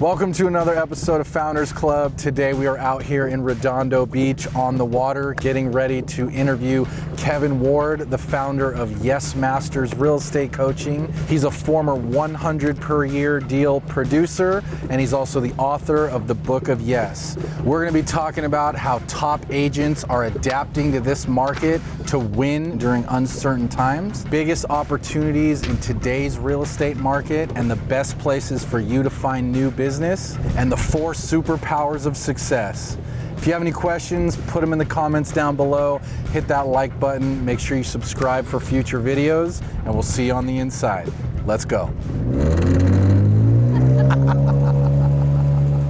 Welcome to another episode of Founders Club. Today we are out here in Redondo Beach on the water getting ready to interview Kevin Ward, the founder of Yes Masters Real Estate Coaching. He's a former 100 per year deal producer, and he's also the author of the Book of Yes. We're going to be talking about how top agents are adapting to this market to win during uncertain times, biggest opportunities in today's real estate market, and the best places for you to find new business, and the 4 superpowers of success. If you have any questions, put them in the comments down below. Hit that like button. Make sure you subscribe for future videos, and we'll see you on the inside. Let's go.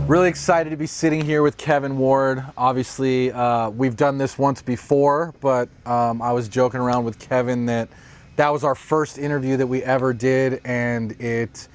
Really excited to be sitting here with Kevin Ward. Obviously, we've done this once before, but I was joking around with Kevin that was our first interview that we ever did, and it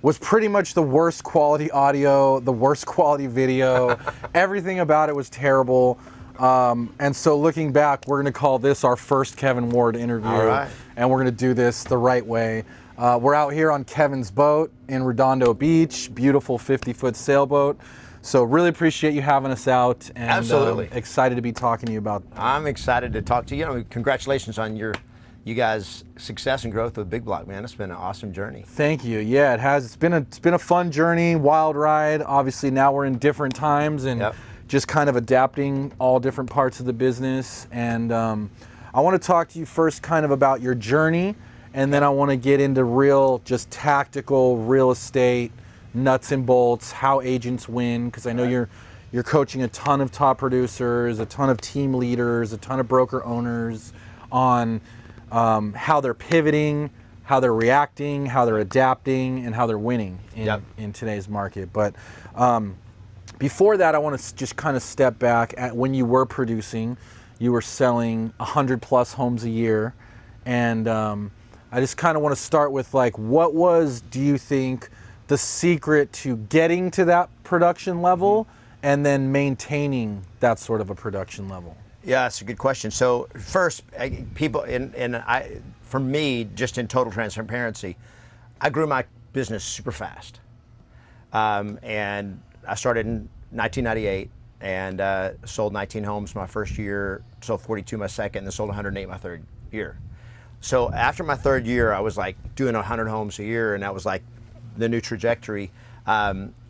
was pretty much the worst quality audio, the worst quality video. Everything about it was terrible. And so looking back, we're gonna call this our first Kevin Ward interview. All right. And we're gonna do this the right way. We're out here on Kevin's boat in Redondo Beach, beautiful 50-foot sailboat. So really appreciate you having us out, and Absolutely. Excited to be talking to you about. I'm excited to talk to you. Congratulations on you guys' success and growth with Big Block, man. It's been an awesome journey. Thank you. Yeah, it has. It's been a fun journey, wild ride. Obviously, now we're in different times and just kind of adapting all different parts of the business. And I want to talk to you first kind of about your journey, and then I want to get into real, just tactical real estate, nuts and bolts, how agents win, because I know you're coaching a ton of top producers, a ton of team leaders, a ton of broker owners on how they're pivoting, how they're reacting, how they're adapting, and how they're winning in today's market. But before that, I want to just kind of step back at when you were producing. You were selling 100 plus homes a year, and I just kind of want to start with, like, what was, do you think, the secret to getting to that production level and then maintaining that sort of a production level? Yeah, that's a good question. So first, people, for me, just in total transparency, I grew my business super fast. And I started in 1998 and sold 19 homes my first year, sold 42 my second, and then sold 108 my third year. So after my third year, I was like doing 100 homes a year, and that was like the new trajectory.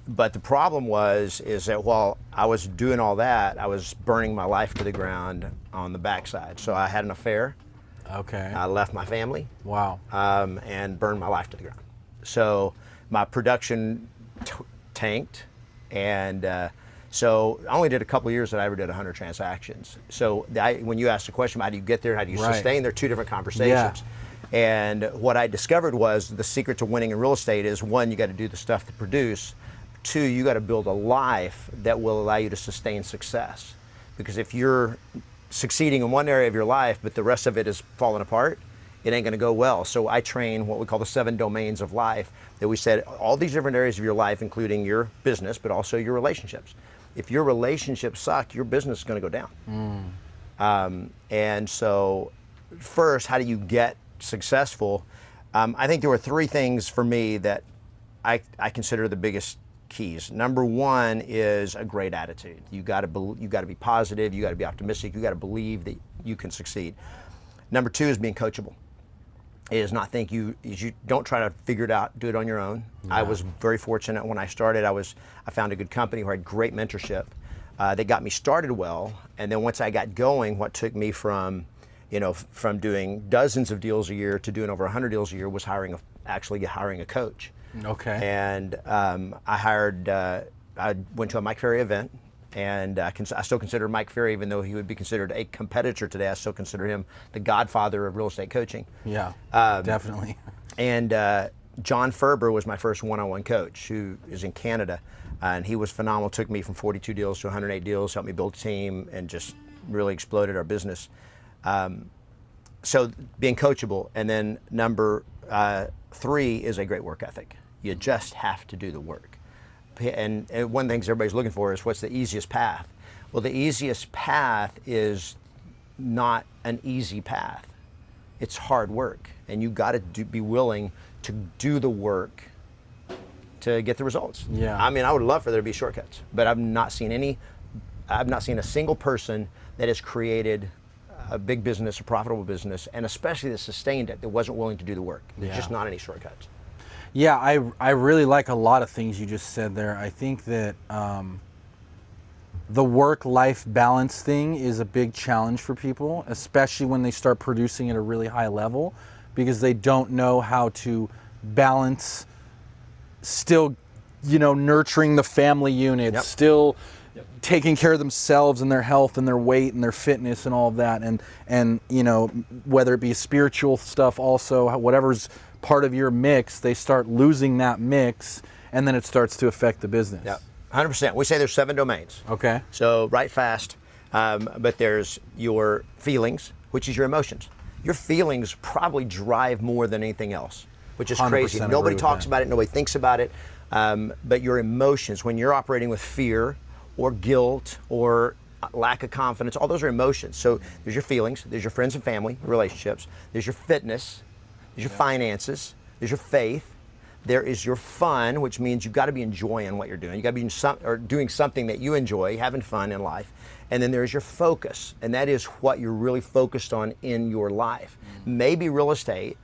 But the problem is that while I was doing all that, I was burning my life to the ground on the backside. So I had an affair. Okay. I left my family. Wow. And burned my life to the ground. So my production tanked, and so I only did a couple of years that I ever did 100 transactions. So when you asked the question, how do you get there, how do you sustain, they're two different conversations. Yeah. And what I discovered was the secret to winning in real estate is, one, you got to do the stuff to produce. 2, you got to build a life that will allow you to sustain success. Because if you're succeeding in one area of your life, but the rest of it is falling apart, it ain't going to go well. So I train what we call the 7 domains of life, that we said all these different areas of your life, including your business, but also your relationships. If your relationships suck, your business is going to go down. And so first, how do you get successful? I think there were 3 things for me that I consider the biggest keys. Number 1 is a great attitude. You got to be positive. You got to be optimistic. You got to believe that you can succeed. Number 2 is being coachable. It is not you don't try to figure it out, do it on your own. Yeah. I was very fortunate when I started. I found a good company where I had great mentorship. They got me started well, and then once I got going, what took me from doing dozens of deals a year to doing over 100 deals a year was actually hiring a coach. Okay. And I went to a Mike Ferry event, and I still consider Mike Ferry, even though he would be considered a competitor today, I still consider him the godfather of real estate coaching. Yeah, definitely. And John Ferber was my first one-on-one coach, who is in Canada, and he was phenomenal. Took me from 42 deals to 108 deals, helped me build a team, and just really exploded our business. So being coachable. And then number 3 is a great work ethic. You just have to do the work. And one of the things everybody's looking for is, what's the easiest path? Well, the easiest path is not an easy path. It's hard work, and you got to be willing to do the work to get the results. Yeah. I mean, I would love for there to be shortcuts, but I've not seen a single person that has created a big business, a profitable business, and especially that sustained it, that wasn't willing to do the work. There's just not any shortcuts. Yeah, I really like a lot of things you just said there. I think that the work-life balance thing is a big challenge for people, especially when they start producing at a really high level, because they don't know how to balance still, nurturing the family unit, still taking care of themselves and their health and their weight and their fitness and all of that, and whether it be spiritual stuff also, whatever's part of your mix, they start losing that mix, and then it starts to affect the business. Yep, 100%. We say there's 7 domains. Okay. So write fast, but there's your feelings, which is your emotions. Your feelings probably drive more than anything else, which is crazy. Nobody talks about it, nobody thinks about it, but your emotions, when you're operating with fear or guilt or lack of confidence, all those are emotions. So there's your feelings, there's your friends and family, relationships, there's your fitness, there's your finances, there's your faith, there is your fun, which means you've got to be enjoying what you're doing. You've got to be doing something that you enjoy, having fun in life. And then there's your focus, and that is what you're really focused on in your life. Maybe real estate.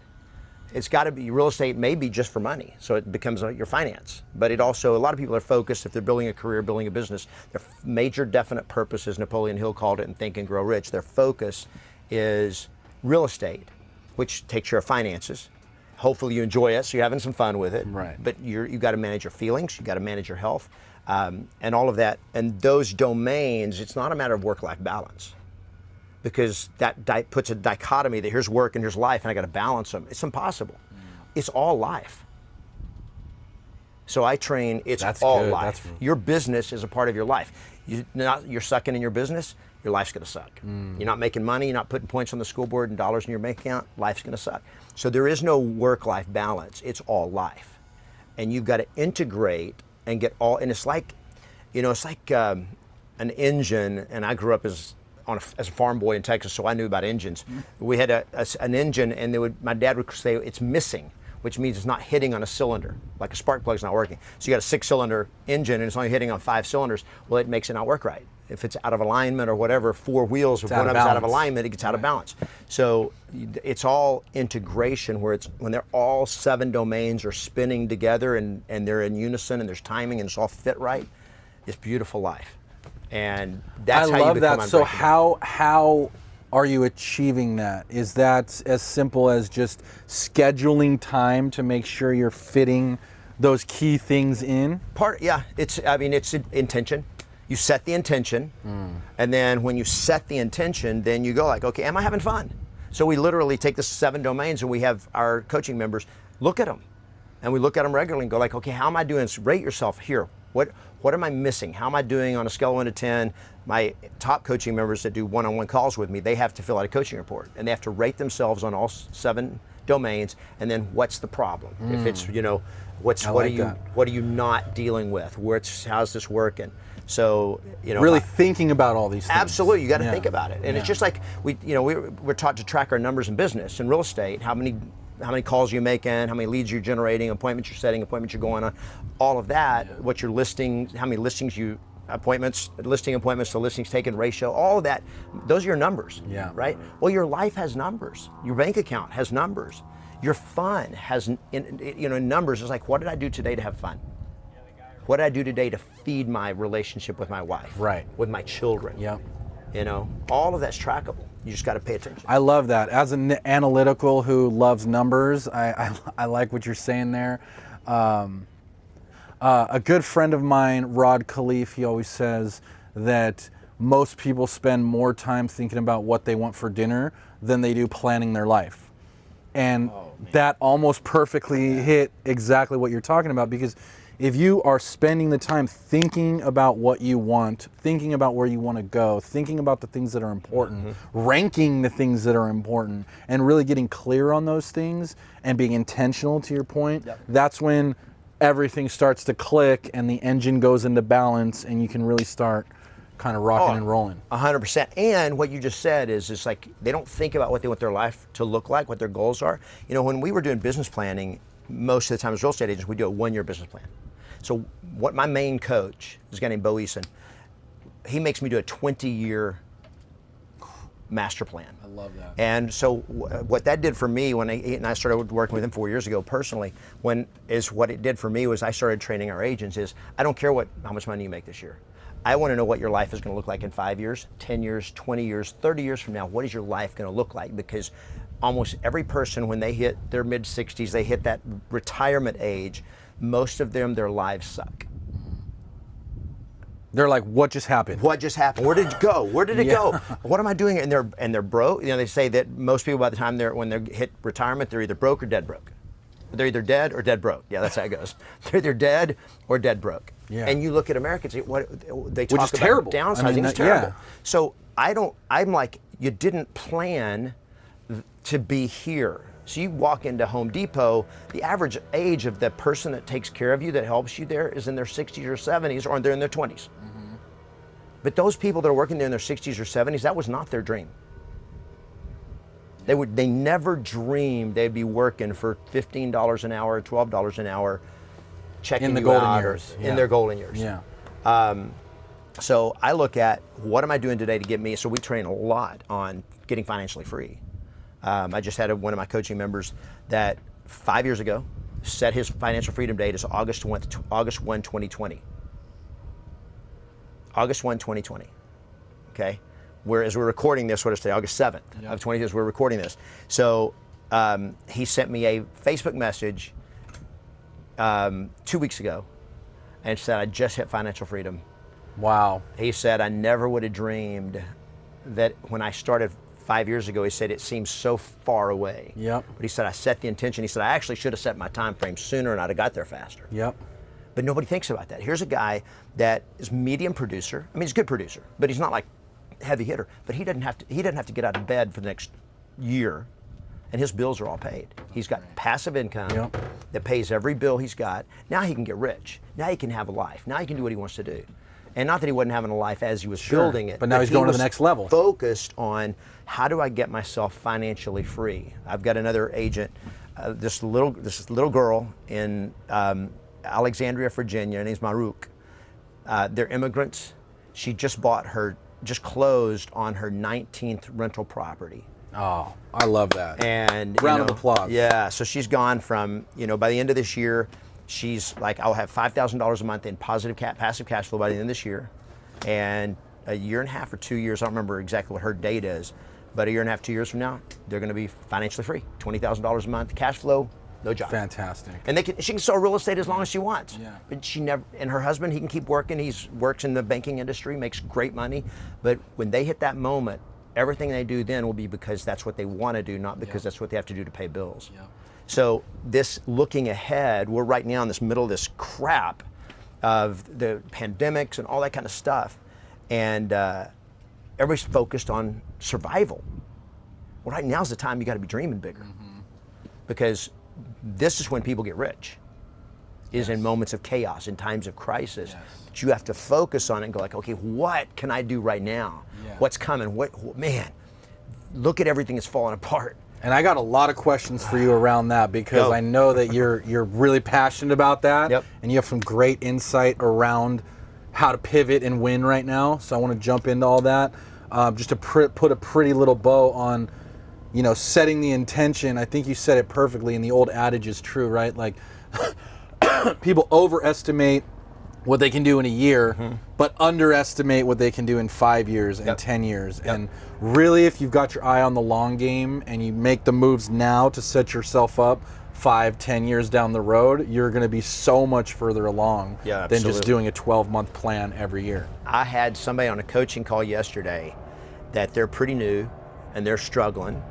It's got to be real estate, maybe just for money, so it becomes your finance. But it also, a lot of people are focused, if they're building a career, building a business, their major definite purpose, as Napoleon Hill called it in Think and Grow Rich, their focus is real estate, which takes care of finances. Hopefully you enjoy it, so you're having some fun with it. Right. But you've got to manage your feelings, you've got to manage your health, and all of that. And those domains, it's not a matter of work-life balance, because that puts a dichotomy that here's work and here's life, and I got to balance them. It's impossible. It's all life. So I train, it's all life. Your business is a part of your life. You're sucking in your business, your life's going to suck. You're not making money, you're not putting points on the school board and dollars in your bank account, life's going to suck. So there is no work-life balance. It's all life. And you've got to integrate and get all, and it's like, an engine, and I grew up as a farm boy in Texas, so I knew about engines. We had an engine, and my dad would say it's missing, which means it's not hitting on a cylinder, like a spark plug's not working. So you got a 6-cylinder engine, and it's only hitting on 5 cylinders. Well, it makes it not work right. If it's out of alignment or whatever, 4 wheels, if one of them's out of alignment, it gets out of balance. So it's all integration, where when they're all 7 domains are spinning together and they're in unison and there's timing and it's all fit right. It's beautiful life. And that's how you become unbreakable. I love that. So how are you achieving that? Is that as simple as just scheduling time to make sure you're fitting those key things in? It's intention. You set the intention, and then when you set the intention, then you go like, okay, am I having fun? So we literally take the 7 domains, and we have our coaching members look at them, and we look at them regularly and go like, okay, how am I doing? Rate yourself here. What am I missing? How am I doing on a scale of 1 to 10? My top coaching members that do one-on-one calls with me, they have to fill out a coaching report, and they have to rate themselves on all 7 domains, and then what's the problem? If it's, what are you not dealing with? How's this working? So, really thinking about all these things. Absolutely, you got to think about it. And it's just like we're taught to track our numbers in business, in real estate, how many calls you're making, how many leads you're generating, appointments you're setting, appointments you're going on, all of that, what you're listing, how many listing appointments to listings taken ratio, all of that, those are your numbers, right? Well, your life has numbers. Your bank account has numbers. Your fun has, numbers. It's like, what did I do today to have fun? What did I do today to feed my relationship with my wife? Right. With my children? Yep. All of that's trackable. You just got to pay attention. I love that. As an analytical who loves numbers, I like what you're saying there. A good friend of mine, Rod Khleif, he always says that most people spend more time thinking about what they want for dinner than they do planning their life. And that almost perfectly hit exactly what you're talking about, because if you are spending the time thinking about what you want, thinking about where you want to go, thinking about the things that are important, ranking the things that are important, and really getting clear on those things and being intentional, to your point, that's when everything starts to click and the engine goes into balance and you can really start kind of rocking and rolling. 100%. And what you just said is, it's like they don't think about what they want their life to look like, what their goals are. When we were doing business planning, most of the time as real estate agents, we do a 1-year business plan. So what my main coach, this guy named Bo Eason, he makes me do a 20-year master plan. I love that. And so what that did for me when I started working with him 4 years ago personally, what it did for me was I started training our agents is, I don't care how much money you make this year. I want to know what your life is going to look like in 5 years, 10 years, 20 years, 30 years from now. What is your life going to look like? Because almost every person, when they hit their mid-60s, they hit that retirement age, most of them, their lives suck. They're like, what just happened? What just happened? Where did it go? Where did it go? What am I doing? And they're broke. They say that most people by the time when they hit retirement, they're either broke or dead broke. They're either dead or dead broke. Yeah, that's how it goes. They're either dead or dead broke. Yeah. And you look at Americans, what they talk about terrible. downsizing is terrible. So I'm like, you didn't plan to be here. So you walk into Home Depot, the average age of the person that takes care of you, that helps you there, is in their 60s or 70s, or they're in their 20s. Mm-hmm. But those people that are working there in their 60s or 70s, that was not their dream. They never dreamed they'd be working for $15 an hour, $12 an hour, checking in the you golden out years. in their golden years. Yeah. So I look at, what am I doing today to get me? So we train a lot on getting financially free. I just had one of my coaching members that 5 years ago set his financial freedom date as August 1, 2020. August 1, 2020. Okay? Whereas we're recording this, what is today? August 7th of 20 years, we're recording this. So he sent me a Facebook message 2 weeks ago and said, I just hit financial freedom. Wow. He said, I never would have dreamed that when I started 5 years ago, he said, it seems so far away. Yep. But he said, I set the intention. He said, I actually should have set my time frame sooner and I'd have got there faster. Yep. But nobody thinks about that. Here's a guy that is medium producer. I mean, he's a good producer, but he's not like heavy hitter. But he doesn't have to get out of bed for the next year, and his bills are all paid. He's got passive income that pays every bill he's got. Now he can get rich. Now he can have a life. Now he can do what he wants to do. And not that he wasn't having a life as he was building it. But now he's going to the next level. Focused on, how do I get myself financially free? I've got another agent, this little girl in Alexandria, Virginia. Her name's Maruk. They're immigrants. She just closed on her 19th rental property. Oh, I love that. And round of applause. Yeah, so she's gone from, by the end of this year, she's like, I'll have $5,000 a month in passive cash flow by the end of this year. And a year and a half or 2 years, I don't remember exactly what her date is, but a year and a half, 2 years from now, they're going to be financially free. $20,000 a month, cash flow, no job. Fantastic. And she can sell real estate as long as she wants. Yeah. But she never, and her husband, he can keep working. He works in the banking industry, makes great money. But when they hit that moment, everything they do then will be because that's what they want to do, not because that's what they have to do to pay bills. Yeah. So this looking ahead, we're right now in this middle of this crap of the pandemics and all that kind of stuff. And everybody's focused on survival. Well, right now's the time you got to be dreaming bigger. Mm-hmm. Because this is when people get rich, is in moments of chaos, in times of crisis. Yes. But you have to focus on it and go like, okay, what can I do right now? Yeah. What's coming? Man, look at everything that's falling apart. And I got a lot of questions for you around that, because I know that you're really passionate about that. Yep. And you have some great insight around how to pivot and win right now. So I want to jump into all that. Just to put a pretty little bow on, setting the intention. I think you said it perfectly, and the old adage is true, right? Like, people overestimate what they can do in a year, but underestimate what they can do in 5 years and 10 years. And really, if you've got your eye on the long game and you make the moves now to set yourself up 5-10 years down the road, you're going to be so much further along than just doing a 12-month plan every year. I had somebody on a coaching call yesterday that they're pretty new and they're struggling.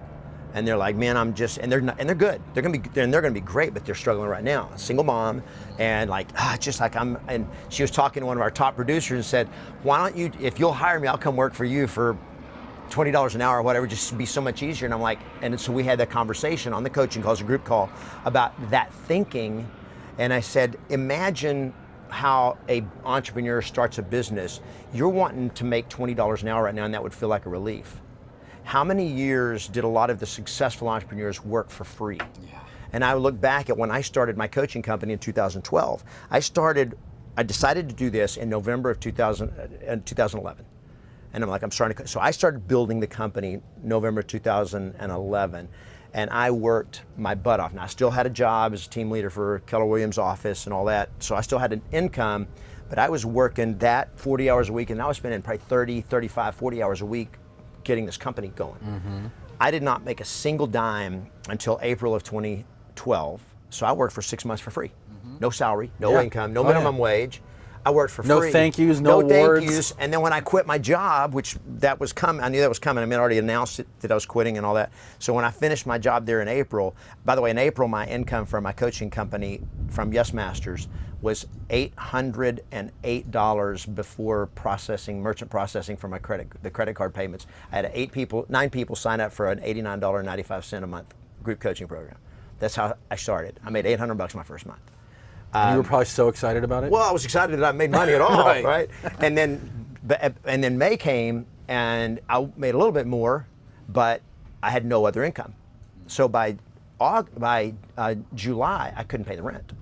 And they're like, man, and they're good. They're gonna be great, but they're struggling right now. A single mom, and and she was talking to one of our top producers and said, why don't you, if you'll hire me, I'll come work for you for $20 an hour or whatever, just to be so much easier. And I'm like, and so we had that conversation on the coaching call, as a group call, about that thinking. And I said, imagine how a entrepreneur starts a business. You're wanting to make $20 an hour right now, and that would feel like a relief. How many years did a lot of the successful entrepreneurs work for free? Yeah. And I look back at when I started my coaching company in 2012. I decided to do this in November of 2011. And I'm like, I'm starting to, so I started building the company November 2011, and I worked my butt off. Now, I still had a job as a team leader for Keller Williams' office and all that, so I still had an income, but I was working that 40 hours a week, and I was spending probably 30, 35, 40 hours a week getting this company going. I did not make a single dime until April of 2012, so I worked for 6 months for free. No salary, no income, no minimum wage. I worked for free. No thank yous, no awards. Thank yous. And then when I quit my job, which that was coming, I knew that was coming. I mean, I already announced that I was quitting and all that. So when I finished my job there in April, by the way, in April, my income from my coaching company from Yes Masters was $808 before merchant processing for the credit card payments. I had 9 people sign up for an $89.95 a month group coaching program. That's how I started. I made $800 my first month. You were probably so excited about it. Well, I was excited that I made money at all, Right. right? And then May came, and I made a little bit more, but I had no other income. So by July, I couldn't pay the rent.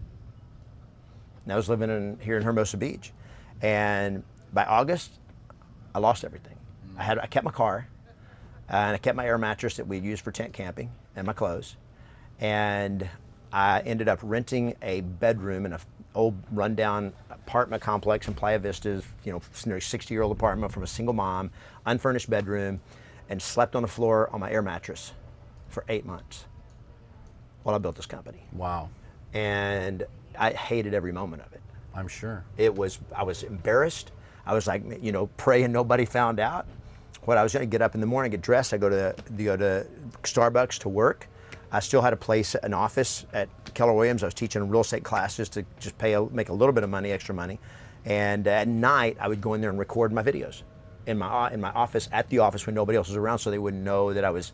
And I was living here in Hermosa Beach, and by August, I lost everything. I kept my car, and I kept my air mattress that we'd used for tent camping, and my clothes, and I ended up renting a bedroom in an old rundown apartment complex in Playa Vista, nearly 60-year-old apartment from a single mom, unfurnished bedroom, and slept on the floor on my air mattress for 8 months while I built this company. Wow. And I hated every moment of it. I'm sure. I was embarrassed. I was like, praying nobody found out. When I was going to get up in the morning, get dressed, I go to Starbucks to work. I still had an office at Keller Williams. I was teaching real estate classes to just make a little bit of money, extra money. And at night, I would go in there and record my videos in my office, at the office when nobody else was around, so they wouldn't know that I was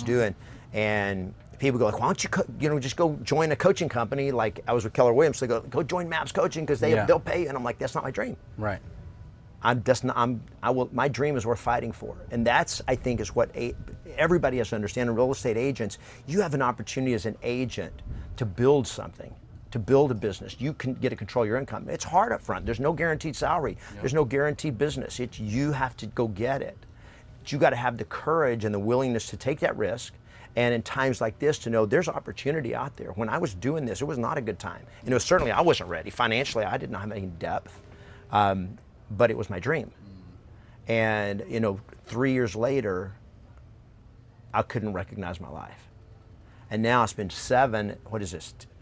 doing. And people go like, why don't you just go join a coaching company? Like I was with Keller Williams, so they go join MAPS Coaching because they'll pay you. And I'm like, that's not my dream. Right. My dream is worth fighting for, and that's, I think, is what everybody has to understand. In real estate agents, you have an opportunity as an agent to build something, to build a business. You can get to control your income. It's hard up front. There's no guaranteed salary. Yep. There's no guaranteed business. You have to go get it. But you got to have the courage and the willingness to take that risk. And in times like this, to know there's opportunity out there. When I was doing this, it was not a good time. And it was certainly, I wasn't ready. Financially, I did not have any depth. But it was my dream. And 3 years later, I couldn't recognize my life. And now it's been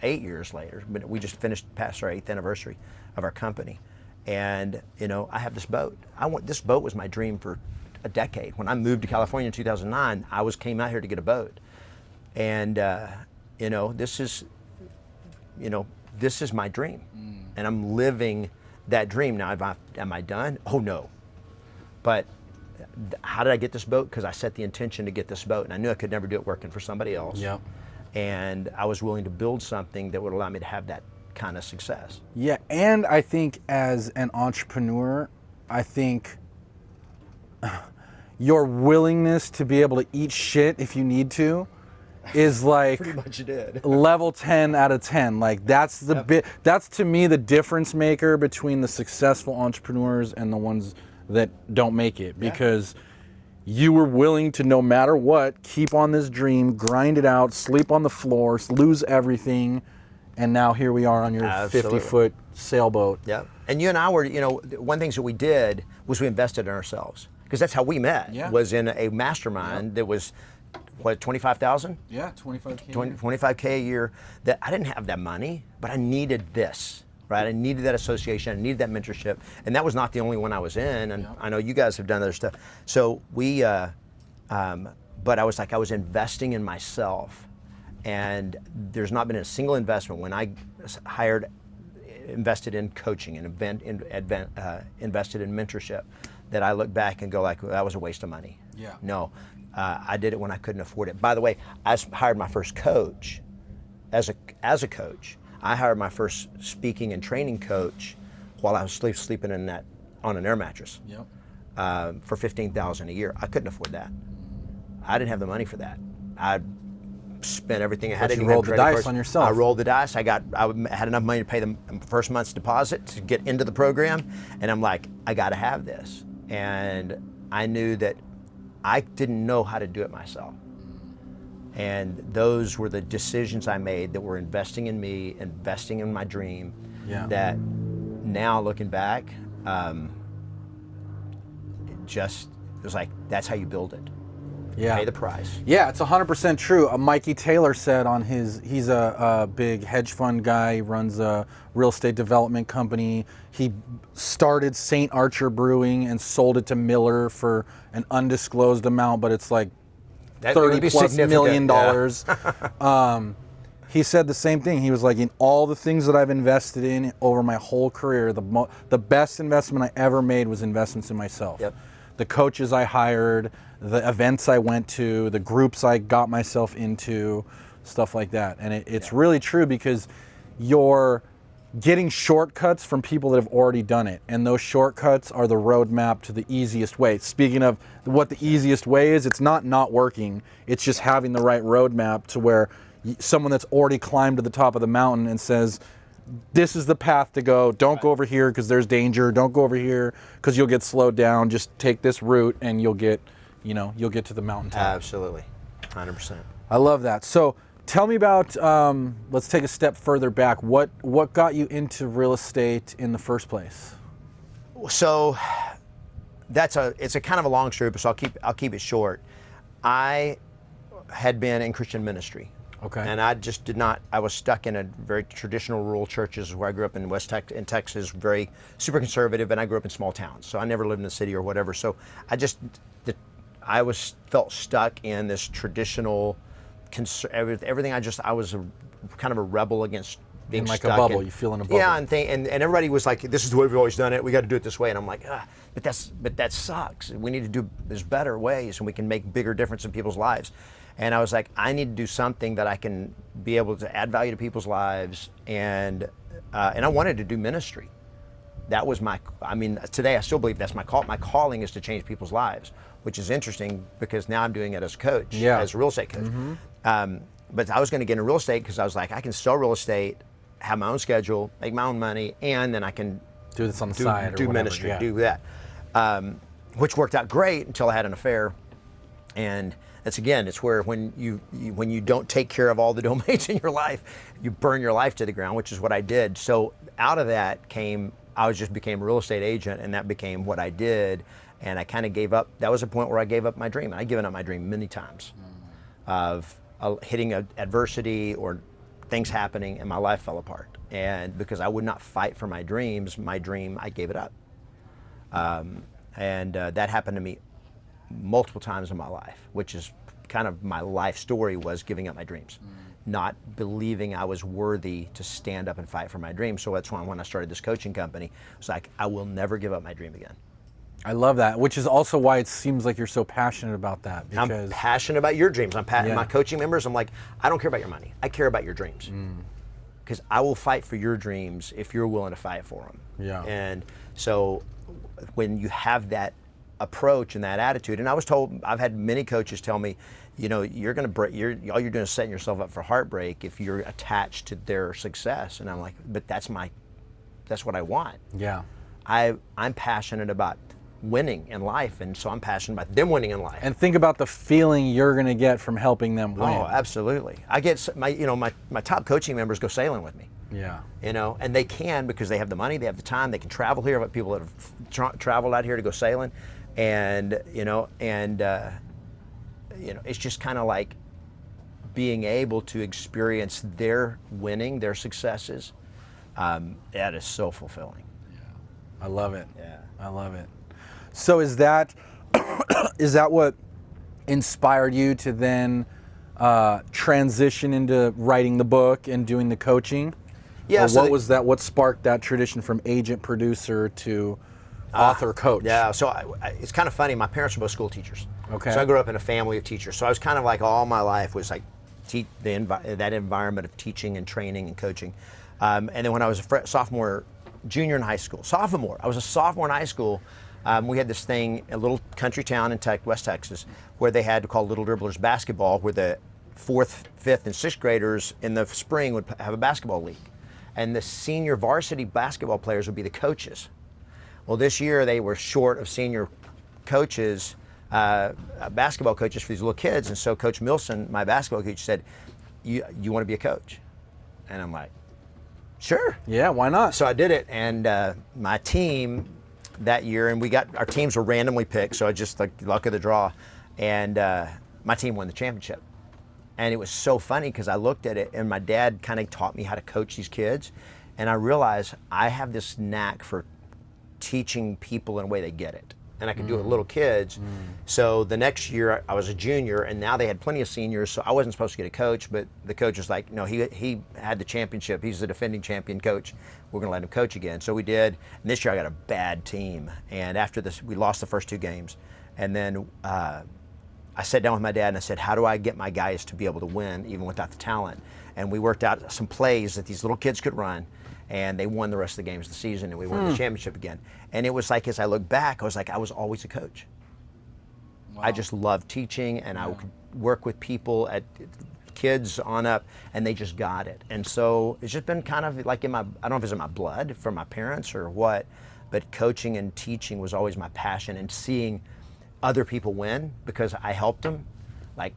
8 years later, but we just finished past our 8th anniversary of our company. And I have this boat. This boat was my dream for a decade. When I moved to California in 2009, I came out here to get a boat. And this is my dream. And I'm living that dream. Now, am I done? Oh no. But how did I get this boat? Because I set the intention to get this boat, and I knew I could never do it working for somebody else. Yep. And I was willing to build something that would allow me to have that kind of success. Yeah, and I think as an entrepreneur, I think your willingness to be able to eat shit if you need to is like pretty much did. level 10 out of 10. Like that's that's to me the difference maker between the successful entrepreneurs and the ones that don't make it, because you were willing to, no matter what, keep on this dream, grind it out, sleep on the floor, lose everything, and now here we are on your 50-foot sailboat. Yeah. And you and I were, one thing that we did was we invested in ourselves, because that's how we met. Yeah. Was in a mastermind that was what, 25,000? Yeah, 25K. 25K a year. That I didn't have that money, but I needed this, right? I needed that association, I needed that mentorship, and that was not the only one I was in. And I know you guys have done other stuff. So we, but I was investing in myself, and there's not been a single investment when I invested in coaching and invested in mentorship that I look back and go like, well, that was a waste of money. Yeah. No. I did it when I couldn't afford it. By the way, I hired my first coach as a coach. I hired my first speaking and training coach while I was sleeping on an air mattress. Yep. For $15,000 a year. I couldn't afford that. I didn't have the money for that. I spent everything I had. But you rolled the dice on yourself. I rolled the dice. I had enough money to pay the first month's deposit to get into the program, and I'm like, I got to have this. And I knew that I didn't know how to do it myself. And those were the decisions I made that were investing in me, investing in my dream. Yeah. That now looking back, it was like, that's how you build it. Yeah. Pay the price. Yeah, it's 100% true. Mikey Taylor said on he's a big hedge fund guy. He runs a real estate development company. He started St. Archer Brewing and sold it to Miller for an undisclosed amount, but it's like $30+ million. Yeah. He said the same thing. He was like, in all the things that I've invested in over my whole career, the best investment I ever made was investments in myself. Yep. The coaches I hired, the events I went to, the groups I got myself into, stuff like that. And it's really true, because you're getting shortcuts from people that have already done it. And those shortcuts are the roadmap to the easiest way. Speaking of what the easiest way is, it's not working. It's just having the right roadmap to where someone that's already climbed to the top of the mountain and says, this is the path to go. Don't go over here because there's danger. Don't go over here because you'll get slowed down. Just take this route and you'll get to the mountaintop. Absolutely, 100%. I love that. So tell me about, let's take a step further back. What got you into real estate in the first place? So it's a kind of a long story, but so I'll keep it short. I had been in Christian ministry. Okay. And I just did not, I was stuck in a very traditional rural churches where I grew up in in Texas, very super conservative, and I grew up in small towns. So I never lived in the city or whatever. So felt stuck in this traditional, everything. I was kind of a rebel against being in like stuck a bubble. You feel in a bubble. Yeah, and everybody was like, this is the way we've always done it. We got to do it this way. And I'm like, but that sucks. We need to do, there's better ways, and we can make bigger difference in people's lives. And I was like, I need to do something that I can be able to add value to people's lives, and I wanted to do ministry. That was today I still believe that's my call. My calling is to change people's lives, which is interesting because now I'm doing it as a coach, as a real estate coach. Mm-hmm. But I was going to get into real estate because I was like, I can sell real estate, have my own schedule, make my own money, and then I can do this on the side, do ministry, do that, which worked out great until I had an affair. And it's where when you don't take care of all the domains in your life, you burn your life to the ground, which is what I did. So out of that I just became a real estate agent, and that became what I did. And I kind of gave up. That was a point where I gave up my dream. And I'd given up my dream many times of hitting adversity or things happening, and my life fell apart. And because I would not fight for my dream, I gave it up. That happened to me multiple times in my life, which is kind of my life story, was giving up my dreams, not believing I was worthy to stand up and fight for my dreams. So that's why when I started this coaching company, it was like, I will never give up my dream again. I love that, which is also why it seems like you're so passionate about that. Because I'm passionate about your dreams. My coaching members, I'm like, I don't care about your money. I care about your dreams. Because I will fight for your dreams if you're willing to fight for them. Yeah. And so when you have that approach and that attitude, and I've had many coaches tell me, you're going to break. All you're doing is setting yourself up for heartbreak if you're attached to their success. And I'm like, but that's what I want. Yeah. I'm passionate about winning in life, and so I'm passionate about them winning in life. And think about the feeling you're going to get from helping them win. Oh, absolutely. I get my top coaching members go sailing with me. Yeah. And they can, because they have the money, they have the time, they can travel here. I've got people that have traveled out here to go sailing. And it's just kind of like being able to experience their winning, their successes. That is so fulfilling. Yeah, I love it. Yeah, I love it. So is that what inspired you to then transition into writing the book and doing the coaching? Yeah. Or what sparked that tradition from agent, producer to author, coach? Yeah, so it's kind of funny. My parents were both school teachers. Okay. So I grew up in a family of teachers. So I was kind of like, all my life was like that environment of teaching and training and coaching. And then when I was a junior in high school, I was a sophomore in high school. We had this thing, a little country town in West Texas, where they had called Little Dribblers basketball, where the 4th, 5th, and 6th graders in the spring would have a basketball league. And the senior varsity basketball players would be the coaches. Well, this year they were short of senior coaches, basketball coaches for these little kids. And so Coach Milson, my basketball coach, said, you want to be a coach? And I'm like, sure. Yeah, why not? So I did it, and my team that year, and our teams were randomly picked, so I just like luck of the draw, and my team won the championship. And it was so funny because I looked at it, and my dad kind of taught me how to coach these kids, and I realized I have this knack for teaching people in a way they get it. And I could do it with little kids. So the next year I was a junior, and now they had plenty of seniors, so I wasn't supposed to get a coach, but the coach was like, no, he had the championship. He's the defending champion coach. We're gonna let him coach again. So we did, and this year I got a bad team. And after this, we lost the first 2 games. And then I sat down with my dad and I said, how do I get my guys to be able to win even without the talent? And we worked out some plays that these little kids could run, and they won the rest of the games of the season, and we won the championship again. And it was like, as I look back, I was like, I was always a coach. Wow. I just loved teaching, and I could work with people, at kids on up, and they just got it. And so it's just been kind of like I don't know if it's in my blood from my parents or what, but coaching and teaching was always my passion, and seeing other people win because I helped them, like,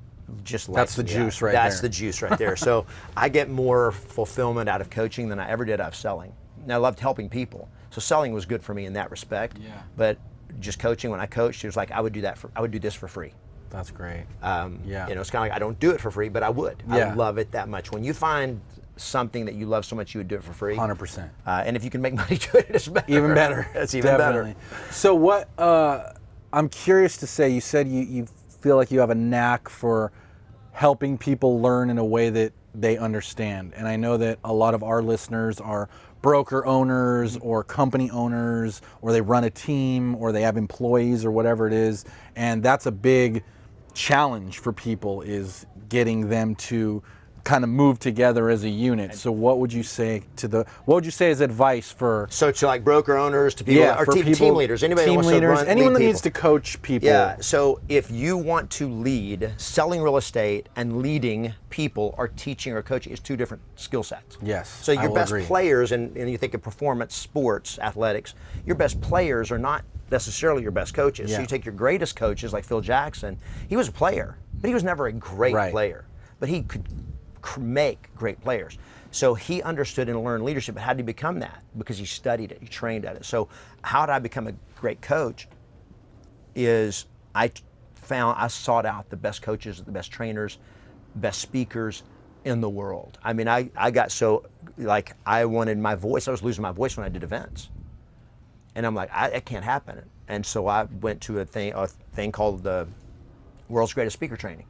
just that's the juice right there. That's the juice right there. So I get more fulfillment out of coaching than I ever did out of selling. And I loved helping people. So selling was good for me in that respect. Yeah. But just coaching, when I coached, it was like I would do this for free. That's great. Yeah. You know, it's kind of like I don't do it for free, but I would. Yeah. I love it that much. When you find something that you love so much, you would do it for free. 100%. And if you can make money doing it, it's better. Even better. It's even Definitely. better. So what? I'm curious to say. You said you feel like you have a knack for helping people learn in a way that they understand. And I know that a lot of our listeners are broker owners or company owners, or they run a team, or they have employees, or whatever it is. And that's a big challenge for people, is getting them to kind of move together as a unit. So what would you say as advice for? So to like broker owners, to people, or team leaders, anybody team who wants leaders, to run, anyone lead that people. needs to coach people. Yeah. So if you want to lead, selling real estate and leading people, or teaching or coaching, is 2 different skill sets. Yes. So your best agree. players, and you think of performance sports, athletics, your best players are not necessarily your best coaches. Yeah. So you take your greatest coaches like Phil Jackson. He was a player, but he was never a great player. But he could make great players. So he understood and learned leadership. But how did he become that? Because he studied it, he trained at it. So how did I become a great coach? Is I sought out the best coaches, the best trainers, best speakers in the world. I mean, I got so, like, I wanted my voice. I was losing my voice when I did events. And I'm like, it can't happen. And so I went to a thing called the World's Greatest Speaker Training.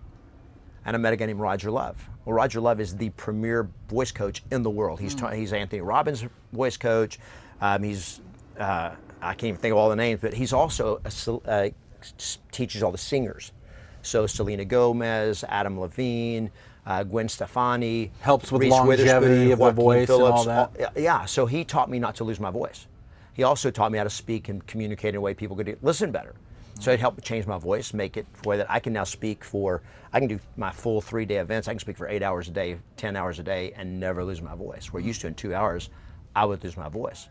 And I met a guy named Roger Love. Well, Roger Love is the premier voice coach in the world. He's Anthony Robbins' voice coach. I can't even think of all the names, but he's also teaches all the singers. So Selena Gomez, Adam Levine, Gwen Stefani. Helps with Reese longevity of the voice Phillips, and all that. Yeah, so he taught me not to lose my voice. He also taught me how to speak and communicate in a way people could listen better. So it helped change my voice, make it the way that I can now speak I can do my full 3-day events. I can speak for 8 hours a day, 10 hours a day, and never lose my voice. Where used to in 2 hours, I would lose my voice.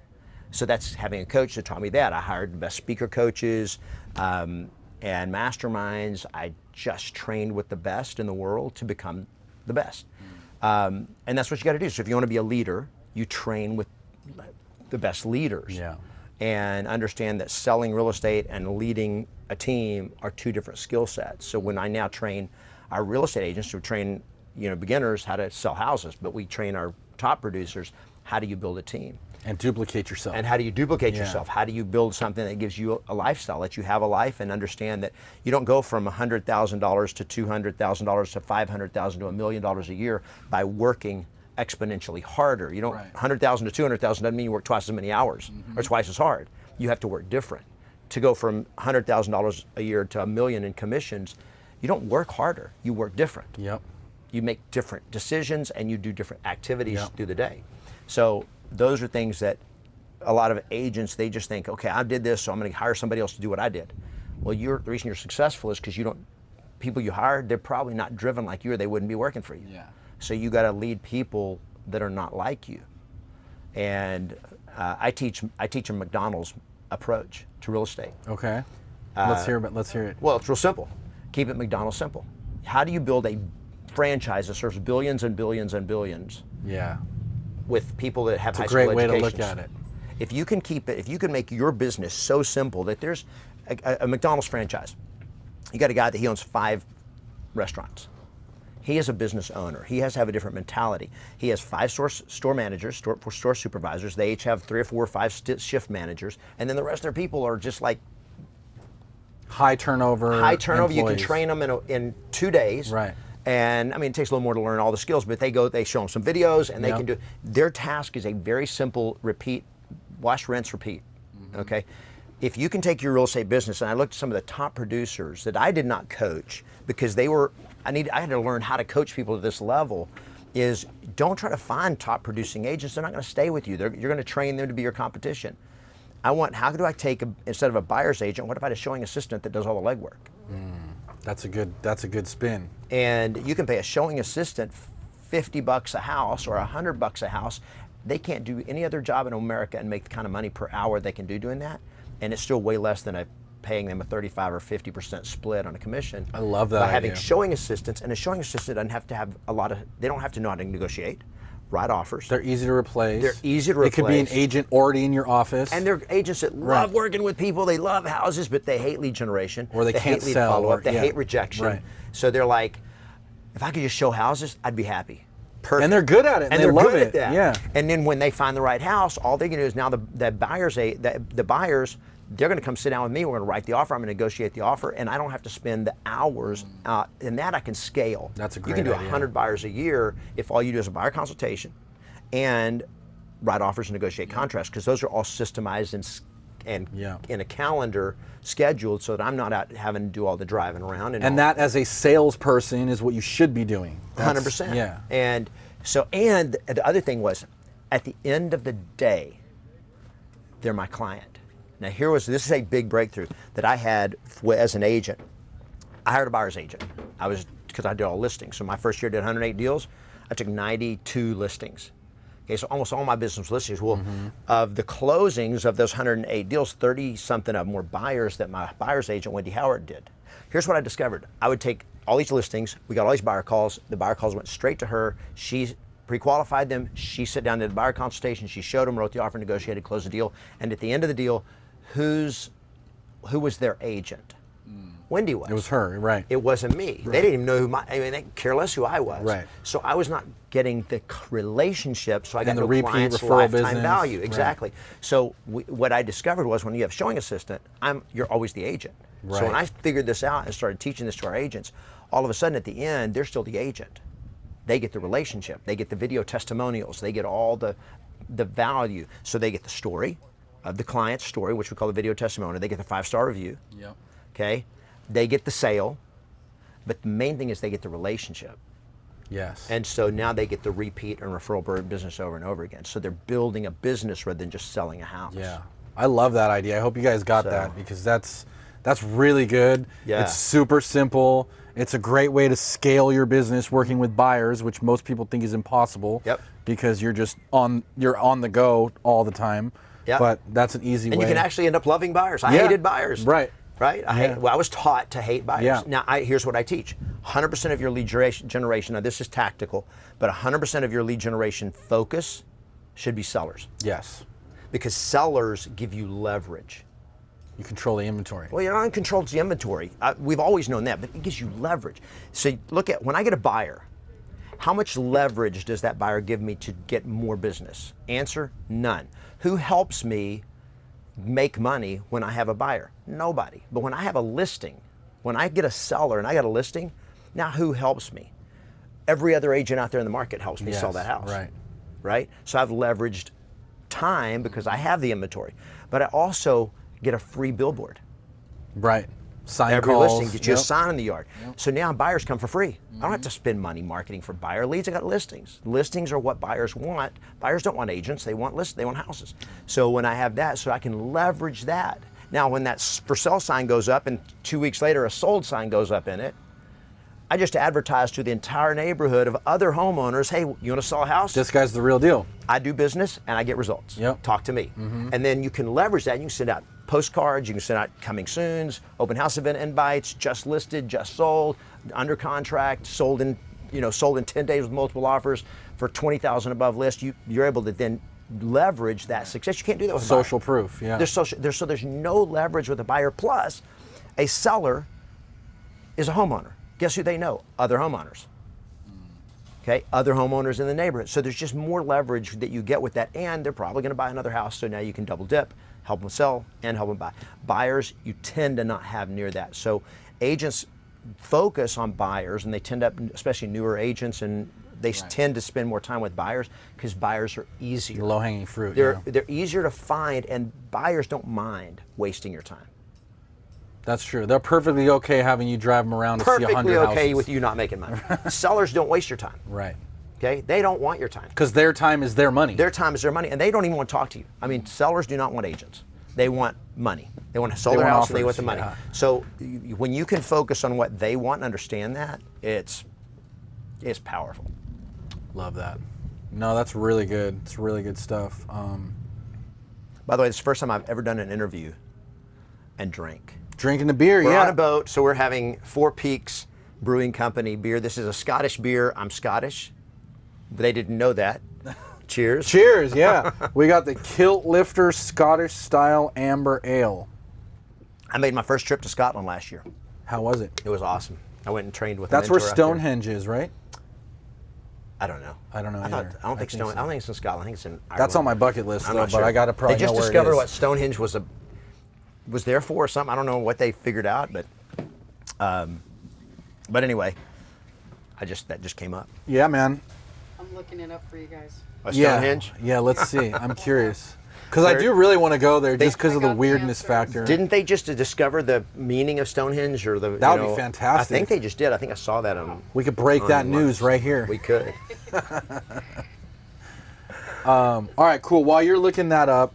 So that's having a coach that taught me that. I hired the best speaker coaches and masterminds. I just trained with the best in the world to become the best. And that's what you got to do. So if you want to be a leader, you train with the best leaders. Yeah. And understand that selling real estate and leading a team are 2 different skill sets. So when I now train our real estate agents, we train beginners how to sell houses, but we train our top producers, how do you build a team? And duplicate yourself. And how do you duplicate yourself? How do you build something that gives you a lifestyle, that you have a life, and understand that you don't go from $100,000 to $200,000 to $500,000 to $1 million a year by working exponentially harder. You don't, 100,000 to 200,000 doesn't mean you work twice as many hours or twice as hard. You have to work different. To go from $100,000 a year to $1 million in commissions, you don't work harder, you work different. Yep. You make different decisions and you do different activities through the day. So those are things that a lot of agents, they just think, okay, I did this, so I'm going to hire somebody else to do what I did. Well, the reason you're successful is because you don't people you hire, they're probably not driven like you, or they wouldn't be working for you. Yeah. So you got to lead people that are not like you. And I teach a McDonald's approach to real estate. Okay. Let's hear it. Well, it's real simple. Keep it McDonald's simple. How do you build a franchise that serves billions and billions and billions? Yeah. With people that have high It's school a great way educations? to look at it. If you can keep it, if you can make your business so simple that there's a McDonald's franchise, you got a guy that he owns 5 restaurants. He is a business owner. He has to have a different mentality. He has 5 store managers, store supervisors. They each have 3 or 4 or 5 shift managers, and then the rest of their people are just like high turnover. Employees. You can employees. train them in 2 days. Right. And I mean, it takes a little more to learn all the skills, but they show them some videos, and they can do. Their task is a very simple repeat, wash, rinse, repeat. Mm-hmm. Okay. If you can take your real estate business, and I looked at some of the top producers that I did not coach because they were, I had to learn how to coach people to this level, is don't try to find top producing agents. They're not going to stay with you. You're going to train them to be your competition. How do I take, instead of a buyer's agent, what if I had a showing assistant that does all the legwork? That's a good spin. And you can pay a showing assistant $50 a house or $100 a house. They can't do any other job in America and make the kind of money per hour they can do doing that. And it's still way less than paying them a 35 or 50% split on a commission. I love that By idea. having showing assistants, and a showing assistant doesn't have to have they don't have to know how to negotiate, write offers. They're easy to replace. It could be an agent already in your office. And they're agents that love working with people. They love houses, but they hate lead generation. Or they can't hate lead sell, follow-up. or- They yeah. hate rejection. Right. So they're like, if I could just show houses, I'd be happy. Perfect. And they're good at it. And they they're love good it. at that. Yeah. And then when they find the right house, all they can do is now the buyers, they're going to come sit down with me. We're going to write the offer. I'm going to negotiate the offer, and I don't have to spend the hours. And that I can scale. That's a great You can do idea. 100 buyers a year if all you do is a buyer consultation, and write offers and negotiate contracts, because those are all systemized and in a calendar scheduled, so that I'm not out having to do all the driving around. And that, as a salesperson, is what you should be doing. 100%. Yeah. And the other thing was, at the end of the day, they're my client. Now this is a big breakthrough that I had as an agent. I hired a buyer's agent. Because I did all listings. So my first year I did 108 deals. I took 92 listings. Okay, so almost all my business listings. Well, of the closings of those 108 deals, 30-something of them were buyers that my buyer's agent, Wendy Howard, did. Here's what I discovered. I would take all these listings. We got all these buyer calls. The buyer calls went straight to her. She pre-qualified them. She sat down, did the buyer consultation. She showed them, wrote the offer, negotiated, closed the deal. And at the end of the deal, who was their agent? Wendy was. It was her, right. It wasn't me. Right. They didn't even know they could care less who I was. Right. So I was not getting the relationship, so I got the no repeat clients, referral lifetime business. value. Exactly. Right. So what I discovered was, when you have a showing assistant, you're always the agent. Right. So when I figured this out and started teaching this to our agents, all of a sudden at the end, they're still the agent. They get the relationship. They get the video testimonials. They get all the value. So they get the story of the client's story, which we call the video testimonial. They get the 5-star review. Yep. Okay. They get the sale, but the main thing is they get the relationship. Yes. And so now they get the repeat and referral business over and over again. So they're building a business rather than just selling a house. Yeah. I love that idea. I hope you guys got that, because that's really good. Yeah. It's super simple. It's a great way to scale your business working with buyers, which most people think is impossible. Yep. Because you're on the go all the time. Yep. But that's an easy way. And you can actually end up loving buyers. I hated buyers. Right. Right? I was taught to hate buyers. Yeah. Now, here's what I teach. 100% of your lead generation, now this is tactical, but 100% of your lead generation focus should be sellers. Yes. Because sellers give you leverage. You control the inventory. Well, you're not in control of the inventory. We've always known that, but it gives you leverage. So look at, when I get a buyer, how much leverage does that buyer give me to get more business? Answer, none. Who helps me make money when I have a buyer? Nobody. But when I have a listing, when I get a seller and I got a listing, now who helps me? Every other agent out there in the market helps me sell that house. Right. Right? So I've leveraged time because I have the inventory, but I also get a free billboard. Right. Sign Every calls. listing gets you a sign in the yard. So now buyers come for free. I don't have to spend money marketing for buyer leads. I got listings. Listings are what buyers want. Buyers don't want agents. They want lists. They want houses. So when I have that, so I can leverage that. Now when that for sale sign goes up and 2 weeks later a sold sign goes up in it, I just advertised to the entire neighborhood of other homeowners, hey, you want to sell a house? This guy's the real deal. I do business and I get results. Yep. Talk to me. And then you can leverage that. You can send out postcards, you can send out coming soons, open house event invites, just listed, just sold, under contract, sold in 10 days with multiple offers for 20,000 above list. You're able to then leverage that success. You can't do that with social a buyer. proof. Yeah. There's no leverage with a buyer. Plus, a seller is a homeowner. Guess who they know? Other homeowners. Okay, other homeowners in the neighborhood. So there's just more leverage that you get with that, and they're probably going to buy another house. So now you can double dip, help them sell, and help them buy. Buyers, you tend to not have near that. So agents focus on buyers, and they tend to, especially newer agents, and they tend to spend more time with buyers because buyers are easier. Low-hanging fruit. They're easier to find, and buyers don't mind wasting your time. That's true. They're perfectly okay having you drive them around to see 100 houses. Perfectly okay with you not making money. Sellers don't waste your time. Right. Okay? They don't want your time. Because their time is their money. Their time is their money, and they don't even want to talk to you. I mean, sellers do not want agents. They want money. They want to sell their house, and they want the money. Yeah. So when you can focus on what they want and understand that, it's powerful. Love that. No, that's really good. It's really good stuff. By the way, it's the first time I've ever done an interview and drank. Drinking the beer, We're yeah. on a boat, so we're having Four Peaks Brewing Company beer. This is a Scottish beer. I'm Scottish. They didn't know that. Cheers. Cheers, yeah. We got the Kilt Lifter Scottish Style Amber Ale. I made my first trip to Scotland last year. How was it? It was awesome. I went and trained with That's a where mentor out there. Stonehenge is, right? I don't know. I don't know either. I don't think it's in Scotland. I think it's in Ireland. That's on my bucket list, I'm though, not but sure. I got to probably They just know where discovered it is. what Stonehenge was there for or something. I don't know what they figured out, but anyway, that just came up. Yeah, man. I'm looking it up for you guys. A Stonehenge? Yeah, let's see. I'm curious. Because I do really want to go there just because of the got the weirdness answers. factor. Didn't they just discover the meaning of Stonehenge or the? That would be fantastic. I think they just did. I think I saw that on. We could break that online. news right here. We could. All right, cool. While you're looking that up,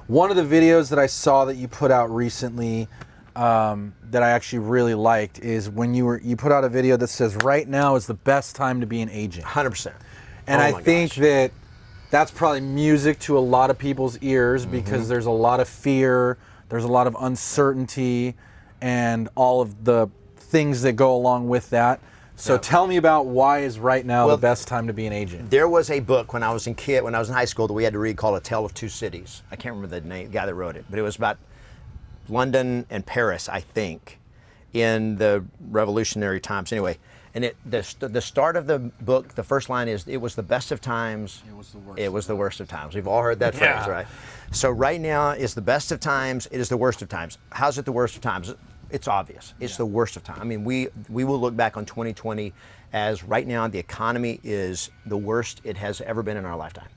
one of the videos that I saw that you put out recently that I actually really liked is when you put out a video that says right now is the best time to be an agent. 100%. And I think that that's probably music to a lot of people's ears because there's a lot of fear, there's a lot of uncertainty, and all of the things that go along with that. So tell me about why is right now the best time to be an agent? There was a book when I was in high school that we had to read called A Tale of Two Cities. I can't remember the guy that wrote it, but it was about London and Paris, I think, in the revolutionary times. Anyway, and the start of the book, the first line is, "It was the best of times. It was the worst of times." We've all heard that phrase, right? So right now is the best of times. It is the worst of times. How's it the worst of times? It's obvious. It's the worst of time. I mean, we will look back on 2020 as right now the economy is the worst it has ever been in our lifetime.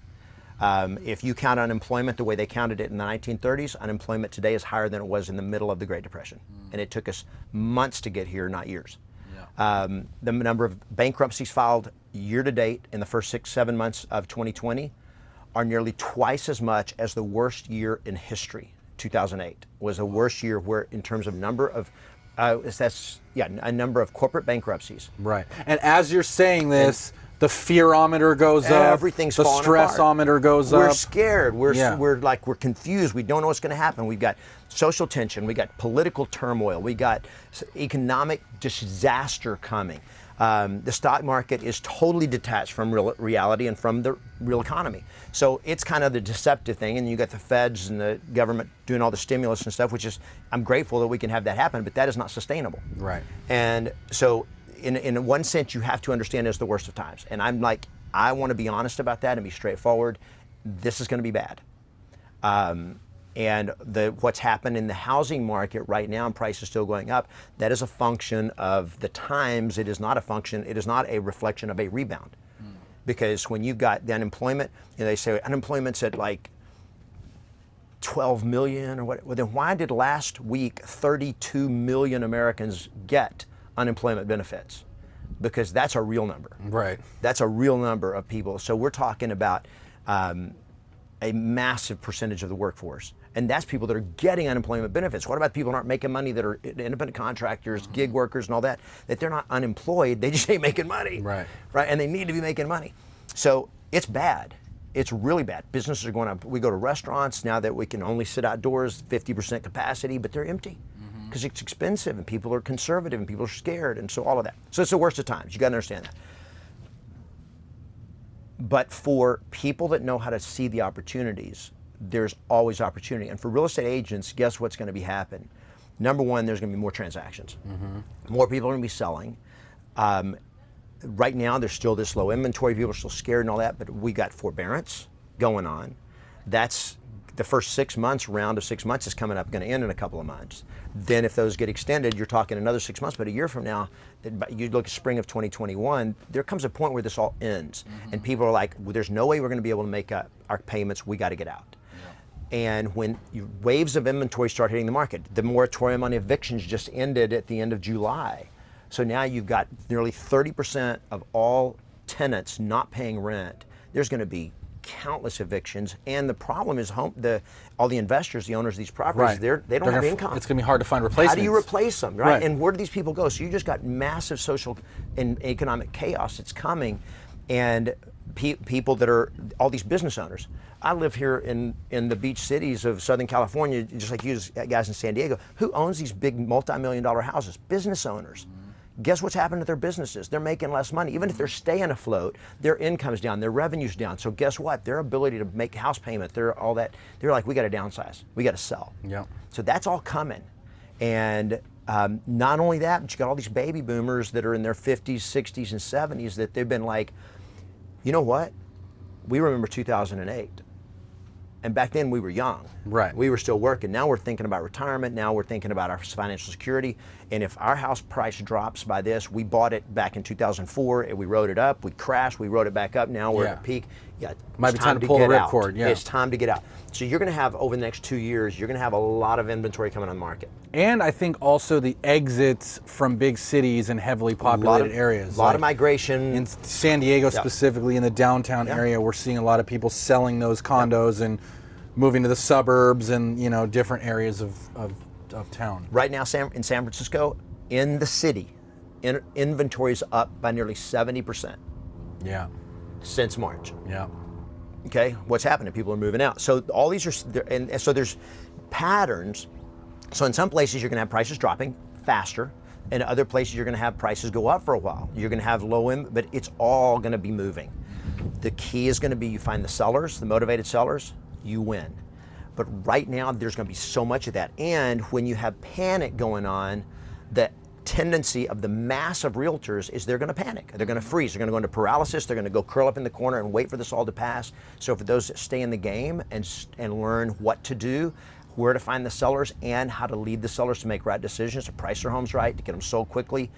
If you count unemployment the way they counted it in the 1930s, unemployment today is higher than it was in the middle of the Great Depression. And it took us months to get here, not years. The number of bankruptcies filed year to date in the first 6-7 months of 2020 are nearly twice as much as the worst year in history. 2008 was the worst year where, in terms of number of, a number of corporate bankruptcies. Right. And as you're saying this, the fearometer goes up. Everything's the falling apart. stressometer goes up. We're scared. We're confused. We don't know what's going to happen. We've got social tension. We got political turmoil. We got economic disaster coming. The stock market is totally detached from reality and from the real economy. So it's kind of the deceptive thing, and you got the feds and the government doing all the stimulus and stuff, which is, I'm grateful that we can have that happen, but that is not sustainable. Right. And so in one sense, you have to understand it's the worst of times. And I'm like, I want to be honest about that and be straightforward. This is going to be bad. And what's happened in the housing market right now, and prices still going up, that is a function of the times. It is not a reflection of a rebound. Because when you've got the unemployment, they say unemployment's at like 12 million or what, well then why did last week 32 million Americans get unemployment benefits? Because that's a real number. Right. That's a real number of people. So we're talking about a massive percentage of the workforce. And that's people that are getting unemployment benefits. What about people that aren't making money, that are independent contractors, gig workers and all that, that they're not unemployed, they just ain't making money. Right. And they need to be making money. So it's bad. It's really bad. Businesses are going up. We go to restaurants now that we can only sit outdoors, 50% capacity, but they're empty because it's expensive and people are conservative and people are scared, and so all of that. So it's the worst of times. You got to understand that. But for people that know how to see the opportunities, there's always opportunity. And for real estate agents, guess what's going to be happening? Number one, there's going to be more transactions. More people are going to be selling. Right now, there's still this low inventory. People are still scared and all that, but we got forbearance going on. That's the first 6 months, round of 6 months is coming up, going to end in a couple of months. Then if those get extended, you're talking another 6 months, but a year from now, you look at spring of 2021, there comes a point where this all ends. And people are like, well, there's no way we're going to be able to make up our payments, we got to get out. And when waves of inventory start hitting the market, the moratorium on evictions just ended at the end of July. So now you've got nearly 30% of all tenants not paying rent. There's going to be countless evictions, and the problem is all the investors, the owners of these properties, they don't have income. It's going to be hard to find replacements. How do you replace them, right? And where do these people go? So you just got massive social and economic chaos that's coming, and people that are all these business owners. I live here in the beach cities of Southern California, just like you guys in San Diego. Who owns these big multi-million-dollar houses? Business owners. Guess what's happened to their businesses? They're making less money. Even if they're staying afloat, their income's down, their revenue's down. So guess what? Their ability to make house payment, they're like, we got to downsize, we got to sell. Yeah. So that's all coming. And not only that, but you got all these baby boomers that are in their 50s, 60s, and 70s that they've been like, you know what? We remember 2008. And back then we were young. Right. We were still working. Now we're thinking about retirement. Now we're thinking about our financial security. And if our house price drops by this, we bought it back in 2004 and we wrote it up. We crashed. We wrote it back up. Now we're at peak. Yeah, might be time to pull the ripcord. Yeah. It's time to get out. So you're going to have, over the next 2 years, you're going to have a lot of inventory coming on the market. And I think also the exits from big cities and heavily populated areas. A lot of migration. In San Diego specifically, in the downtown area, we're seeing a lot of people selling those condos and moving to the suburbs and different areas of town. Right now, in San Francisco, in the city, inventory is up by nearly 70%. Yeah. Since March. Yeah. Okay, what's happening? People are moving out. So all these are, and so there's patterns. So in some places you're going to have prices dropping faster. In other places you're going to have prices go up for a while. You're going to have but it's all going to be moving. The key is going to be you find the sellers, the motivated sellers, you win. But right now there's going to be so much of that. And when you have panic going on, the tendency of the mass of realtors is they're going to panic. They're going to freeze. They're going to go into paralysis. They're going to go curl up in the corner and wait for this all to pass. So for those that stay in the game and learn what to do, where to find the sellers and how to lead the sellers to make right decisions, to price their homes right, to get them sold quickly,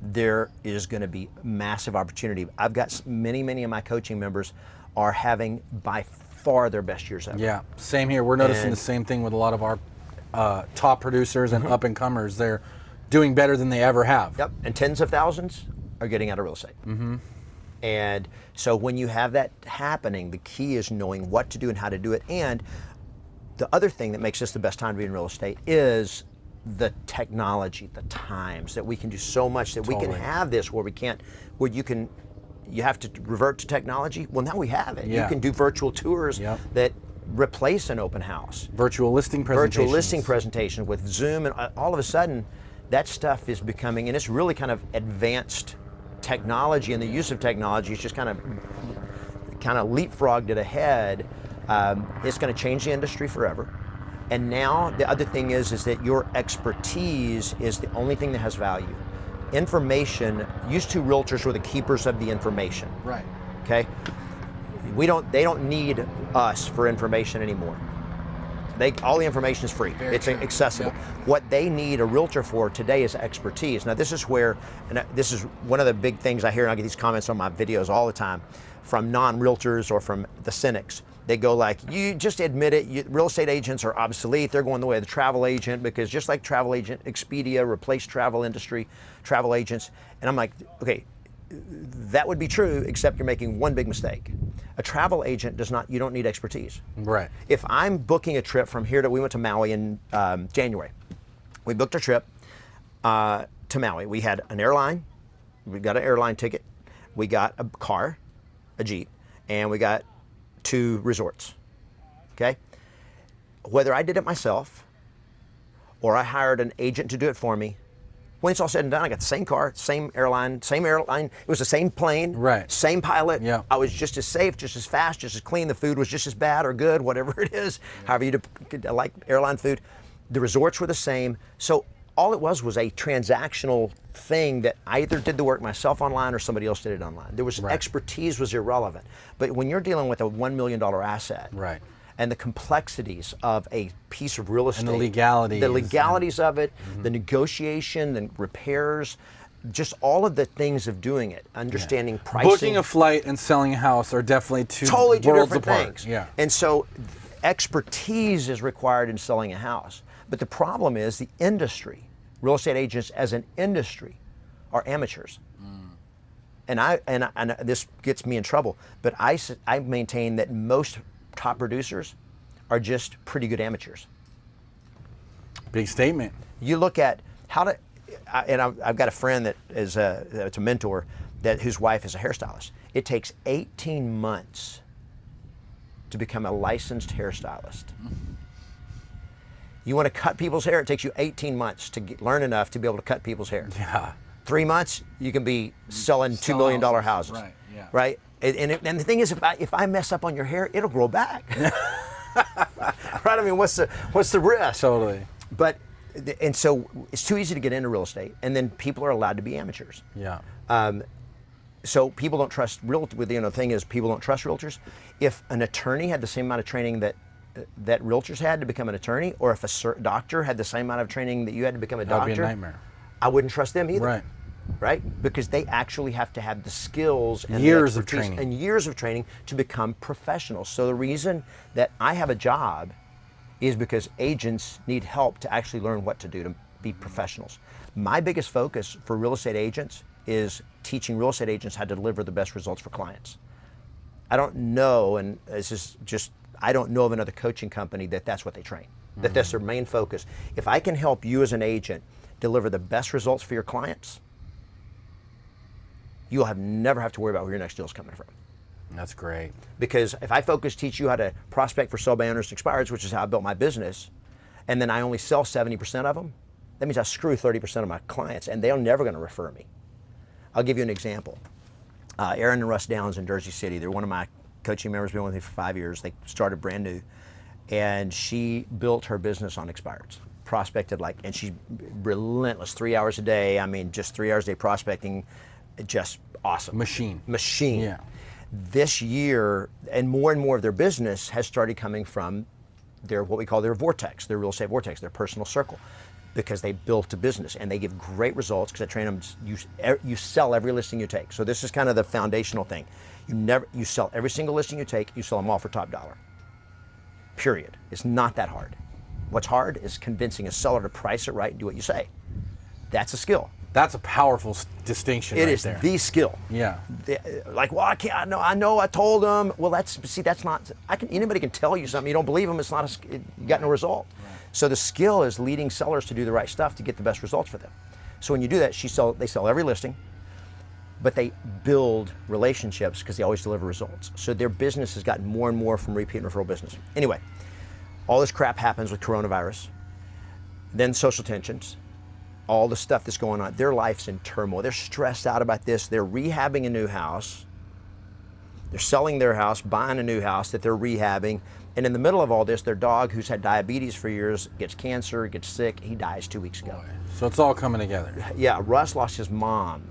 there is going to be massive opportunity. I've got many of my coaching members are having by far their best years ever. Yeah, same here. We're noticing the same thing with a lot of our top producers and up and comers. They're doing better than they ever have. Yep, and tens of thousands are getting out of real estate. And so when you have that happening, the key is knowing what to do and how to do it. And the other thing that makes this the best time to be in real estate is the technology, the times that we can do so much that we can have this where you have to revert to technology. Well, now we have it. Yeah. You can do virtual tours that replace an open house. Virtual listing presentations With Zoom, and all of a sudden, that stuff is becoming, and it's really kind of advanced technology, and the use of technology is just kind of leapfrogged it ahead. It's going to change the industry forever. And now the other thing is that your expertise is the only thing that has value. Information, used to realtors were the keepers of the information. Right. Okay? They don't need us for information anymore. All the information is free. It's accessible. Yeah. What they need a realtor for today is expertise. Now this is this is one of the big things I hear, and I get these comments on my videos all the time from non-realtors or from the cynics. They go like, you just admit it, real estate agents are obsolete. They're going the way of the travel agent, because just like travel agent, Expedia replaced travel industry, travel agents. And I'm like, okay, that would be true, except you're making one big mistake. A travel agent does not, you don't need expertise. Right. If I'm booking a trip from here we went to Maui in January. We booked a trip to Maui. We had an airline, we got an airline ticket, we got a car, a Jeep, and we got 2 resorts, okay? Whether I did it myself or I hired an agent to do it for me, when it's all said and done, I got the same car, same airline. It was the same plane, right? Same pilot. Yeah. I was just as safe, just as fast, just as clean. The food was just as bad or good, whatever it is. However you like airline food. The resorts were the same. So all it was a transactional thing that I either did the work myself online or somebody else did it online. There was expertise was irrelevant. But when you're dealing with a $1 million asset, right, and the complexities of a piece of real estate, and the legalities of it, the negotiation, the repairs, just all of the things of doing it, understanding pricing. Booking a flight and selling a house are definitely two totally two worlds different apart. things. Yeah. And so expertise is required in selling a house. But the problem is the industry, real estate agents as an industry, are amateurs. And this gets me in trouble, but I maintain that most top producers are just pretty good amateurs. Big statement. You look at I've got a friend that is that's a mentor whose wife is a hairstylist. It takes 18 months to become a licensed hairstylist. You want to cut people's hair, it takes you 18 months to learn enough to be able to cut people's hair. Yeah. 3 months, you can be selling $2 million houses. Right, yeah. Right? And the thing is, if I mess up on your hair, it'll grow back. Right? I mean, what's the risk? Totally. And so it's too easy to get into real estate, and then people are allowed to be amateurs. Yeah. So people don't trust the thing is, people don't trust realtors. If an attorney had the same amount of training that realtors had to become an attorney, or if a doctor had the same amount of training that you had to become a doctor, that'd be a nightmare. I wouldn't trust them either. Right. Because they actually have to have the skills and years the of training and years of training to become professionals. So the reason that I have a job is because agents need help to actually learn what to do to be professionals. My biggest focus for real estate agents is teaching real estate agents how to deliver the best results for clients. I don't know, and this is just, I don't know of another coaching company that's what they train, that that's their main focus. If I can help you as an agent deliver the best results for your clients, you'll never have to worry about where your next deal is coming from. That's great. Because if I teach you how to prospect for sell by owners and expireds, which is how I built my business, and then I only sell 70% of them, that means I screw 30% of my clients, and they're never going to refer me. I'll give you an example. Aaron and Russ Downs in Jersey City, they're one of my coaching members, been with me for 5 years. They started brand new, and she built her business on expireds. Prospected and she's relentless, 3 hours a day. I mean, just 3 hours a day prospecting, just awesome. Machine. Yeah. This year, and more of their business has started coming from what we call their vortex, their real estate vortex, their personal circle, because they built a business and they give great results because I train them. You sell every listing you take. So this is kind of the foundational thing. You sell every single listing you take. You sell them all for top dollar. Period. It's not that hard. What's hard is convincing a seller to price it right and do what you say. That's a skill. That's a powerful distinction. It right is there. the skill. Yeah. Well, I can't. I know. I told them. Well, that's not. Anybody can tell you something. You don't believe them. It's not. You got no result. Right. So the skill is leading sellers to do the right stuff to get the best results for them. So when you do that, they sell every listing, but they build relationships because they always deliver results. So their business has gotten more and more from repeat and referral business. Anyway, all this crap happens with coronavirus, then social tensions. All the stuff that's going on, their life's in turmoil. They're stressed out about this. They're rehabbing a new house. They're selling their house, buying a new house that they're rehabbing. And in the middle of all this, their dog, who's had diabetes for years, gets cancer, gets sick. He dies 2 weeks ago. So it's all coming together. Yeah, Russ lost his mom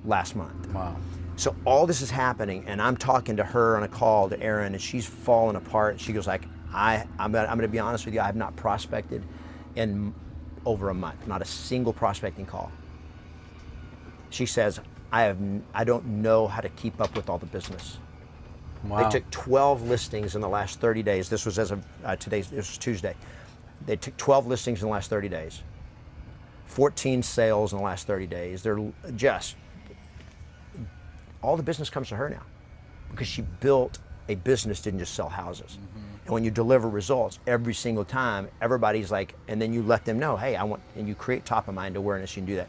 last month. Wow. So all this is happening, and I'm talking to her on a call to Erin, and she's falling apart. She goes I'm going to be honest with you, I have not prospected in over a month, not a single prospecting call. She says, I don't know how to keep up with all the business. Wow. They took 12 listings in the last 30 days. This was as of this was Tuesday. They took 12 listings in the last 30 days. 14 sales in the last 30 days. They're just all the business comes to her now because she built a business, didn't just sell houses. And when you deliver results every single time, everybody's like, and then you let them know, hey, and you create top of mind awareness, you can do that.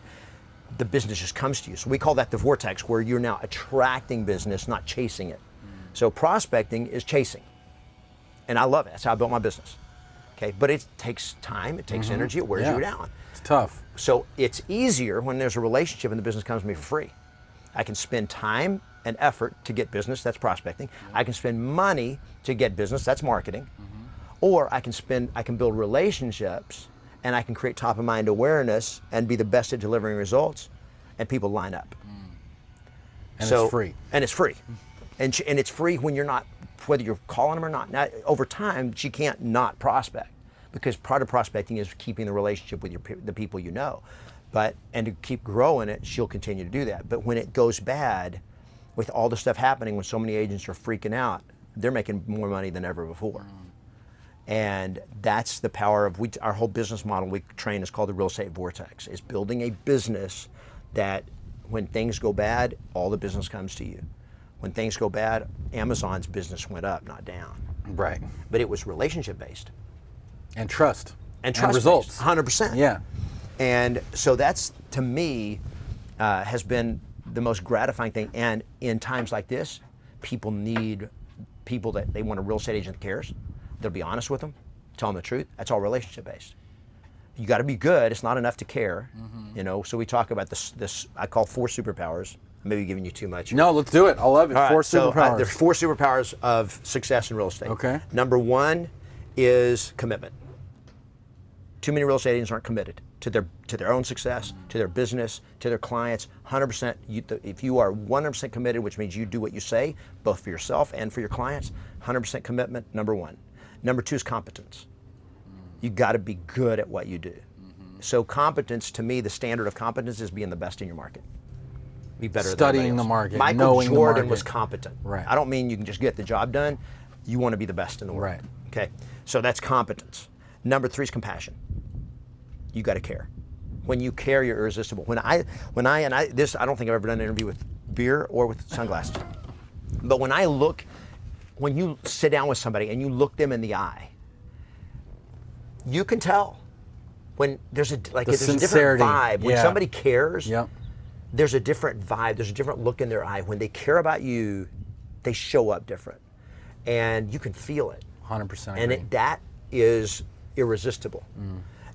The business just comes to you. So we call that the vortex, where you're now attracting business, not chasing it. So prospecting is chasing. And I love it. That's how I built my business. Okay, but it takes time, it takes energy, it wears you down. It's tough. So it's easier when there's a relationship and the business comes to me for free. I can spend time and effort to get business, that's prospecting. I can spend money to get business, that's marketing. Or I can build relationships, and I can create top of mind awareness and be the best at delivering results, and people line up. And it's free. And it's free. And it's free when you're not, whether you're calling them or not. Now, over time, she can't not prospect, because part of prospecting is keeping the relationship with the people you know. And to keep growing it, she'll continue to do that. But when it goes bad, with all the stuff happening, when so many agents are freaking out, they're making more money than ever before. And that's the power of, our whole business model we train is called the real estate vortex, is building a business that when things go bad, all the business comes to you. When things go bad, Amazon's business went up, not down. Right. But it was relationship based. And trust. And trust results. 100%. Yeah. And so that's, to me, has been the most gratifying thing. And in times like this, people need people that they want a real estate agent that cares. They'll be honest with them, tell them the truth. That's all relationship based. You got to be good. It's not enough to care. So we talk about this I call 4 superpowers. I'm maybe giving you too much. No, let's do it. I love it. All 4 right, so, superpowers. there's 4 superpowers of success in real estate. Okay. Number 1 is commitment. Too many real estate agents aren't committed to their own success, to their business, to their clients. 100%. If you are 100% committed, which means you do what you say, both for yourself and for your clients, 100% commitment, number 1. Number 2 is competence. You got to be good at what you do. So competence, to me, the standard of competence is being the best in your market. Be better Studying than the else. market, Michael knowing the Jordan market. was competent. Right. I don't mean you can just get the job done. You want to be the best in the world. Right. Okay. So that's competence. Number 3 is compassion. You got to care. When you care, you're irresistible. I don't think I've ever done an interview with beer or with sunglasses. But when you sit down with somebody and you look them in the eye, you can tell when there's a different vibe. When somebody cares, there's a different vibe. There's a different look in their eye. When they care about you, they show up different, and you can feel it. 100%. And that is irresistible.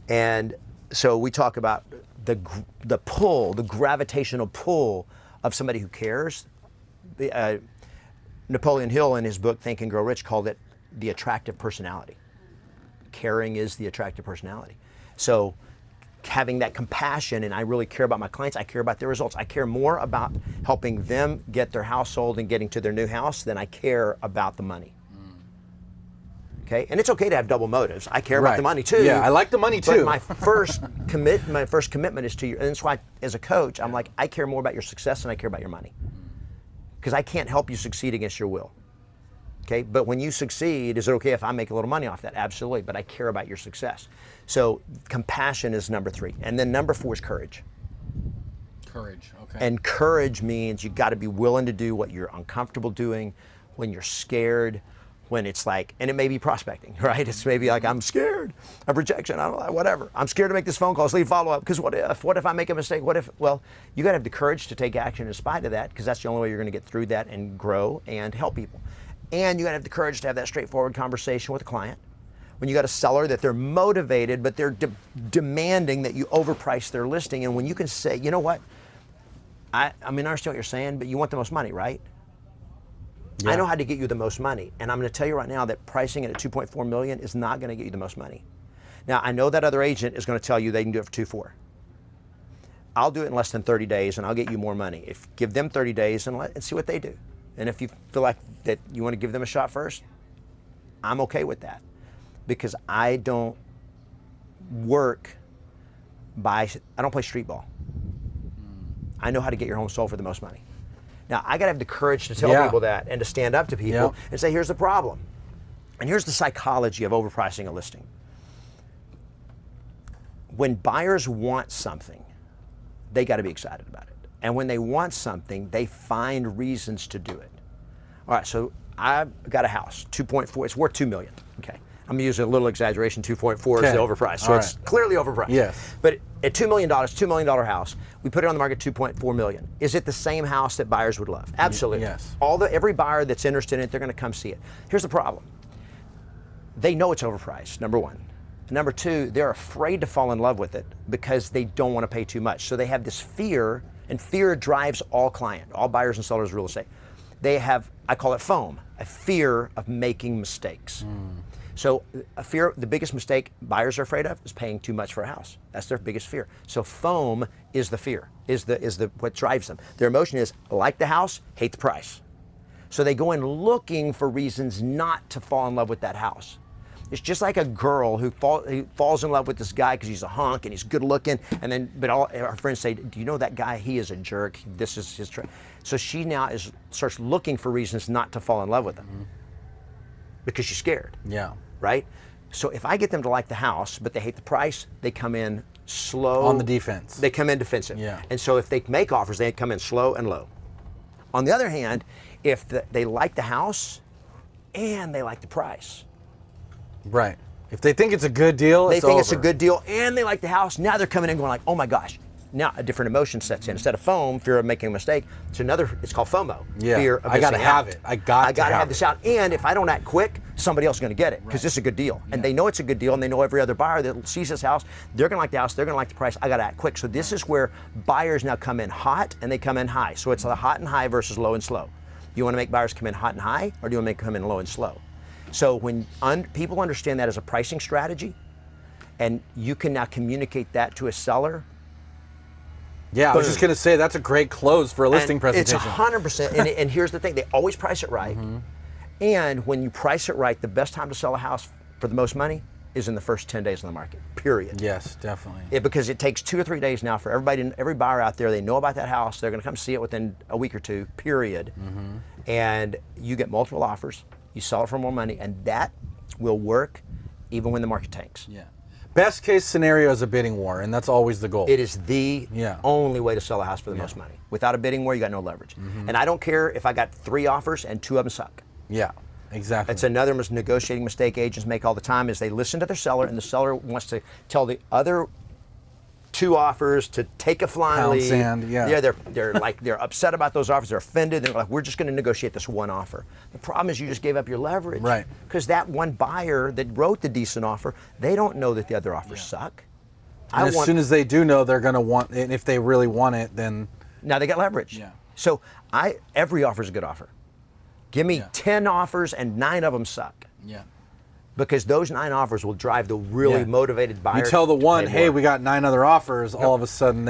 And so we talk about the pull, the gravitational pull of somebody who cares. Napoleon Hill, in his book Think and Grow Rich, called it the attractive personality. Caring is the attractive personality. So having that compassion, and I really care about my clients, I care about their results. I care more about helping them get their house sold and getting to their new house than I care about the money. Okay, and it's okay to have double motives. I care about the money too. Yeah, I like the money too. But my first commitment is to you, and that's why, as a coach, I'm like, I care more about your success than I care about your money, because I can't help you succeed against your will. Okay, but when you succeed, is it okay if I make a little money off that? Absolutely, but I care about your success. So compassion is number 3, and then number 4 is courage. Courage. Okay. And courage means you got to be willing to do what you're uncomfortable doing, when you're scared. When it's like, and it may be prospecting, right? It's maybe like, I'm scared of rejection, I don't know, whatever. I'm scared to make this phone call, leave follow-up, because what if I make a mistake? Well, you gotta have the courage to take action in spite of that, because that's the only way you're gonna get through that and grow and help people. And you gotta have the courage to have that straightforward conversation with a client. When you got a seller that they're motivated, but they're demanding that you overprice their listing, and when you can say, you know what, I mean, I understand what you're saying, but you want the most money, right? I know how to get you the most money, and I'm going to tell you right now that pricing it at $2.4 million is not going to get you the most money. Now, I know that other agent is going to tell you they can do it for $2.4. I'll do it in less than 30 days, and I'll get you more money. Give them 30 days and see what they do. And if you feel like that you want to give them a shot first, I'm okay with that, because I don't play street ball. I know how to get your home sold for the most money. Now, I got to have the courage to tell people that and to stand up to people and say, here's the problem. And here's the psychology of overpricing a listing. When buyers want something, they got to be excited about it. And when they want something, they find reasons to do it. All right, so I've got a house, 2.4, it's worth $2 million, okay. I'm gonna use a little exaggeration, 2.4 is the overpriced, so it's clearly overpriced. Yes. But at $2 million, $2 million house, we put it on the market 2.4 million. Is it the same house that buyers would love? Absolutely. Yes. Every buyer that's interested in it, they're gonna come see it. Here's the problem. They know it's overpriced, number one. Number two, they're afraid to fall in love with it because they don't want to pay too much. So they have this fear, and fear drives all buyers and sellers of real estate. They have, I call it FOAM, a fear of making mistakes. So the biggest mistake buyers are afraid of is paying too much for a house. That's their biggest fear. So FOAM is the fear, is what drives them. Their emotion is like the house, hate the price. So they go in looking for reasons not to fall in love with that house. It's just like a girl who falls in love with this guy because he's a hunk and he's good looking, but all our friends say, do you know that guy? He is a jerk. This is his trick. So she now starts looking for reasons not to fall in love with him because she's scared. Yeah. Right? So if I get them to like the house, but they hate the price, they come in slow. On the defense. They come in defensive. Yeah. And so if they make offers, they come in slow and low. On the other hand, if they like the house and they like the price. Right. If they think it's a good deal, it's a good deal and they like the house, now they're coming in going like, oh my gosh. Now a different emotion sets in. Instead of FOAM, fear of making a mistake, it's called FOMO. Yeah. Fear of I gotta missing out. have it. I gotta have this out. And if I don't act quick, somebody else is gonna get it because this is a good deal. And they know it's a good deal and they know every other buyer that sees this house, they're gonna like the house, they're gonna like the price, I gotta act quick. So this is where buyers now come in hot and they come in high. So it's the hot and high versus low and slow. You wanna make buyers come in hot and high, or do you wanna make them come in low and slow? So when people understand that as a pricing strategy, and you can now communicate that to a seller. Yeah, I was just going to say that's a great close for a listing presentation. It's 100%, and here's the thing, they always price it right. And when you price it right, the best time to sell a house for the most money is in the first 10 days on the market, period. Yes, definitely. Because it takes 2 or 3 days now for every buyer out there, they know about that house, they're gonna come see it within a week or two, period. And you get multiple offers, you sell it for more money, and that will work even when the market tanks. Yeah. Best case scenario is a bidding war, and that's always the goal. It is the only way to sell a house for the most money. Without a bidding war, you got no leverage. And I don't care if I got 3 offers and 2 of them suck. Yeah, exactly. It's another negotiating mistake agents make all the time is they listen to their seller, and the seller wants to tell the other 2 offers to take a flying Pound lead. sand, Yeah, they're upset about those offers. They're offended. They're like, we're just going to negotiate this one offer. The problem is you just gave up your leverage. Right. Because that one buyer that wrote the decent offer, they don't know that the other offers suck. And as soon as they do know they're going to want, and if they really want it, then now they got leverage. Yeah. So every offer is a good offer. Give me 10 offers and 9 of them suck. Yeah. Because those 9 offers will drive the really motivated buyer. You tell the one, to pay hey, more. we got 9 other offers. All of a sudden,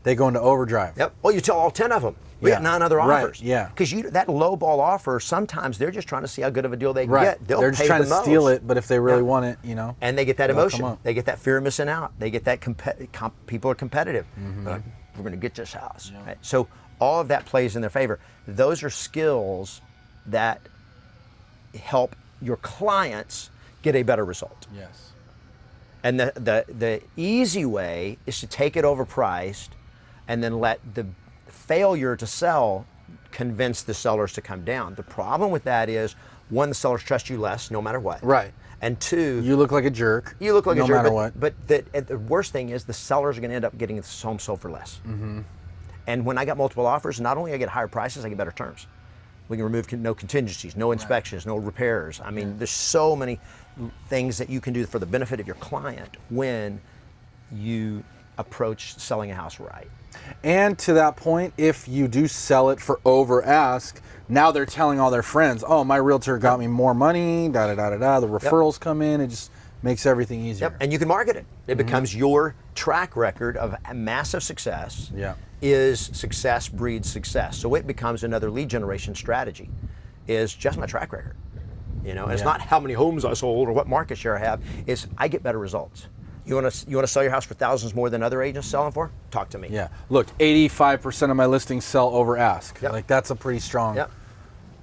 they go into overdrive. Yep. Well, you tell all 10 of them. We got 9 other offers. Right. Yeah. Because that low ball offer, sometimes they're just trying to see how good of a deal they can get. They're just trying to steal it, but if they really want it, And they get that emotion. They get that fear of missing out. They get that people are competitive. Like, we're going to get this house. Yeah. Right? So all of that plays in their favor. Those are skills that help your clients get a better result. Yes. And the easy way is to take it overpriced and then let the failure to sell convince the sellers to come down. The problem with that is, 1, the sellers trust you less no matter what. Right. And 2, you look like a jerk. You look like a jerk. No matter what. But the worst thing is the sellers are going to end up getting this home sold for less. And when I got multiple offers, not only I get higher prices, I get better terms. We can remove no contingencies, no inspections, no repairs. I mean, there's so many things that you can do for the benefit of your client when you approach selling a house right. And to that point, if you do sell it for over ask, now they're telling all their friends, oh, my realtor got me more money, da-da-da-da-da. The referrals come in. It just makes everything easier. Yep. And you can market it. It becomes your track record of massive success. Yeah. Is success breeds success. So it becomes another lead generation strategy, is just my track record. And it's not how many homes I sold or what market share I have, it's I get better results. You want to sell your house for thousands more than other agents selling for? Talk to me. Yeah. Look, 85% of my listings sell over ask. Yep. Like that's a pretty strong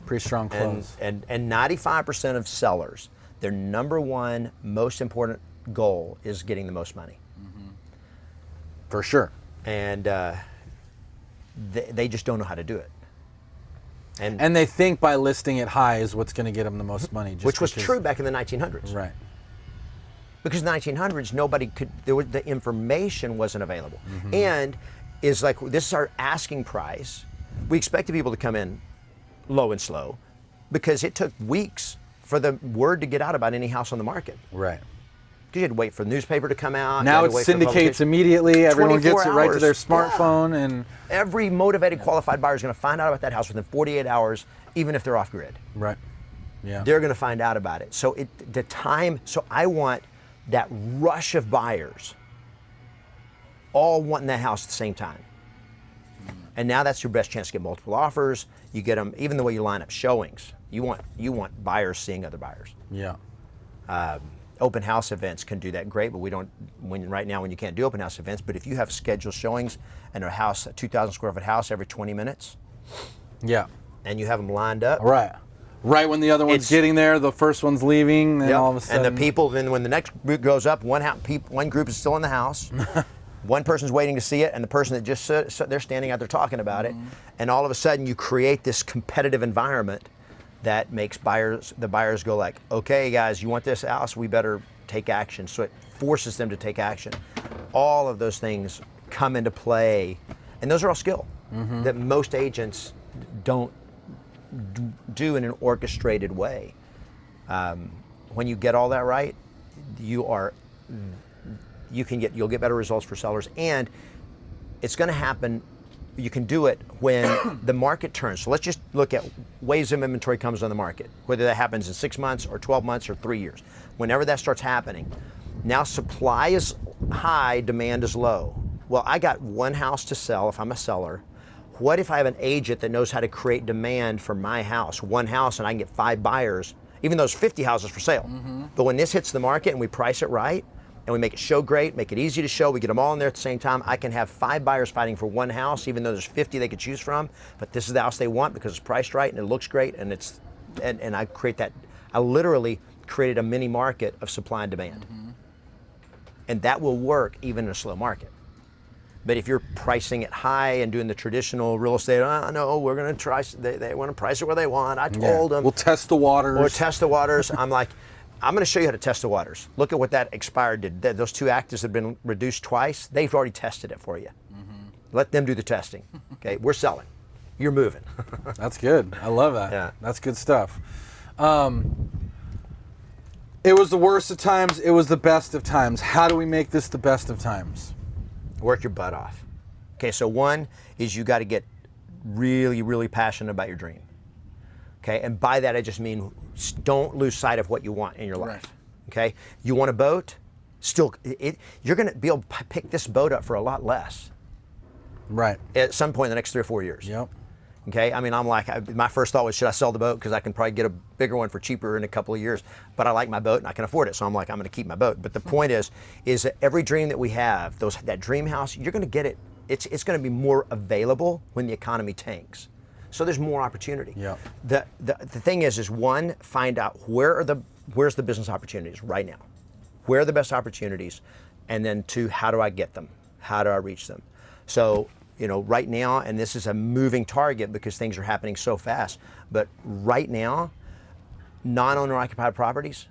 close. And 95% of sellers, their number one most important goal is getting the most money. For sure. And they just don't know how to do it. And they think by listing it high is what's going to get them the most money. Which was true back in the 1900s. Right. Because in the 1900s, nobody could, the information wasn't available. And is like, this is our asking price. We expected people to come in low and slow because it took weeks for the word to get out about any house on the market. Right. Because you had to wait for the newspaper to come out. Now it syndicates immediately. Everyone gets it right to their smartphone. And every motivated, qualified buyer is going to find out about that house within 48 hours, even if they're off grid. Right. Yeah. They're going to find out about it. So so I want that rush of buyers all wanting that house at the same time. And now that's your best chance to get multiple offers. You get them, even the way you line up showings. You want buyers seeing other buyers. Yeah. Open house events can do that great, but we don't, right now when you can't do open house events, but if you have scheduled showings and a 2,000 square foot house every 20 minutes. Yeah. And you have them lined up. Right. Right when the other one's getting there, the first one's leaving, and all of a sudden. And the people, then when the next group goes up, one group is still in the house. One person's waiting to see it, and the person that just they're standing out there talking about it. And all of a sudden you create this competitive environment that makes the buyers go like, okay guys, you want this house, we better take action. So it forces them to take action. All of those things come into play, and those are all skill that most agents don't do in an orchestrated way. When you get all that right, you'll get better results for sellers, and it's going to happen. You can do it when the market turns. So let's just look at waves of inventory comes on the market, whether that happens in 6 months or 12 months or 3 years. Whenever that starts happening, now supply is high, demand is low. Well, I got one house to sell if I'm a seller. What if I have an agent that knows how to create demand for my house, one house, and I can get 5 buyers, even though there's 50 houses for sale. But when this hits the market and we price it right, and we make it show great, make it easy to show, we get them all in there at the same time, I can have 5 buyers fighting for one house, even though there's 50 they could choose from, but this is the house they want because it's priced right and it looks great, and and I create that. I literally created a mini market of supply and demand. And that will work even in a slow market. But if you're pricing it high and doing the traditional real estate, no, we're going to try, they want to price it where they want. I told them. We'll test the waters. Or test the waters. I'm like, I'm going to show you how to test the waters. Look at what that expired did. Those 2 actives have been reduced twice. They've already tested it for you. Let them do the testing. Okay, we're selling. You're moving. That's good. I love that. Yeah. That's good stuff. It was the worst of times. It was the best of times. How do we make this the best of times? Work your butt off. Okay, so one is you got to get really, really passionate about your dream. Okay, and by that I just mean don't lose sight of what you want in your life. Right. Okay, you want a boat? You're going to be able to pick this boat up for a lot less. Right. At some point in the next 3 or 4 years. Yep. Okay, I mean, my first thought was, should I sell the boat? Because I can probably get a bigger one for cheaper in a couple of years. But I like my boat and I can afford it. So I'm like, I'm going to keep my boat. But the point is that every dream that we have, that dream house, you're going to get it. It's going to be more available when the economy tanks. So there's more opportunity. Yep. The thing is one, find out where's the business opportunities right now? Where are the best opportunities? And then 2, how do I get them? How do I reach them? So, right now, and this is a moving target because things are happening so fast, but right now, non-owner occupied properties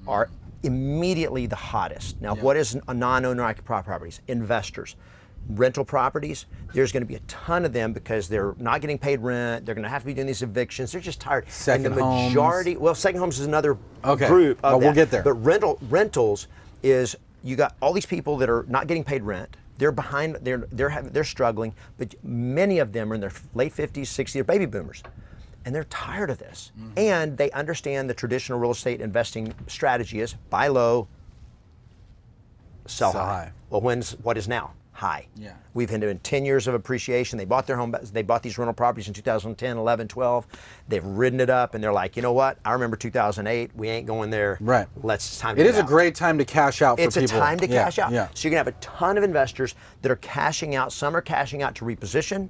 are immediately the hottest. Now, what is a non-owner occupied properties? Investors. Rental properties, there's going to be a ton of them because they're not getting paid rent. They're going to have to be doing these evictions. They're just tired. Second homes. Well, second homes is another Okay. group of We'll get there. But rentals is, you got all these people that are not getting paid rent. They're behind. They're struggling. But many of them are in their late 50s, 60s. They're baby boomers, and they're tired of this. And they understand the traditional real estate investing strategy is buy low, sell high. Well, what is now? High. Yeah. We've had 10 years of appreciation. They bought their home. They bought these rental properties in 2010, 11, 12. They've ridden it up, and they're like, you know what? I remember 2008. We ain't going there. Right. It's time to It get is a out. great time to cash out for people. It's a time to cash out. Yeah. So you're gonna have a ton of investors that are cashing out. Some are cashing out to reposition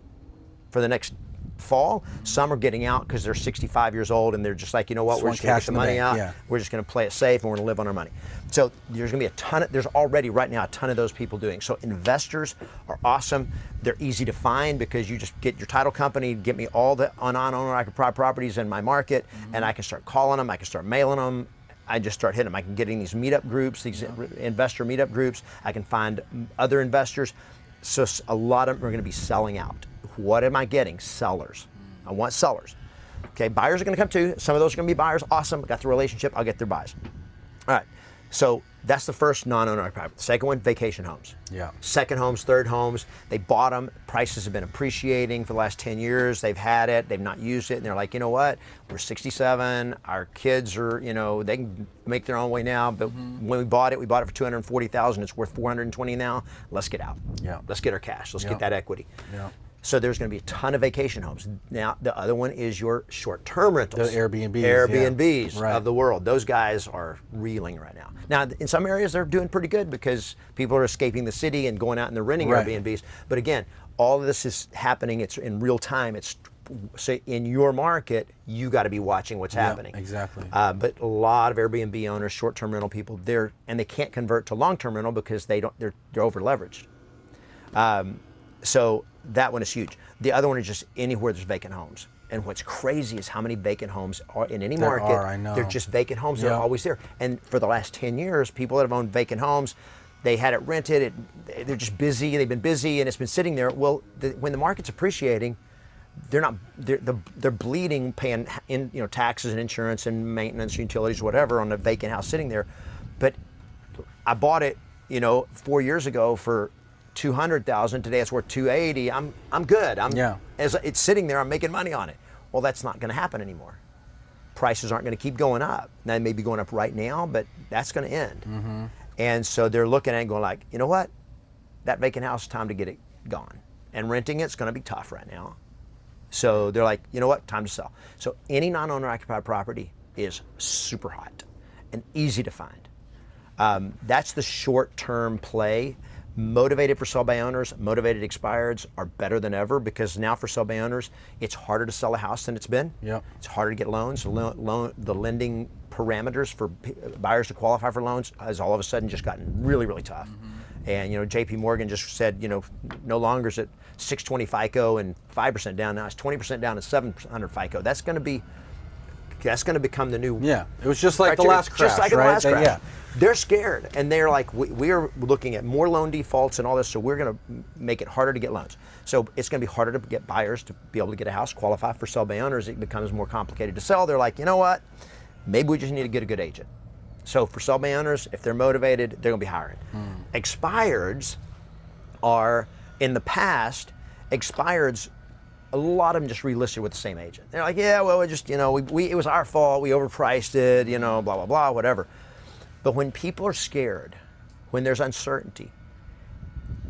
for the next fall. Some are getting out because they're 65 years old and they're just like, you know what, Just we're want just going to cash get the in the money bank, out. yeah. We're just going to play it safe and we're going to live on our money. So there's going to be there's already right now a ton of those people doing. So investors are awesome. They're easy to find because you just get your title company, get me all the non-owner-occupied properties in my market, and I can start calling them, I can start mailing them. I just start hitting them. I can get in these meetup groups, these investor meetup groups. I can find other investors. So a lot of them are going to be selling out. What am I getting? Sellers. I want sellers. Okay, buyers are going to come too. Some of those are going to be buyers. Awesome. Got the relationship. I'll get their buys. All right. So that's the first non-owner occupied. The second one, vacation homes. Yeah. Second homes, third homes. They bought them. Prices have been appreciating for the last 10 years. They've had it. They've not used it. And they're like, you know what? We're 67. Our kids are, they can make their own way now. But when we bought it for $240,000. It's worth $420 now. Let's get out. Yeah. Let's get our cash. Let's get that equity. Yeah. So there's going to be a ton of vacation homes. Now, the other one is your short-term rentals. The Airbnbs. Airbnbs Right. of the world. Those guys are reeling right now. Now, in some areas, they're doing pretty good because people are escaping the city and going out and they're renting Airbnbs. But again, all of this is happening. It's in real time. So in your market, you got to be watching what's happening. Exactly. But a lot of Airbnb owners, short-term rental people, and they can't convert to long-term rental because they're over leveraged. So that one is huge. The other one is just anywhere there's vacant homes. And what's crazy is how many vacant homes are in any market. I know. They're just vacant homes. They're always there. And for the last 10 years, people that have owned vacant homes, they had it rented. They're just busy. They've been busy, and it's been sitting there. Well, when the market's appreciating, they're bleeding, paying taxes and insurance and maintenance, utilities, whatever, on a vacant house sitting there. But I bought it, 4 years ago for $200,000. Today it's worth $280,000. I'm good. As it's sitting there, I'm making money on it. Well, that's not going to happen anymore. Prices aren't going to keep going up. Now, they may be going up right now, but that's going to end. Mm-hmm. And so they're looking at it and going like, you know what? That vacant house, time to get it gone. And renting it's going to be tough right now. So they're like, you know what? Time to sell. So any non-owner occupied property is super hot and easy to find. That's the short-term play. Motivated for sell by owners, motivated expireds are better than ever because now for sell by owners, it's harder to sell a house than it's been. Yep. It's harder to get loans. The lending parameters for buyers to qualify for loans has all of a sudden just gotten really, really tough. Mm-hmm. And JP Morgan just said, no longer is it 620 FICO and 5% down. Now it's 20% down and 700 FICO. That's going to become the new. Yeah, it was just like the last crash. Just like the last crash. Yeah. They're scared, and they're like, we are looking at more loan defaults and all this, so we're going to make it harder to get loans. So it's going to be harder to get buyers to be able to get a house, qualify for sell by owners. It becomes more complicated to sell. They're like, you know what? Maybe we just need to get a good agent. So for sell by owners, if they're motivated, they're going to be hiring. Expireds are, in the past, a lot of them just relisted with the same agent. They're like, yeah, well, it just, it was our fault. We overpriced it, blah, blah, blah, whatever. But when people are scared, when there's uncertainty,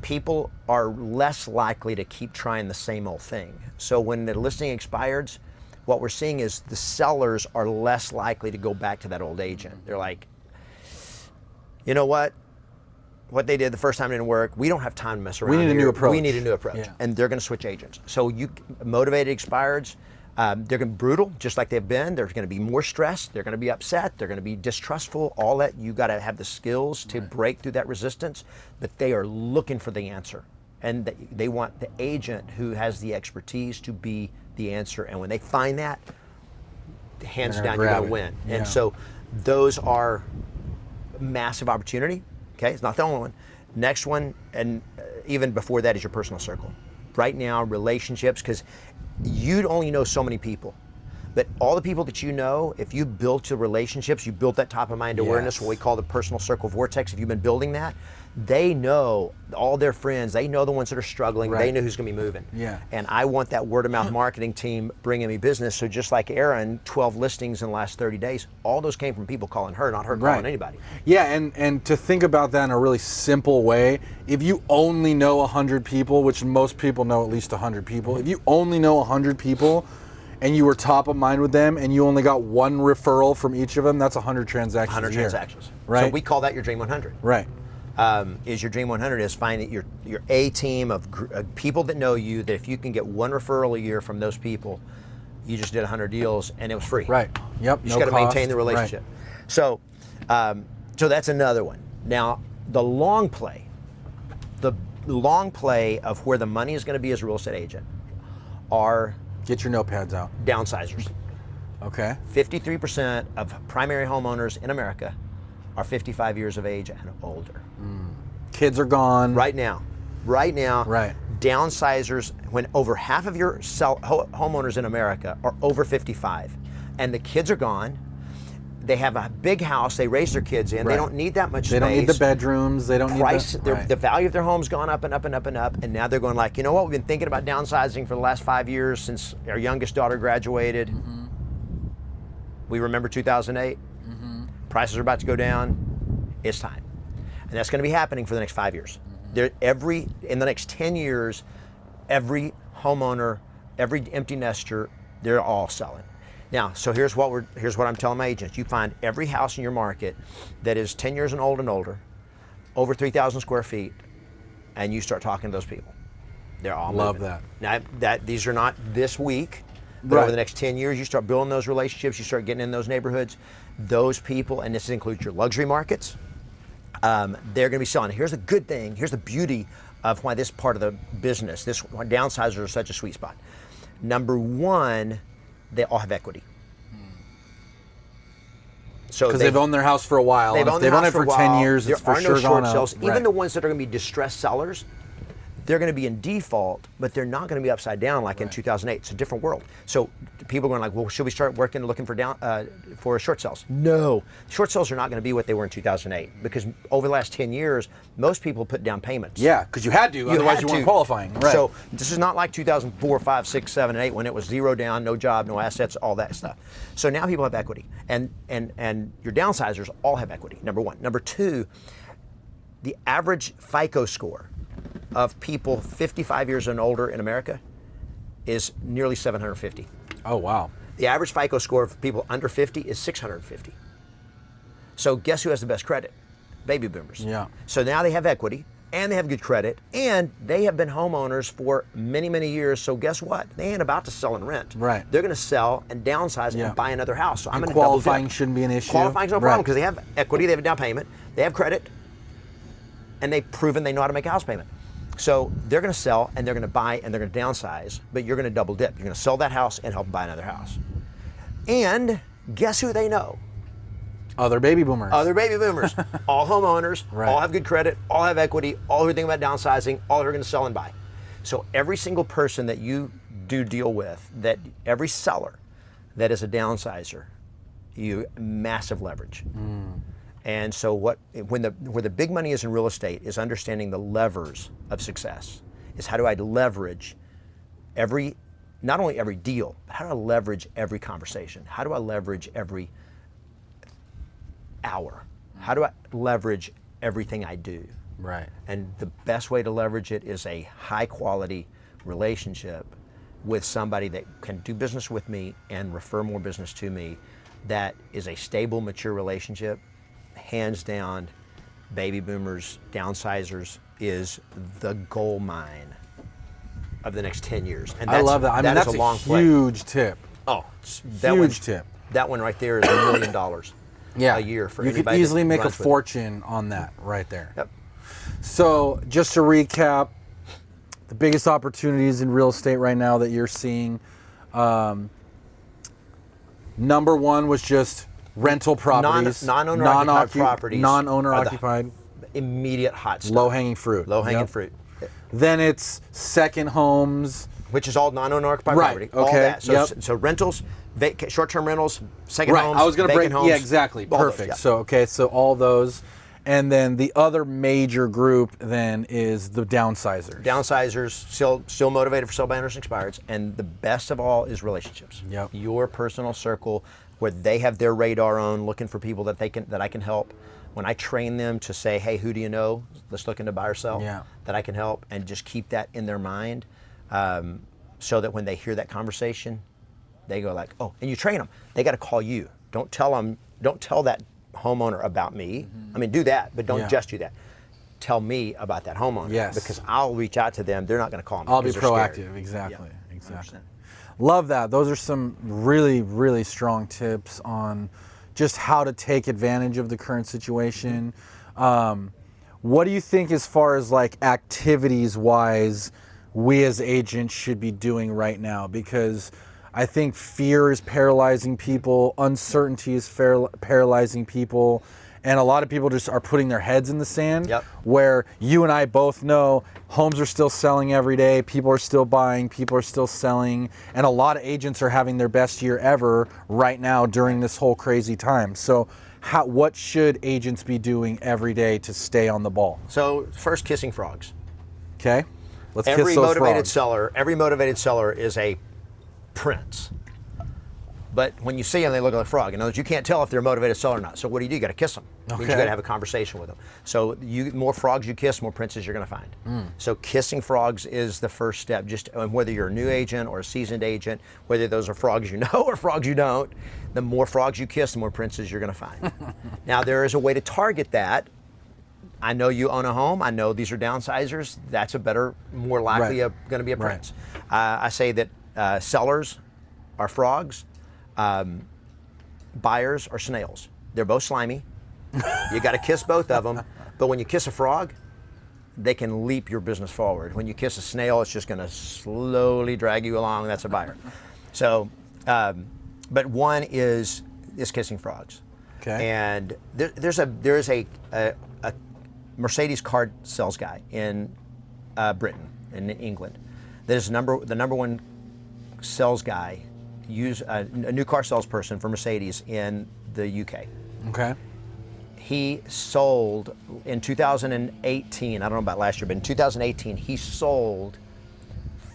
people are less likely to keep trying the same old thing. So when the listing expires, what we're seeing is the sellers are less likely to go back to that old agent. They're like, you know what? What they did the first time didn't work. We don't have time to mess around. We need a new approach. We need a new approach. Yeah. And they're going to switch agents. So motivated expireds, they're going to be brutal, just like they've been. They're going to be more stressed. They're going to be upset. They're going to be distrustful. All that, you got to have the skills to break through that resistance. But they are looking for the answer. And they want the agent who has the expertise to be the answer. And when they find that, hands down, you're going to win. Yeah. And so those are massive opportunity. Okay, it's not the only one. Next one, and even before that, is your personal circle. Right now, relationships, because you only know so many people. But all the people that you know, if you built your relationships, you built that top of mind awareness, what we call the personal circle vortex, if you've been building that, they know all their friends, they know the ones that are struggling, they know who's going to be moving. Yeah. And I want that word of mouth marketing team bringing me business. So just like Erin, 12 listings in the last 30 days, all those came from people calling her, not her calling anybody. Yeah, and to think about that in a really simple way, if you only know 100 people, which most people know at least 100 people, if you only know 100 people and you were top of mind with them and you only got one referral from each of them, that's 100 transactions. 100 a year. transactions. Right. So we call that your Dream 100. Right. is your Dream 100 is finding your A team of people that know you, that if you can get one referral a year from those people, you just did 100 deals and it was free. Right. Yep. You just got to maintain the relationship. Right. So that's another one. Now, the long play of where the money is going to be as a real estate agent are... Get your notepads out. Downsizers. Okay. 53% of primary homeowners in America are 55 years of age and older. Kids are gone. Right now. Right. Downsizers, when over half of your homeowners in America are over 55 and the kids are gone, they have a big house, they raise their kids in, they don't need that much space. They don't need the bedrooms, they don't need the value of their home's gone up and up and up and up, and now they're going like, you know what, we've been thinking about downsizing for the last 5 years since our youngest daughter graduated. We remember 2008. Prices are about to go down. It's time. And that's going to be happening for the next 5 years. In the next 10 years, every homeowner, every empty nester, they're all selling. Now, so here's what I'm telling my agents. You find every house in your market that is 10 years and older, over 3,000 square feet, and you start talking to those people. They're all Love moving. that. Now, these are not this week, but over the next 10 years, you start building those relationships, you start getting in those neighborhoods, those people, and this includes your luxury markets, they're going to be selling. Here's the good thing, here's the beauty of why this part of the business, why downsizers are such a sweet spot. Number one, they all have equity. So because they've owned their house for a while. They've owned it for 10 years. It's for sure gone up. Sales. Even the ones that are going to be distressed sellers, they're going to be in default, but they're not going to be upside down like in 2008. It's a different world. So people are going like, well, should we start looking for short sales? No, short sales are not going to be what they were in 2008 because over the last 10 years, most people put down payments. Yeah, because you had to, otherwise you weren't qualifying. Right. So this is not like 2004, 5, 6, 7, and 8 when it was zero down, no job, no assets, all that stuff. So now people have equity, and your downsizers all have equity. Number one. Number two, the average FICO score of people 55 years and older in America is nearly 750. Oh, wow. The average FICO score of people under 50 is 650. So guess who has the best credit? Baby boomers. Yeah. So now they have equity, and they have good credit, and they have been homeowners for many, many years. So guess what? They ain't about to sell and rent. Right. They're going to sell and downsize and buy another house. So I'm going to qualifying shouldn't be an issue. Qualifying's no problem because they have equity, they have a down payment, they have credit, and they've proven they know how to make a house payment. So they're going to sell and they're going to buy and they're going to downsize, but you're going to double dip. You're going to sell that house and help them buy another house. And guess who they know? Other baby boomers. Other baby boomers. All homeowners, all have good credit, all have equity, all who are thinking about downsizing, all who are going to sell and buy. So every single person that you do deal with, every seller that is a downsizer, you massive leverage. And so where the big money is in real estate is understanding the levers of success. Is how do I leverage not only every deal, but how do I leverage every conversation? How do I leverage every hour? How do I leverage everything I do? Right. And the best way to leverage it is a high quality relationship with somebody that can do business with me and refer more business to me. That is a stable, mature relationship. Hands down, baby boomers, downsizers is the gold mine of the next 10 years. And I love that. I mean, that's a huge tip. Oh, huge tip. That one right there is $1 million a year for anybody. You could easily make a fortune on that right there. Yep. So just to recap, the biggest opportunities in real estate right now that you're seeing, number one was just rental properties, non-owner occupied properties, non-owner occupied, immediate hot stuff, low-hanging fruit. Fruit. Then it's second homes, which is all non-owner occupied property. Okay. All that. So rentals, short-term rentals, second homes, I was going to break. Homes, yeah, exactly. Perfect. Those, So all those, and then the other major group then is the downsizers. Downsizers still motivated for sell by owners and expireds, and the best of all is relationships. Yep. Your personal circle, where they have their radar on, looking for people that I can help. When I train them to say, hey, who do you know that's looking to buy or sell that I can help, and just keep that in their mind, so that when they hear that conversation, they go like, oh, and you train them. They got to call you. Don't tell that homeowner about me. I mean, do that, but don't just do that. tell me about that homeowner. Yes. Because I'll reach out to them. They're not going to call me. I'll be because they're proactive. scared. Exactly. Yeah, Exactly. 100%. Love that. Those are some really, really strong tips on just how to take advantage of the current situation. What do you think as far as like activities wise we as agents should be doing right now? Because I think fear is paralyzing people, uncertainty is paralyzing people, and a lot of people just are putting their heads in the sand. Yep. Where you and I both know homes are still selling every day, people are still buying, people are still selling, and a lot of agents are having their best year ever right now during this whole crazy time. So what should agents be doing every day to stay on the ball? So first, kissing frogs. Okay, let's Every kiss those motivated frogs. every motivated seller is a prince. But when you see them, they look like a frog. In other words, you can't tell if they're a motivated seller or not. So what do? You got to kiss them. Okay. You got to have a conversation with them. So more frogs you kiss, more princes you're going to find. So kissing frogs is the first step. Just whether you're a new agent or a seasoned agent, whether those are frogs you know or frogs you don't, the more frogs you kiss, the more princes you're going to find. Now there is a way to target that. I know you own a home. I know these are downsizers. That's more likely Right. going to be a Right. prince. I say that sellers are frogs. Buyers are snails. They're both slimy. You got to kiss both of them. But when you kiss a frog, they can leap your business forward. When you kiss a snail, it's just going to slowly drag you along. That's a buyer. So, but one is kissing frogs. Okay. And there is a Mercedes car sales guy in Britain, in England, that is the number one sales guy. Use a new car salesperson for Mercedes in the UK. Okay. He sold in 2018, I don't know about last year, but in 2018, he sold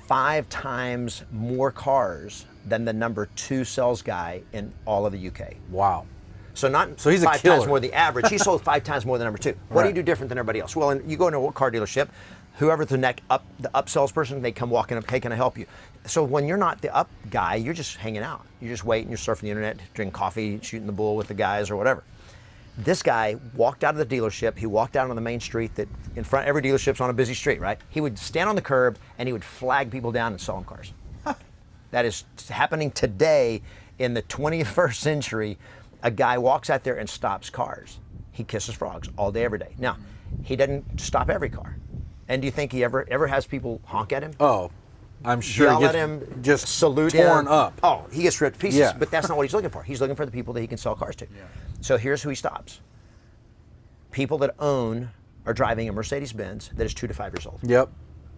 5 times more cars than the number 2 sales guy in all of the UK. Wow. So he's a 5 killer. times more the average. He sold 5 times more than number 2. What do you do different than everybody else? Well, and you go into a car dealership, whoever's the up salesperson, they come walking up, hey, can I help you? So when you're not the up guy, you're just hanging out. You're just waiting, you're surfing the internet, drinking coffee, shooting the bull with the guys or whatever. This guy walked out of the dealership, he walked out on the main street that in front, every dealership's on a busy street, right? He would stand on the curb and he would flag people down and sell them cars. That is happening today in the 21st century. A guy walks out there and stops cars. He kisses frogs all day, every day. Now, he doesn't stop every car. And do you think he ever has people honk at him? Oh, I'm sure Yell he at gets him, just salute torn him. up. Oh, he gets ripped to pieces. Yeah. But that's not what he's looking for. He's looking for the people that he can sell cars to. Yeah. So here's who he stops. People that own or driving a Mercedes-Benz that is 2 to 5 years old. Yep.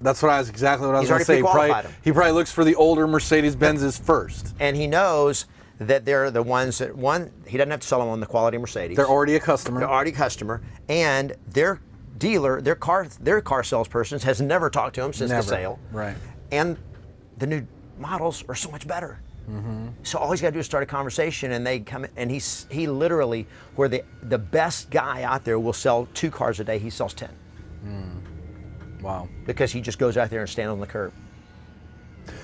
That's exactly what I was He's going to say. already pre-qualified 'em. He probably looks for the older Mercedes-Benzes first. And he knows that they're the ones that, he doesn't have to sell them on the quality of Mercedes. They're already a customer. They're already a customer. And their dealer, their car salesperson has never talked to him since the sale. Right. And the new models are so much better. Mm-hmm. So all he's got to do is start a conversation, and they come in, and he literally, where the best guy out there will sell 2 cars a day, he sells 10. Wow. Because he just goes out there and stands on the curb.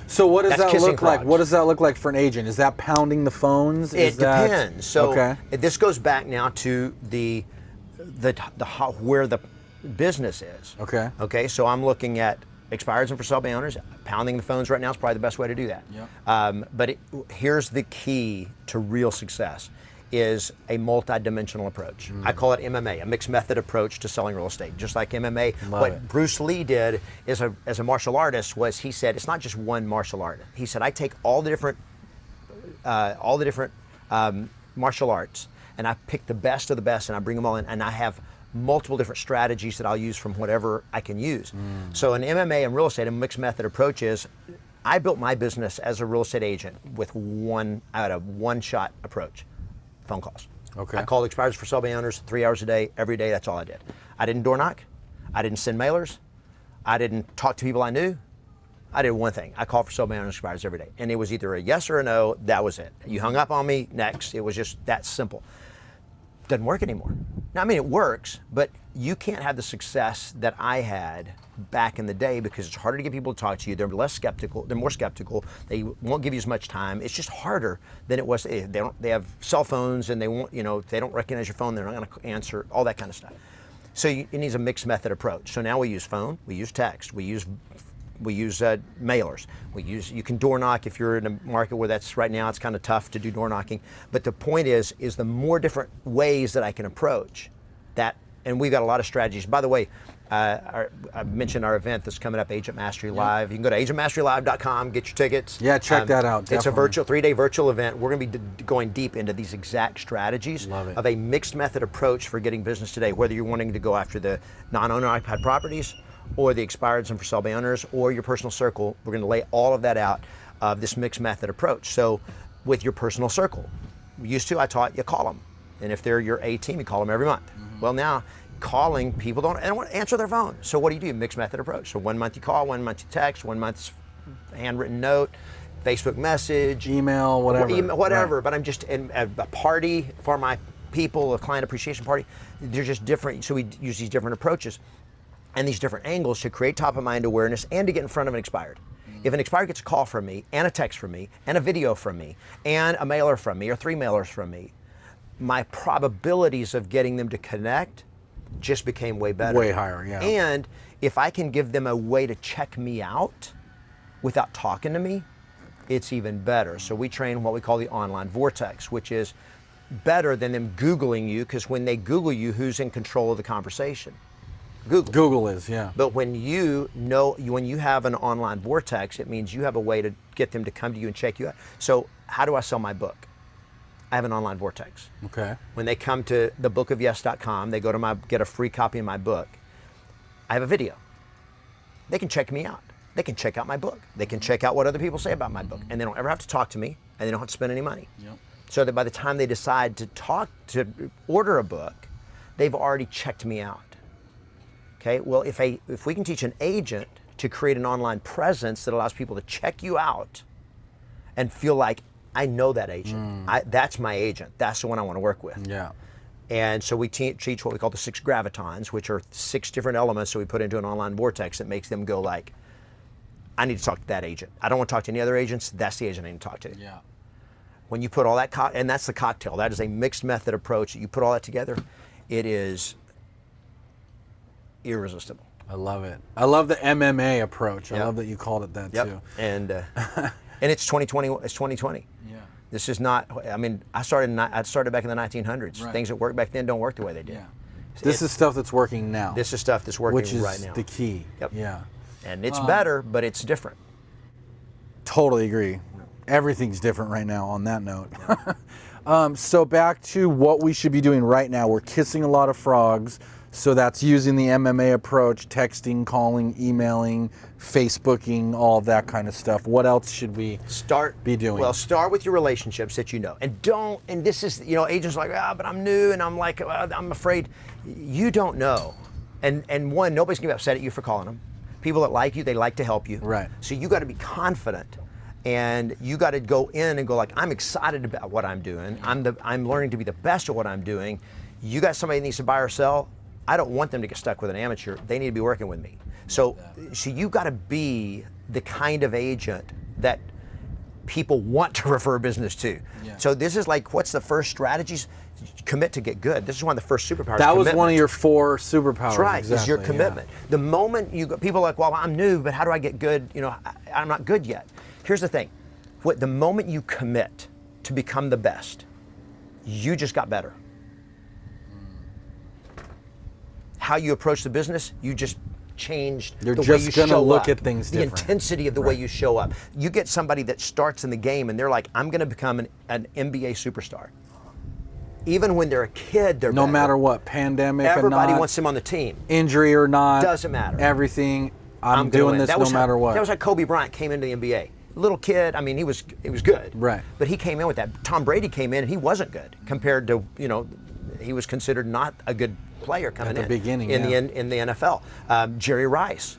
So what does That's that look kissing like? frogs. What does that look like for an agent? Is that pounding the phones? It depends. So okay. this goes back now to where the business is. Okay. Okay. So I'm looking at expireds and for sale by owners. Pounding the phones right now is probably the best way to do that. Yep. But here's the key to real success: is a multi-dimensional approach. I call it MMA, a mixed method approach to selling real estate. Just like MMA, what it. Bruce Lee did as a martial artist was, he said, it's not just one martial art. He said, I take all the different martial arts, and I pick the best of the best, and I bring them all in, and I have multiple different strategies that I'll use from whatever I can use. So in MMA and real estate, a mixed method approach is, I built my business as a real estate agent with a one-shot approach. Phone calls. Okay. I called expireds for sale by owners 3 hours a day, every day. That's all I did. I didn't door knock. I didn't send mailers. I didn't talk to people I knew. I did one thing. I called for sale by owners expireds every day. And it was either a yes or a no. That was it. You hung up on me, next. It was just that simple. Doesn't work anymore. Now, I mean, it works, but you can't have the success that I had back in the day because it's harder to get people to talk to you. They're less skeptical. They're more skeptical. They won't give you as much time. It's just harder than it was. They have cell phones and they won't. If they don't recognize your phone, they're not going to answer. All that kind of stuff. So it needs a mixed method approach. So now we use phone, we use text, we use mailers. You can door knock if you're in a market where that's right now it's kind of tough to do door knocking. But the point is the more different ways that I can approach that, and we've got a lot of strategies. By the way, I mentioned our event that's coming up, Agent Mastery Live. You can go to agentmasterylive.com, get your tickets. Yeah, check that out. Definitely. It's a virtual 3-day virtual event. We're going to be going deep into these exact strategies of a mixed method approach for getting business today, whether you're wanting to go after the non-owner occupied properties or the expireds and for sale by owners or your personal circle. We're going to lay all of that out of this mixed method approach. So with your personal circle, I taught you call them. And if they're your A team, you call them every month. Well, now calling people don't want to answer their phone. So what do? Mixed method approach. So 1 month you call, 1 month you text, 1 month's handwritten note, Facebook message, email, whatever. Right. But I'm just in a party for my people, a client appreciation party. They're just different. So we use these different approaches and these different angles to create top of mind awareness and to get in front of an expired. If an expired gets a call from me and a text from me and a video from me and a mailer from me or 3 mailers from me, my probabilities of getting them to connect just became way better. Way higher, yeah. And if I can give them a way to check me out without talking to me, it's even better. So we train what we call the online vortex, which is better than them Googling you, because when they Google you, who's in control of the conversation? Google. Google is, yeah. But when you have an online vortex, it means you have a way to get them to come to you and check you out. So how do I sell my book? I have an online vortex. Okay. When they come to thebookofyes.com, they go to get a free copy of my book. I have a video. They can check me out. They can check out my book. They can check out what other people say about my book. And they don't ever have to talk to me, and they don't have to spend any money. Yep. So that by the time they decide to order a book, they've already checked me out. Okay, well, if we can teach an agent to create an online presence that allows people to check you out and feel like, I know that agent. That's my agent. That's the one I want to work with. Yeah. And so we teach what we call the 6 gravitons, which are 6 different elements that we put into an online vortex that makes them go like, I need to talk to that agent. I don't want to talk to any other agents. That's the agent I need to talk to. Yeah. When you put all that, and that's the cocktail. That is a mixed method approach. You put all that together, it is irresistible. I love it. I love the MMA approach. Yep. I love that you called it that too. And and it's 2020. It's 2020. Yeah. This is not. I mean, I started back in the 1900s. Right. Things that worked back then don't work the way they did. Yeah. This is stuff that's working now. This is stuff that's working which is right now. the key. Yep. Yeah. And it's better, but it's different. Totally agree. Everything's different right now on that note. So back to what we should be doing right now. We're kissing a lot of frogs. So that's using the MMA approach, texting, calling, emailing, Facebooking, all of that kind of stuff. What else should we be doing? Well, start with your relationships that you know. And this is, agents are like, but I'm new and I'm like, I'm afraid. You don't know. And one, nobody's going to be upset at you for calling them. People that like you, they like to help you. Right. So you got to be confident. And you got to go in and go like, I'm excited about what I'm doing. I'm learning to be the best at what I'm doing. You got somebody that needs to buy or sell. I don't want them to get stuck with an amateur. They need to be working with me. So you got to be the kind of agent that people want to refer business to. Yeah. So this is like, what's the first strategies? Commit to get good. This is one of the first superpowers. That was one of your 4 superpowers. That's right. Exactly, is your commitment. Yeah. The moment people are like, well, I'm new, but how do I get good? I'm not good yet. Here's the thing. The moment you commit to become the best, you just got better. How you approach the business, you just changed the way you show up. You're just going to look at things different. The intensity of the way you show up. You get somebody that starts in the game and they're like, I'm going to become an NBA superstar. Even when they're a kid, they're no better. Matter what, pandemic Everybody or not, wants them on the team. Injury or not. Doesn't matter. Everything, I'm doing this no matter what. That was how Kobe Bryant came into the NBA. Little kid, I mean, he was good. Right. But he came in with that. Tom Brady came in and he wasn't good compared to, he was considered not a good player coming in. At the beginning, in the NFL. Jerry Rice,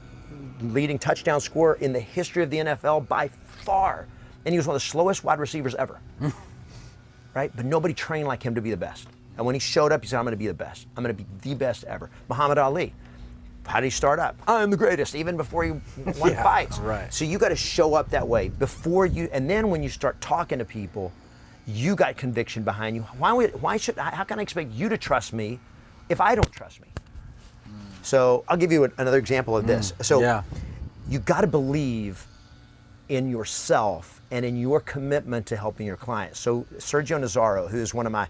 leading touchdown scorer in the history of the NFL by far. And he was one of the slowest wide receivers ever. Right? But nobody trained like him to be the best. And when he showed up, he said, I'm going to be the best. I'm going to be the best ever. Muhammad Ali. How did he start up? I'm the greatest, even before he won fights. Right. So you got to show up that way and then when you start talking to people, you got conviction behind you. How can I expect you to trust me if I don't trust me? So I'll give you another example of this. So yeah. you got to believe in yourself and in your commitment to helping your clients. So Sergio Nazaro, who is one of my,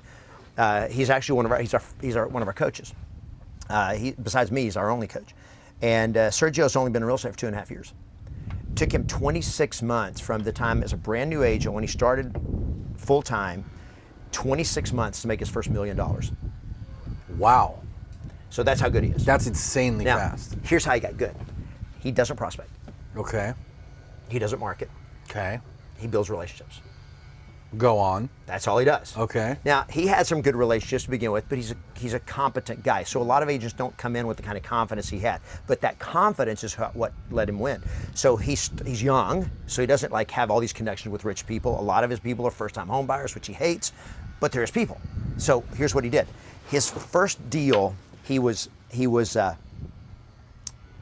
he's actually one of our, one of our coaches. Besides me, he's our only coach. And Sergio's only been in real estate for 2.5 years. Took him 26 months from the time as a brand new agent when he started full time, 26 months to make his first $1 million. Wow. So that's how good he is. That's insanely Now, fast. here's how he got good. He doesn't prospect. Okay. He doesn't market. Okay. He builds relationships. Go on. That's all he does. Okay. Now, he had some good relationships to begin with, but he's a competent guy. So a lot of agents don't come in with the kind of confidence he had. But that confidence is what let him win. So he's young, so he doesn't like have all these connections with rich people. A lot of his people are first-time home buyers, which he hates, but they're his people. So here's what he did. His first deal, he was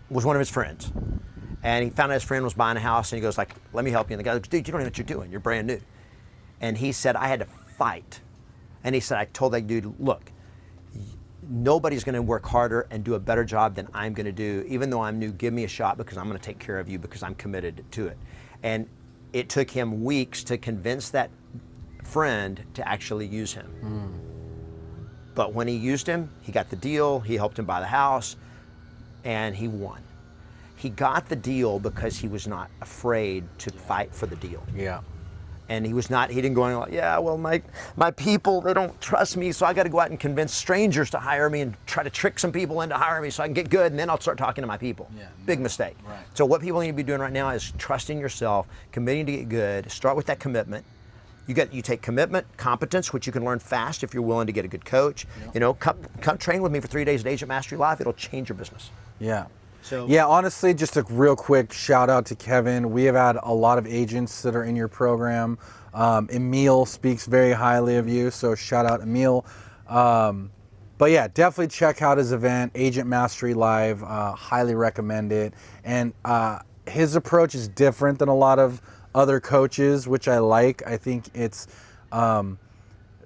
one of his friends. And he found out his friend was buying a house, and he goes like, let me help you. And the guy goes, dude, you don't know what you're doing. You're brand new. And he said, I had to fight. And he said, I told that dude, look, nobody's going to work harder and do a better job than I'm going to do. Even though I'm new, give me a shot because I'm going to take care of you because I'm committed to it. And it took him weeks to convince that friend to actually use him. But when he used him, he got the deal, he helped him buy the house, and he won. He got the deal because he was not afraid to fight for the deal. Yeah. And he didn't go in like, yeah, well, my people, they don't trust me, so I got to go out and convince strangers to hire me and try to trick some people into hiring me so I can get good, and then I'll start talking to my people. Yeah, Big mistake. Right. So what people need to be doing right now is trusting yourself, committing to get good, start with that commitment. You take commitment, competence, which you can learn fast if you're willing to get a good coach. Yep. You know, come train with me for 3 days at Agent Mastery Live. It'll change your business. Yeah. So yeah, honestly, just a real quick shout out to Kevin. We have had a lot of agents that are in your program. Emil speaks very highly of you, so shout out Emil. But yeah, definitely check out his event, Agent Mastery Live. Highly recommend it. And his approach is different than a lot of other coaches, which I like. I think it's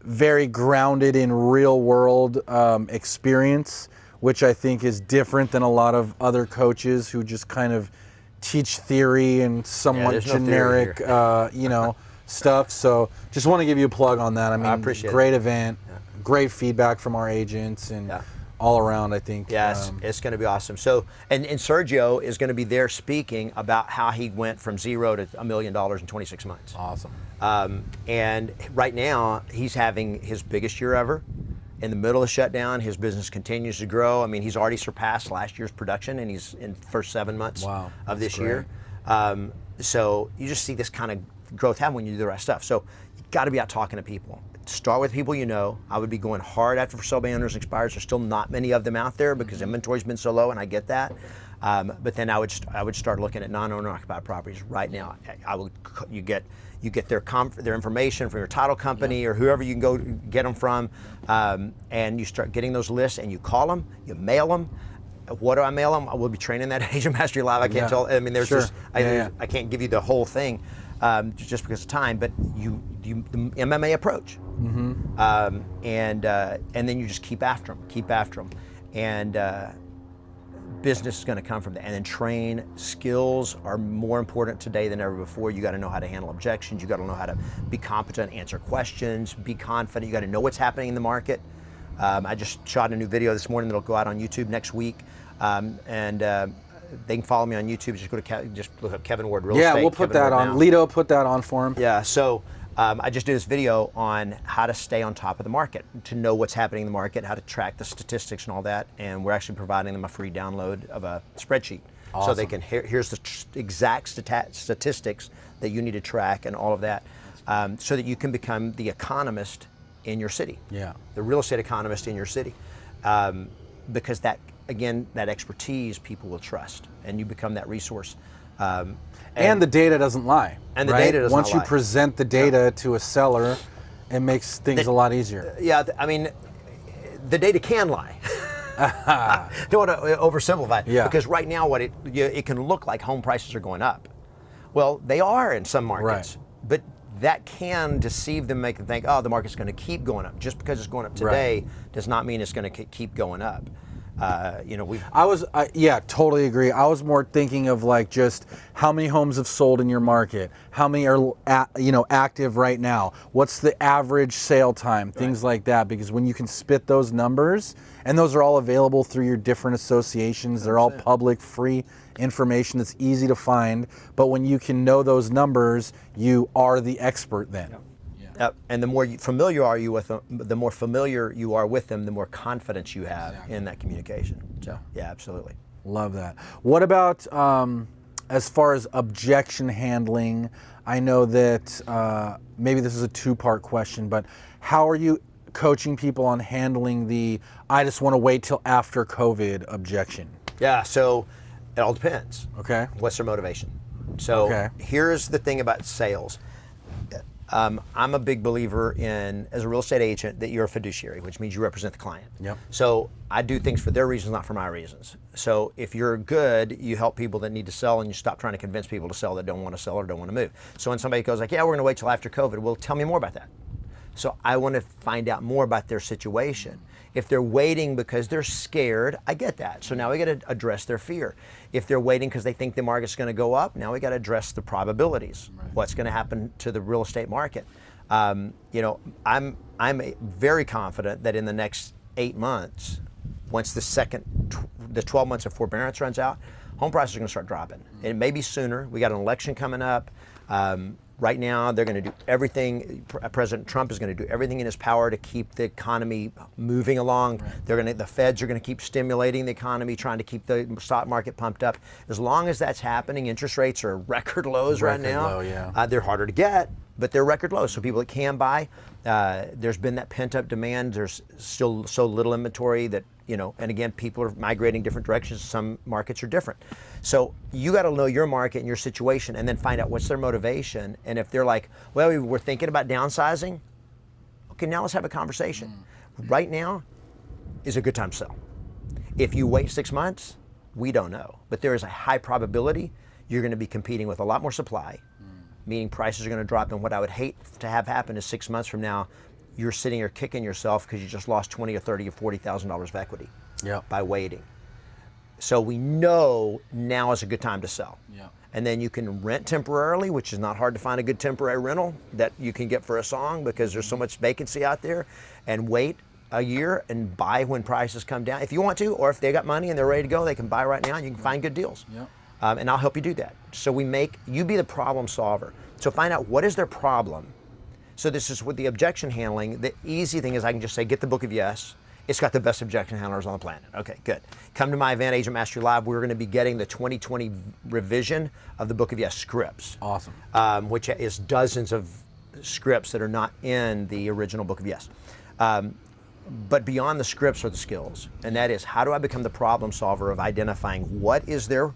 very grounded in real world experience, which I think is different than a lot of other coaches who just kind of teach theory and somewhat generic, stuff. So just want to give you a plug on that. I mean, appreciate great it. event, great feedback from our agents, and all around, I think. Yes, it's going to be awesome. So, and Sergio is going to be there speaking about how he went from zero to $1 million in 26 months. Awesome. And right now, he's having his biggest year ever. In the middle of shutdown, his business continues to grow. I mean, he's already surpassed last year's production, and he's in the first 7 months of this year. So you just see this kind of growth happen when you do the right stuff. So you got to be out talking to people. Start with people you know. I would be going hard after for sale by owners and expires. There's still not many of them out there because inventory's been so low, and I get that. But then I would start looking at non-owner occupied properties right now. You get their information from your title company or whoever you can go get them from, and you start getting those lists and you call them, you mail them. What do I mail them? I will be training that at Agent Mastery Live. I can't tell. I mean, there's I can't give you the whole thing just because of time. But the MMA approach, and then you just keep after them, and business is going to come from that. And then train. Skills are more important today than ever before. You got to know how to handle objections. You got to know how to be competent, answer questions, be confident. You got to know what's happening in the market. I just shot a new video this morning that'll go out on YouTube next week, and they can follow me on YouTube. Just go to just look up Kevin Ward Real Estate. Yeah, we'll put that on. Lito put that on for him. Yeah. So I just did this video on how to stay on top of the market, to know what's happening in the market, how to track the statistics and all that. And we're actually providing them a free download of a spreadsheet, so they can here's the exact statistics that you need to track and all of that, so that you can become the economist in your city. Yeah. The real estate economist in your city, because that expertise people will trust, and you become that resource. And the data doesn't lie. And the data does not lie. Once you present the data to a seller, it makes things a lot easier. Yeah, I mean, the data can lie. Don't want to oversimplify. Yeah. Because right now, it can look like home prices are going up. Well, they are in some markets, but that can deceive them, make them think, oh, the market's going to keep going up. Just because it's going up today does not mean it's going to keep going up. Yeah, totally agree. I was more thinking of like just how many homes have sold in your market, how many are active right now, what's the average sale time, things like that. Because when you can spit those numbers, and those are all available through your different associations, they're all public, free information that's easy to find. But when you can know those numbers, you are the expert then. Yep. And the more familiar you are with them, the more confidence you have in that communication. So, yeah, absolutely. Love that. What about as far as objection handling? I know that maybe this is a two-part question, but how are you coaching people on handling the I just want to wait till after COVID objection? Yeah, so it all depends. Okay. What's their motivation? So here's the thing about sales. I'm a big believer in, as a real estate agent, that you're a fiduciary, which means you represent the client. Yep. So I do things for their reasons, not for my reasons. So if you're good, you help people that need to sell, and you stop trying to convince people to sell that don't want to sell or don't want to move. So when somebody goes like, yeah, we're going to wait till after COVID, well, tell me more about that. So I want to find out more about their situation. If they're waiting because they're scared, I get that. So now we got to address their fear. If they're waiting because they think the market's going to go up, now we got to address the probabilities. Right. What's going to happen to the real estate market? I'm very confident that in the next 8 months, once the 12 months of forbearance runs out, home prices are going to start dropping. Mm-hmm. It may be sooner. We got an election coming up. Right now, they're going to do everything. President Trump is going to do everything in his power to keep the economy moving along. Right. The Feds are going to keep stimulating the economy, trying to keep the stock market pumped up. As long as that's happening, interest rates are record lows right now. They're harder to get, but they're record lows. So people that can buy, there's been that pent up demand. There's still so little inventory that, and again, people are migrating different directions. Some markets are different. So you got to know your market and your situation, and then find out what's their motivation. And if they're like, well, we're thinking about downsizing, okay, now let's have a conversation. Right now is a good time to sell. If you wait 6 months, we don't know. But there is a high probability you're going to be competing with a lot more supply, meaning prices are going to drop. And what I would hate to have happen is 6 months from now, you're sitting here kicking yourself because you just lost $20,000 or $30,000 or $40,000 of equity by waiting. So we know now is a good time to sell. Yeah. And then you can rent temporarily, which is not hard to find a good temporary rental that you can get for a song because there's so much vacancy out there, and wait a year and buy when prices come down if you want to, or if they got money and they're ready to go, they can buy right now and you can find good deals. Yeah. And I'll help you do that. So you be the problem solver. So find out what is their problem. So this is with the objection handling. The easy thing is I can just say, get the Book of Yes. It's got the best objection handlers on the planet. Okay, good. Come to my event, Agent Mastery Live. We're going to be getting the 2020 revision of the Book of Yes scripts. Awesome. Which is dozens of scripts that are not in the original Book of Yes. But beyond the scripts are the skills. And that is, how do I become the problem solver of identifying what is their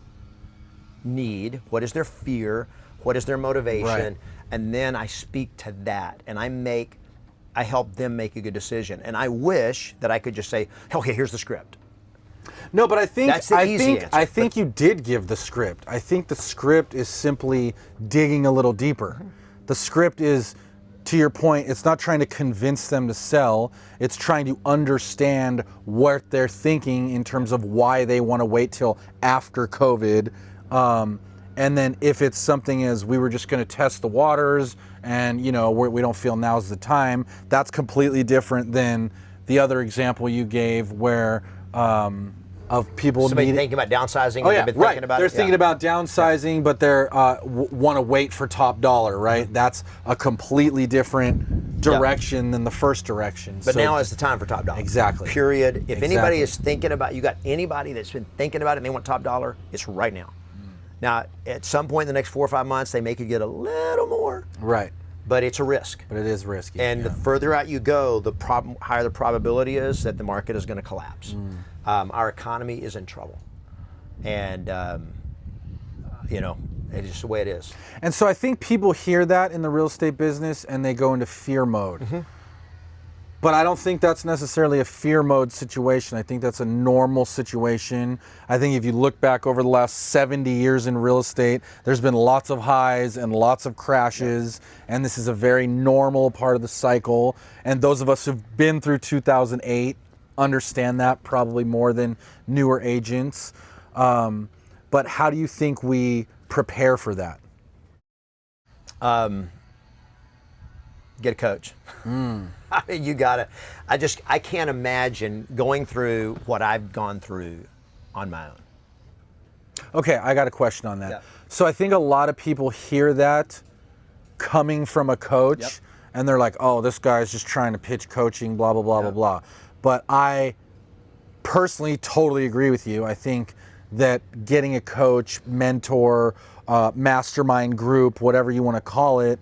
need, what is their fear, what is their motivation, right. And then I speak to that, and I help them make a good decision. And I wish that I could just say, okay, here's the script. No, but I think that's the easy answer. I think you did give the script. I think the script is simply digging a little deeper. The script is, to your point, it's not trying to convince them to sell. It's trying to understand what they're thinking in terms of why they want to wait till after COVID. And then if it's something as we were just going to test the waters and, we don't feel now's the time, that's completely different than the other example you gave where of people thinking about downsizing. Oh, yeah, they've been right. Thinking about they're thinking about downsizing, but they're want to wait for top dollar, right? Mm-hmm. That's a completely different direction than the first direction. But now is the time for top dollar. Exactly. Period. If anybody is thinking about, you got anybody that's been thinking about it and they want top dollar, it's right now. Now, at some point in the next 4 or 5 months, they may could get a little more. Right. But it's a risk. But it is risky. And the further out you go, the higher the probability is that the market is going to collapse. Our economy is in trouble. And, it's just the way it is. And so I think people hear that in the real estate business and they go into fear mode. Mm-hmm. But I don't think that's necessarily a fear mode situation. I think that's a normal situation. I think if you look back over the last 70 years in real estate, there's been lots of highs and lots of crashes, and this is a very normal part of the cycle. And those of us who've been through 2008 understand that probably more than newer agents. But how do you think we prepare for that? Get a coach. I mean, you gotta. I can't imagine going through what I've gone through on my own. Okay, I got a question on that. Yep. So I think a lot of people hear that coming from a coach, Yep. and they're like, "Oh, this guy's just trying to pitch coaching, blah blah blah blah blah." But I personally totally agree with you. I think that getting a coach, mentor, mastermind group, whatever you want to call it,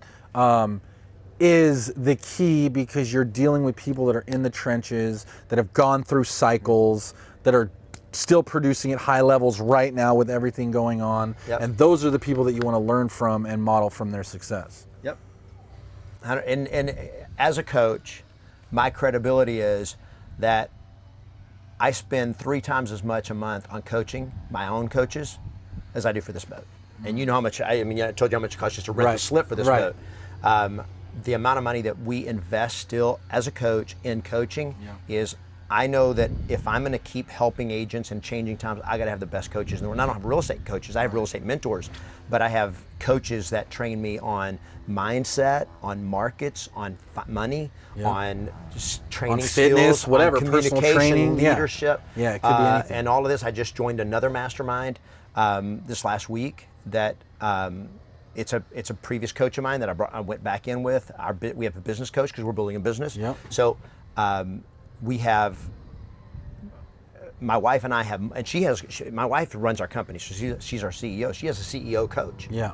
is the key, because you're dealing with people that are in the trenches, that have gone through cycles, that are still producing at high levels right now with everything going on. Yep. And those are the people that you want to learn from and model from their success. Yep. And as a coach, my credibility is that I spend 3 times as much a month on coaching my own coaches as I do for this boat. And you know how much, I told you how much it costs just to rent the slip for this boat. The amount of money that we invest still as a coach in coaching is, I know that if I'm going to keep helping agents and changing times, I got to have the best coaches in the world. And I don't have real estate coaches. I have real estate mentors, but I have coaches that train me on mindset, on markets, on money, on just training on fitness, skills, whatever, on communication, personal training, leadership. Yeah, it could be anything. And all of this. I just joined another mastermind this last week that it's a previous coach of mine that I went back in with. We have a business coach because we're building a business. Yep. So we have, my wife and I have, and my wife runs our company, so she's our CEO. She has a CEO coach. Yeah.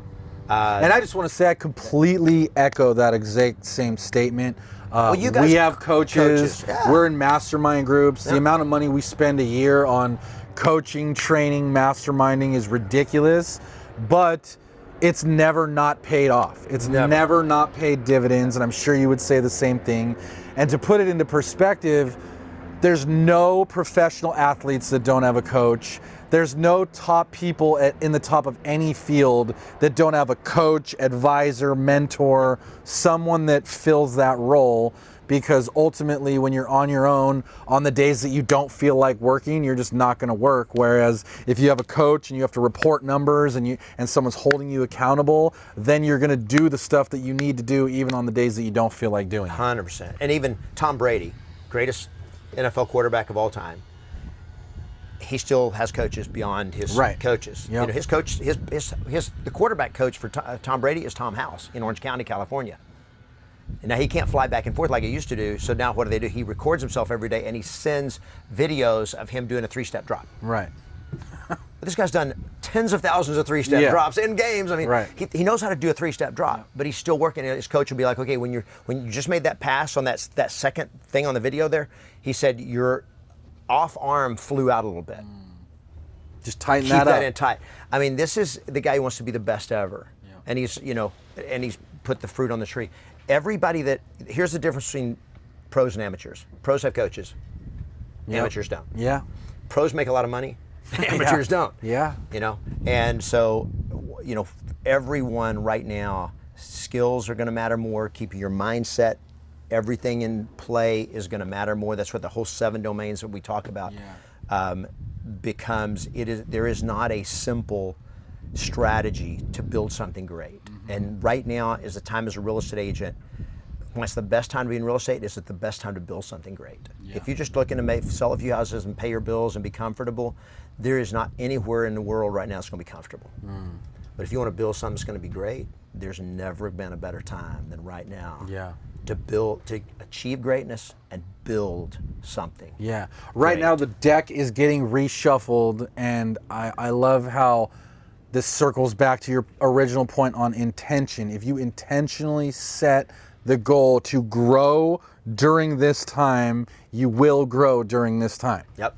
And I just want to say I completely echo that exact same statement. Well, you guys we have coaches. Yeah. We're in mastermind groups. The amount of money we spend a year on coaching, training, masterminding is ridiculous, but it's never not paid off. It's never not paid dividends, and I'm sure you would say the same thing. And to put it into perspective, there's no professional athletes that don't have a coach. There's no top people in the top of any field that don't have a coach, advisor, mentor, someone that fills that role, because ultimately when you're on your own, on the days that you don't feel like working, you're just not going to work. Whereas if you have a coach and you have to report numbers and someone's holding you accountable, then you're going to do the stuff that you need to do even on the days that you don't feel like doing it. 100%. And even Tom Brady, greatest NFL quarterback of all time, he still has coaches beyond his coaches. Yep. You know, his coach, the quarterback coach for Tom Brady is Tom House in Orange County, California. And now he can't fly back and forth like he used to do. So now what do? He records himself every day and he sends videos of him doing a 3-step drop. Right. But this guy's done tens of thousands of 3-step drops in games. I mean, he knows how to do a 3-step drop, but he's still working. And his coach will be like, okay, when you just made that pass on that second thing on the video there, he said your off arm flew out a little bit. Just tighten Keep that up. that in tight. I mean, this is the guy who wants to be the best ever, and he's put the fruit on the tree. Here's the difference between pros and amateurs. Pros have coaches. Amateurs don't. Yeah. Pros make a lot of money. Amateurs don't. Yeah. And so, everyone right now, skills are going to matter more. Keeping your mindset, everything in play is going to matter more. That's what the whole 7 domains that we talk about becomes. There is not a simple strategy to build something great. And right now is the time as a real estate agent. When it's the best time to be in real estate, is it the best time to build something great? Yeah. If you're just looking to sell a few houses and pay your bills and be comfortable, there is not anywhere in the world right now that's going to be comfortable. But if you want to build something that's going to be great, there's never been a better time than right now. Yeah. To achieve greatness and build something. Yeah. Right now the deck is getting reshuffled, and I love how this circles back to your original point on intention. If you intentionally set the goal to grow during this time, you will grow during this time. Yep.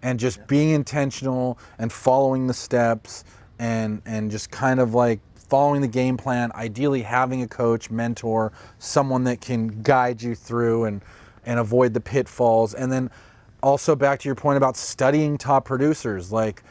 And just being intentional and following the steps and just kind of like following the game plan, ideally having a coach, mentor, someone that can guide you through and avoid the pitfalls. And then also back to your point about studying top producers, like,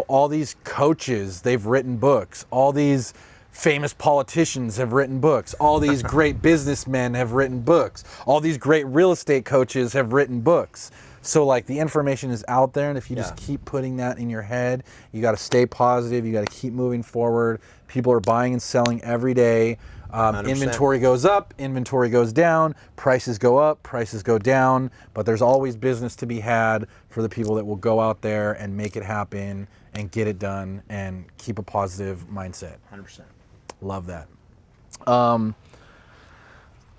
all these coaches, they've written books, all these famous politicians have written books. All these great businessmen have written books. All these great real estate coaches have written books. So like the information is out there, and if you just keep putting that in your head, you got to stay positive. You got to keep moving forward. People are buying and selling every day. Inventory goes up, inventory goes down, prices go up, prices go down, but there's always business to be had for the people that will go out there and make it happen and get it done and keep a positive mindset. 100%. Love that.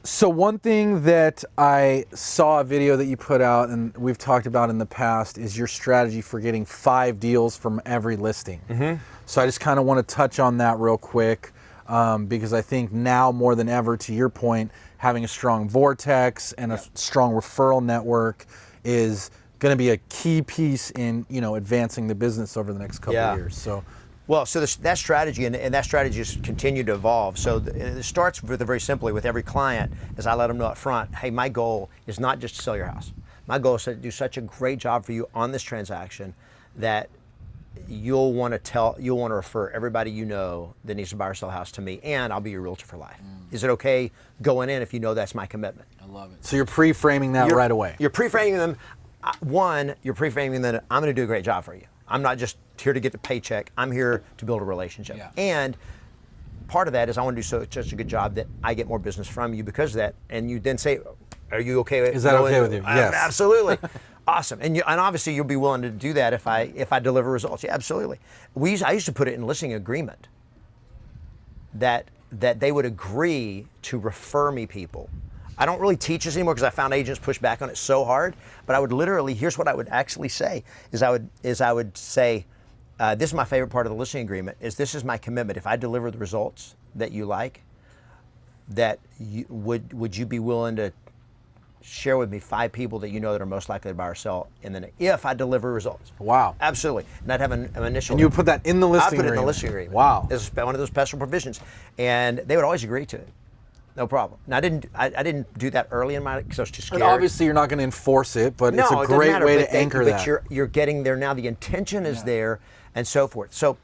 So one thing that I saw a video that you put out and we've talked about in the past is your strategy for getting 5 deals from every listing. So I just kind of want to touch on that real quick because I think now more than ever, to your point, having a strong vortex and a strong referral network is going to be a key piece in, you know, advancing the business over the next couple of years. So. Well, so that strategy, and that strategy has continued to evolve. So it starts with very simply with every client, as I let them know up front, hey, my goal is not just to sell your house. My goal is to do such a great job for you on this transaction that you'll want to refer everybody you know that needs to buy or sell a house to me, and I'll be your realtor for life. Is it okay going in if you know that's my commitment? I love it. So you're pre-framing that right away. You're pre-framing them. One, you're pre-framing that I'm going to do a great job for you. I'm not just here to get the paycheck. I'm here to build a relationship. And part of that is I want to do such a good job that I get more business from you because of that. And you then say, are you okay with it? Is that okay with you? Yes. Absolutely. Awesome. And obviously you'll be willing to do that if I deliver results. Yeah, absolutely. I used to put it in listing agreement that they would agree to refer me people. I don't really teach this anymore because I found agents push back on it so hard, but I would literally, here's what I would actually say, is I would say, this is my favorite part of the listing agreement, is this is my commitment. If I deliver the results that you like, would you be willing to share with me 5 people that you know that are most likely to buy or sell, and then if I deliver results. Wow. Absolutely. And I'd have an initial. And you would put that in the listing agreement? I put it in the listing agreement. Wow. It's one of those special provisions. And they would always agree to it. No problem. Now, I didn't do that early in my, because I was too scared. And obviously, you're not going to enforce it, but it's a great way to anchor that. But you're getting there now. The intention is there, and so forth. So,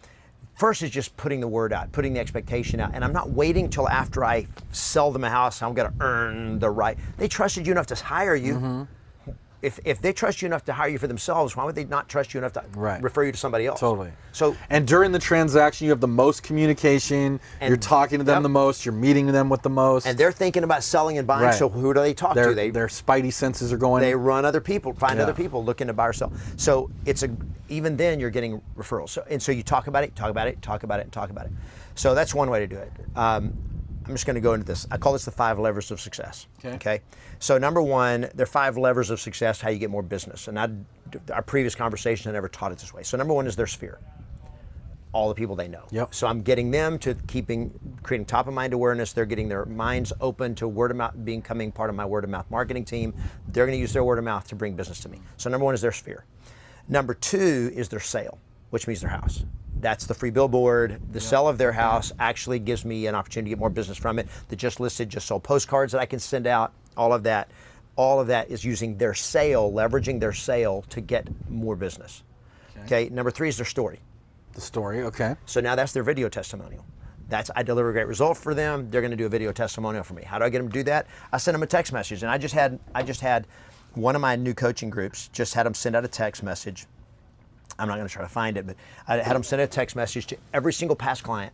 first is just putting the word out, putting the expectation out, and I'm not waiting till after I sell them a house. I'm going to earn the right. They trusted you enough to hire you. If they trust you enough to hire you for themselves, why would they not trust you enough to refer you to somebody else? Totally. So, and during the transaction, you have the most communication. You're talking to them the most. You're meeting them with the most. And they're thinking about selling and buying. So who do they talk to? Their spidey senses are going. They run other people, find other people looking to buy or sell. So even then you're getting referrals. So you talk about it, talk about it, talk about it, and talk about it. So that's one way to do it. I'm just going to go into this. I call this the 5 levers of success. Okay. So number 1, there are 5 levers of success, how you get more business. And our previous conversation, I never taught it this way. So number 1 is their sphere. All the people they know. So I'm getting them to creating top of mind awareness. They're getting their minds open to word of mouth, becoming part of my word of mouth marketing team. They're going to use their word of mouth to bring business to me. So number 1 is their sphere. Number 2 is their sale, which means their house. That's the free billboard. The sale of their house actually gives me an opportunity to get more business from it. The just listed, just sold postcards that I can send out, all of that is using their sale, leveraging their sale to get more business. Okay. Number 3 is their story. The story, okay. So now that's their video testimonial. I deliver a great result for them. They're going to do a video testimonial for me. How do I get them to do that? I send them a text message, and I just had one of my new coaching groups just had them send out a text message. I'm not going to try to find it, but I had them send a text message to every single past client.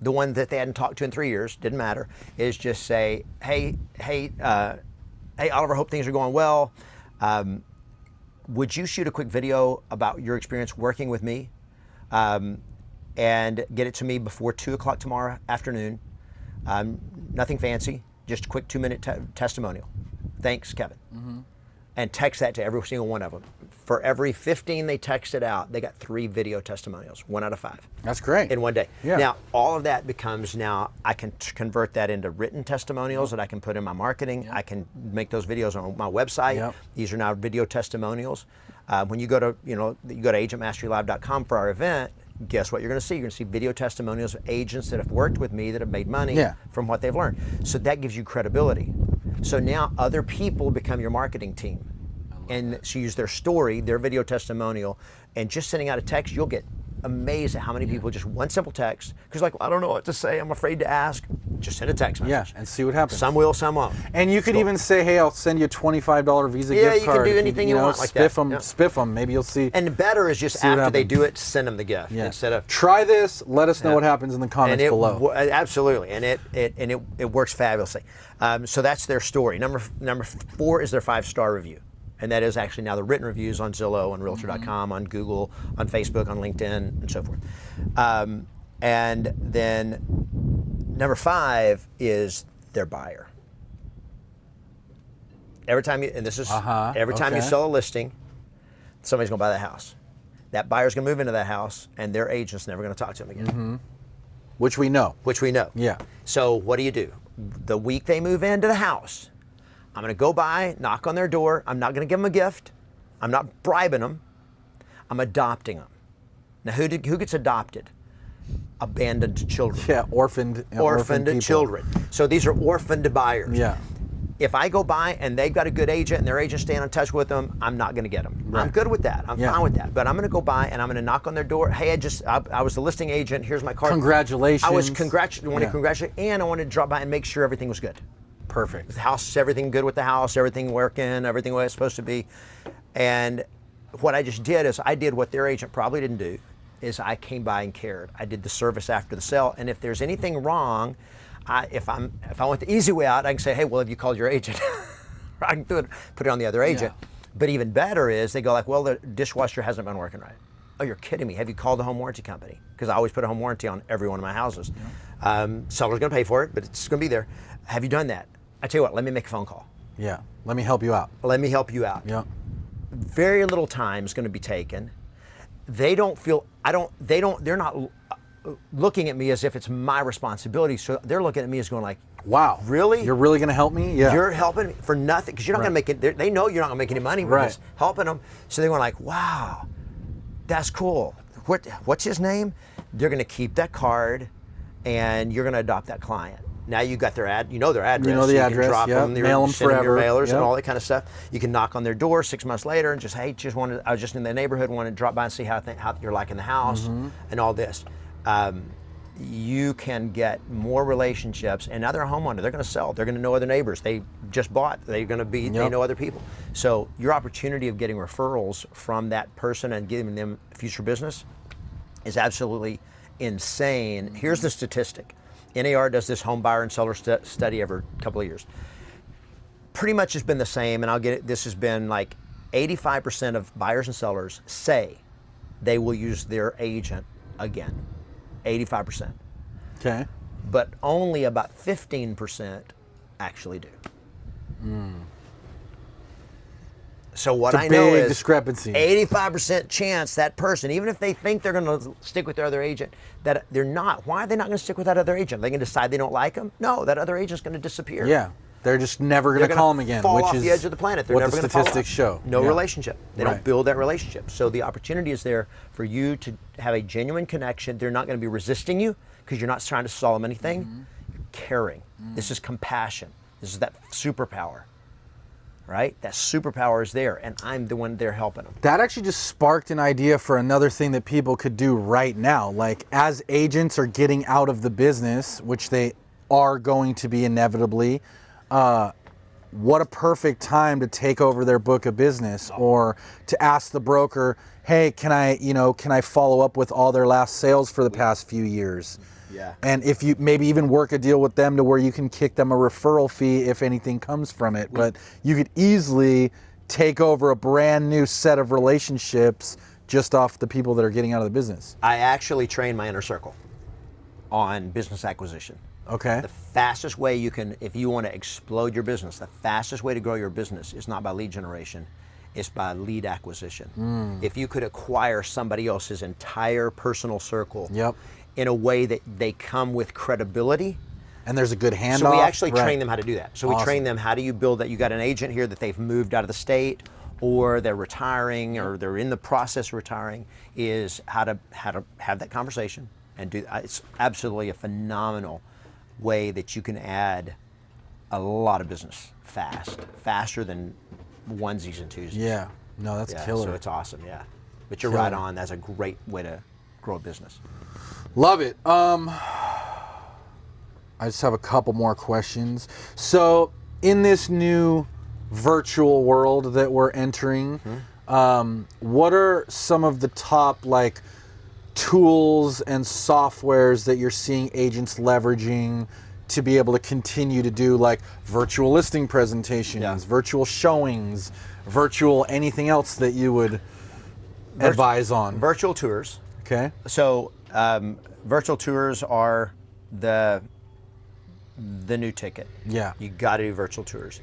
The one that they hadn't talked to in 3 years, didn't matter, is just say, hey, Oliver, hope things are going well. Would you shoot a quick video about your experience working with me and get it to me before 2 o'clock tomorrow afternoon? Nothing fancy, just a quick 2-minute testimonial. Thanks, Kevin. And text that to every single one of them. For every 15 they texted out, they got 3 video testimonials, 1 out of 5. That's great. In one day. Yeah. Now, all of that becomes I can convert that into written testimonials that I can put in my marketing. I can make those videos on my website. These are now video testimonials. When you go to agentmasterylive.com for our event, guess what you're going to see? You're going to see video testimonials of agents that have worked with me that have made money from what they've learned. So that gives you credibility. So now other people become your marketing team. And so use their story, their video testimonial, and just sending out a text, you'll get amazed at how many people just one simple text, because like, I don't know what to say, I'm afraid to ask. Just send a text message. Yeah, and see what happens. Some will, some won't. And you could even say, hey, I'll send you a $25 Visa gift card. Yeah, you can do anything you want like that. Spiff them. Maybe you'll see. And better is just after they do it, send them the gift instead of. Try this. Let us know what happens in the comments below. Absolutely, and it works fabulously. So that's their story. Number 4 is their 5-star review. And that is actually now the written reviews on Zillow, on Realtor.com, on Google, on Facebook, on LinkedIn, and so forth. And then number 5 is their buyer. Every time you, and this is every time you sell a listing, somebody's going to buy that house. That buyer's going to move into that house, and their agent's never going to talk to them again. Which we know. Yeah. So what do? The week they move into the house, I'm going to go by, knock on their door. I'm not going to give them a gift. I'm not bribing them. I'm adopting them. Now, who gets adopted? Abandoned children. Yeah, orphaned children. So these are orphaned buyers. Yeah. If I go by and they've got a good agent and their agent's staying in touch with them, I'm not going to get them. Right. I'm good with that. I'm fine with that. But I'm going to go by and I'm going to knock on their door. Hey, I was the listing agent. Here's my card. Congratulations. I want to congratulate, and I wanted to drop by and make sure everything was good. Perfect. The house, everything good with the house, everything working, everything the way it's supposed to be. And what I just did is I did what their agent probably didn't do, is I came by and cared. I did the service after the sale, and if there's anything wrong, if I want the easy way out, I can say, hey, well, have you called your agent? I can put it on the other agent. Yeah. But even better is they go like, well, the dishwasher hasn't been working right. Oh, you're kidding me. Have you called the home warranty company? Because I always put a home warranty on every one of my houses. Yeah. Seller's going to pay for it, but it's going to be there. Have you done that? I tell you what, let me make a phone call. Yeah, let me help you out. Yeah. Very little time is going to be taken. They're not looking at me as if it's my responsibility. So they're looking at me as going like, wow, really? You're really going to help me? Yeah. You're helping me for nothing, because you're not going to make it. They know you're not going to make any money with this, helping them. So they're going like, wow, that's cool. What's his name? They're going to keep that card, and you're going to adopt that client. Now you got their address. You know the address. You can drop them, mail them send forever. Them your mailers and all that kind of stuff. You can knock on their door 6 months later and just, hey, I was just in the neighborhood, wanted to drop by and see how you're liking the house and all this. You can get more relationships, and now they're a homeowner. They're going to sell. They're going to know other neighbors. They just bought. They're going to be. They know other people. So your opportunity of getting referrals from that person and giving them future business is absolutely insane. Here's the statistic. NAR does this home buyer and seller study every couple of years. Pretty much has been the same, and this has been like 85% of buyers and sellers say they will use their agent again. 85%. Okay. But only about 15% actually do. So what I know is discrepancy. 85% chance that person, even if they think they're going to stick with their other agent, that they're not. Why are they not going to stick with that other agent? They can decide they don't like them? No, that other agent's going to disappear. Yeah. They're just never going to call them again. Fall off the edge of the planet. They're never going to follow up. What the statistics show. No relationship. They don't build that relationship. So the opportunity is there for you to have a genuine connection. They're not going to be resisting you because you're not trying to sell them anything. You're caring. This is compassion. This is that superpower. Right? That superpower is there, and I'm the one there helping them. That actually just sparked an idea for another thing that people could do right now. Like, as agents are getting out of the business, which they are going to be inevitably, what a perfect time to take over their book of business, or to ask the broker, hey, can I follow up with all their last sales for the past few years? Yeah. And if you maybe even work a deal with them to where you can kick them a referral fee if anything comes from it. But you could easily take over a brand new set of relationships just off the people that are getting out of the business. I actually train my inner circle on business acquisition. Okay. The fastest way you can, if you want to explode your business, the fastest way to grow your business is not by lead generation, it's by lead acquisition. If you could acquire somebody else's entire personal circle in a way that they come with credibility. And there's a good handoff. So we actually train them how to do that. So we train them, how do you build that? You got an agent here that they've moved out of the state, or they're retiring, or they're in the process of retiring, is how to have that conversation and do. It's absolutely a phenomenal way that you can add a lot of business faster than onesies and twosies. Yeah, no, that's killer. So it's awesome, yeah. But you're right on. That's a great way to grow a business. Love it. I just have a couple more questions. So, in this new virtual world that we're entering, what are some of the top like tools and softwares that you're seeing agents leveraging to be able to continue to do like virtual listing presentations, virtual showings, virtual anything else that you would advise on? Virtual tours. Okay. So virtual tours are the new ticket. Yeah. You got to do virtual tours.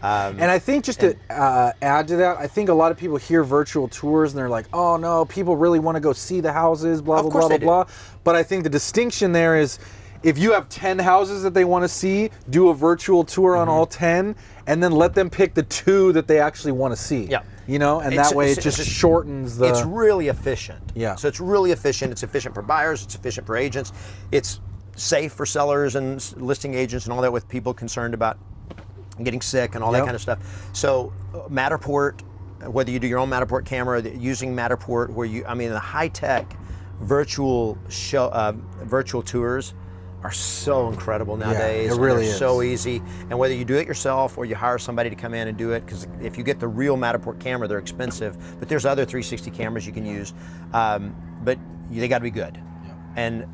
And I think just to add to that, I think a lot of people hear virtual tours and they're like, oh no, people really want to go see the houses, blah, blah, blah, blah, blah. But I think the distinction there is if you have 10 houses that they want to see, do a virtual tour on all 10 and then let them pick the 2 that they actually want to see. Yeah. You know, and that way it just shortens the... It's really efficient. Yeah. So it's really efficient. It's efficient for buyers. It's efficient for agents. It's safe for sellers and listing agents and all that with people concerned about getting sick and all that kind of stuff. So Matterport, whether you do your own Matterport camera, using Matterport where the high-tech virtual tours are so incredible nowadays. Yeah, it really is. So easy. And whether you do it yourself or you hire somebody to come in and do it, because if you get the real Matterport camera, they're expensive, but there's other 360 cameras you can use. But they got to be good. Yeah. And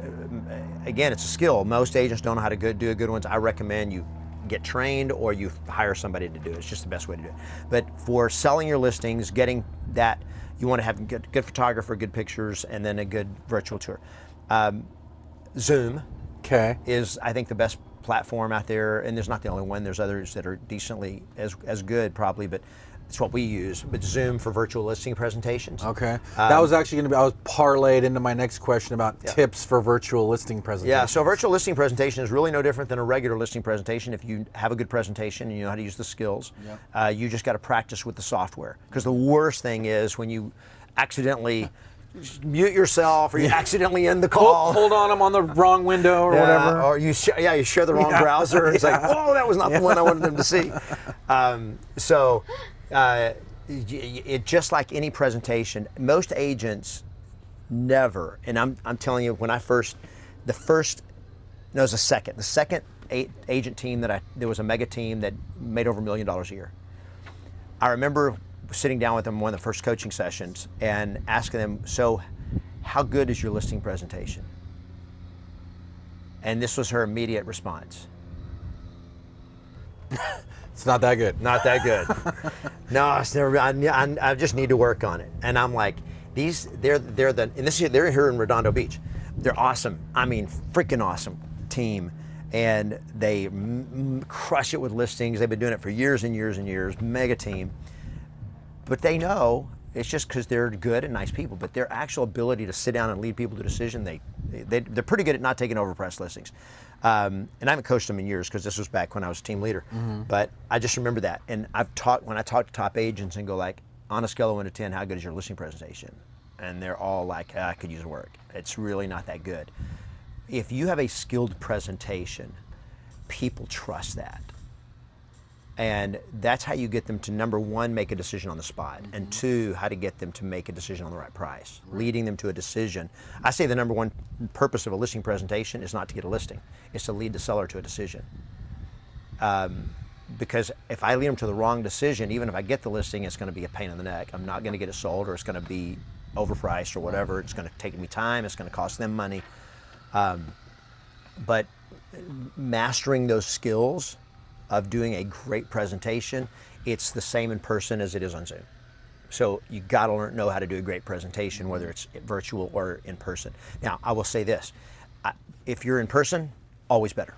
again, it's a skill. Most agents don't know how to do a good one. I recommend you get trained or you hire somebody to do it. It's just the best way to do it. But for selling your listings, getting that, you want to have good photographer, good pictures, and then a good virtual tour. Zoom is, I think, the best platform out there, and there's not the only one. There's others that are decently as good probably, but it's what we use. But Zoom for virtual listing presentations. Okay. That was actually going to be, I was parlayed into my next question about tips for virtual listing presentations. Yeah, so virtual listing presentation is really no different than a regular listing presentation. If you have a good presentation and you know how to use the skills, you just got to practice with the software. Because the worst thing is when you accidentally mute yourself or you accidentally end the call. Hold on, I'm on the wrong window or whatever. Or you share the wrong browser. It's like, whoa, that was not the one I wanted them to see. It just like any presentation, most agents never, and I'm telling you, when the second agent team there was a mega team that made over $1 million a year. I remember sitting down with them in one of the first coaching sessions and asking them, so how good is your listing presentation? And this was her immediate response. It's not that good. Not that good. No, it's never. I just need to work on it. And I'm like, they're here in Redondo Beach. They're awesome. I mean, freaking awesome team, and they crush it with listings. They've been doing it for years and years and years. Mega team. But they know it's just because they're good and nice people. But their actual ability to sit down and lead people to decision, they're pretty good at not taking over press listings. And I haven't coached them in years because this was back when I was team leader. Mm-hmm. But I just remember that. And when I talk to top agents and go like, on a scale of 1 to 10, how good is your listing presentation? And they're all like, I could use work. It's really not that good. If you have a skilled presentation, people trust that. And that's how you get them to, number one, make a decision on the spot, and 2, how to get them to make a decision on the right price, leading them to a decision. I say the number one purpose of a listing presentation is not to get a listing, it's to lead the seller to a decision. Because if I lead them to the wrong decision, even if I get the listing, it's going to be a pain in the neck. I'm not going to get it sold, or it's going to be overpriced or whatever. It's going to take me time, it's going to cost them money. But mastering those skills of doing a great presentation, it's the same in person as it is on Zoom. So you got to know how to do a great presentation, whether it's virtual or in person. Now, I will say this, if you're in person, always better.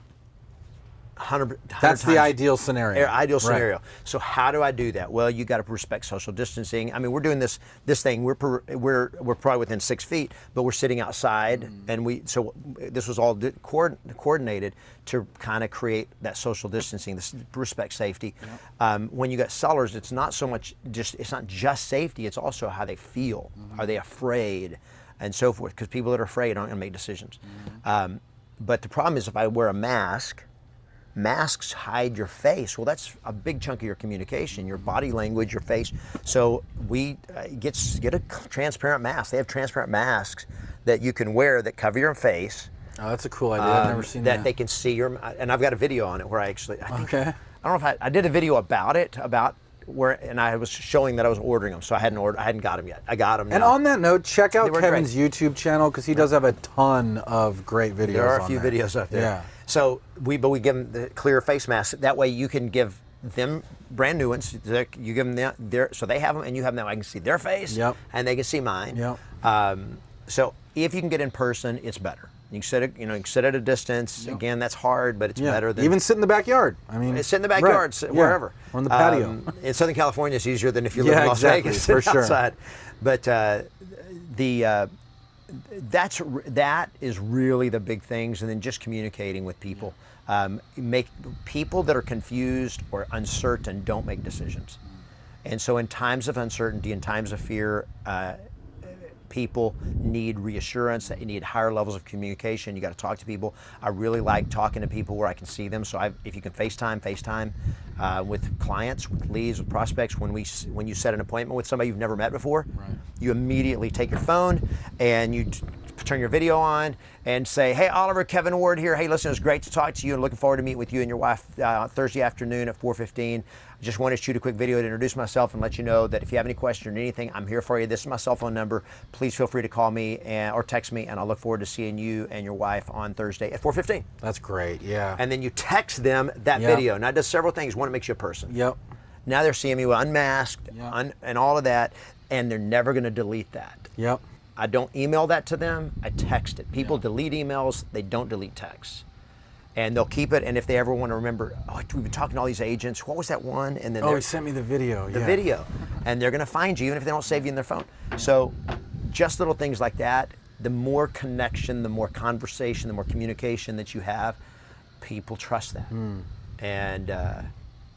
100 That's the times. ideal scenario. Ideal scenario. Right. So how do I do that? Well, you got to respect social distancing. I mean, we're doing this thing. We're probably within 6 feet, but we're sitting outside, and so this was all coordinated to kind of create that social distancing, this respect safety. Yep. When you got sellers, it's not so much it's not just safety. It's also how they feel. Mm-hmm. Are they afraid, and so forth? Because people that are afraid aren't going to make decisions. Mm-hmm. But the problem is, if I wear a mask, masks hide your face. Well, that's a big chunk of your communication, your body language, your face. So we get a transparent mask. They have transparent masks that you can wear that cover your face. Oh, that's a cool idea. I've never seen that. That they can see your, and I've got a video on it where I think, okay. I don't know if I did a video about where, and I was showing that I was ordering them, so I hadn't got them yet. I got them now. And on that note, check out Kevin's great. YouTube channel because he does have a ton of great videos. There are a few videos up there. Yeah. So we give them the clear face mask. That way you can give them brand new ones. You give them their, so they have them and you have them. I can see their face. Yep. And they can see mine. Yep. So if you can get in person, it's better. You can sit at a distance. Yep. Again, that's hard, but it's better than even sit in the backyard. I mean, sit in the backyard, right. wherever. Or on the patio. In Southern California, it's easier than if you live in Las Vegas. For sure. Outside. But that is really the big things, and then just communicating with people. Make people that are confused or uncertain don't make decisions. And so in times of uncertainty, in times of fear, people need reassurance. They need higher levels of communication. You got to talk to people. I really like talking to people where I can see them. So if you can FaceTime with clients, with leads, with prospects. When you set an appointment with somebody you've never met before, right. You immediately take your phone and you turn your video on and say, "Hey, Oliver, Kevin Ward here. Hey, listen, it was great to talk to you and looking forward to meet with you and your wife Thursday afternoon at 4:15. I just wanted to shoot a quick video to introduce myself and let you know that if you have any question or anything, I'm here for you. This is my cell phone number. Please feel free to call me or text me, and I look forward to seeing you and your wife on Thursday at 4:15. That's great, yeah. And then you text them that video. Now, it does several things. One, it makes you a person. Yep. Now they're seeing me unmasked and all of that, and they're never going to delete that. Yep. I don't email that to them. I text it. People delete emails. They don't delete texts. And they'll keep it, and if they ever want to remember, we've been talking to all these agents, what was that one? And then he sent me the video. The video. And they're going to find you, even if they don't save you in their phone. So just little things like that, the more connection, the more conversation, the more communication that you have, people trust that. And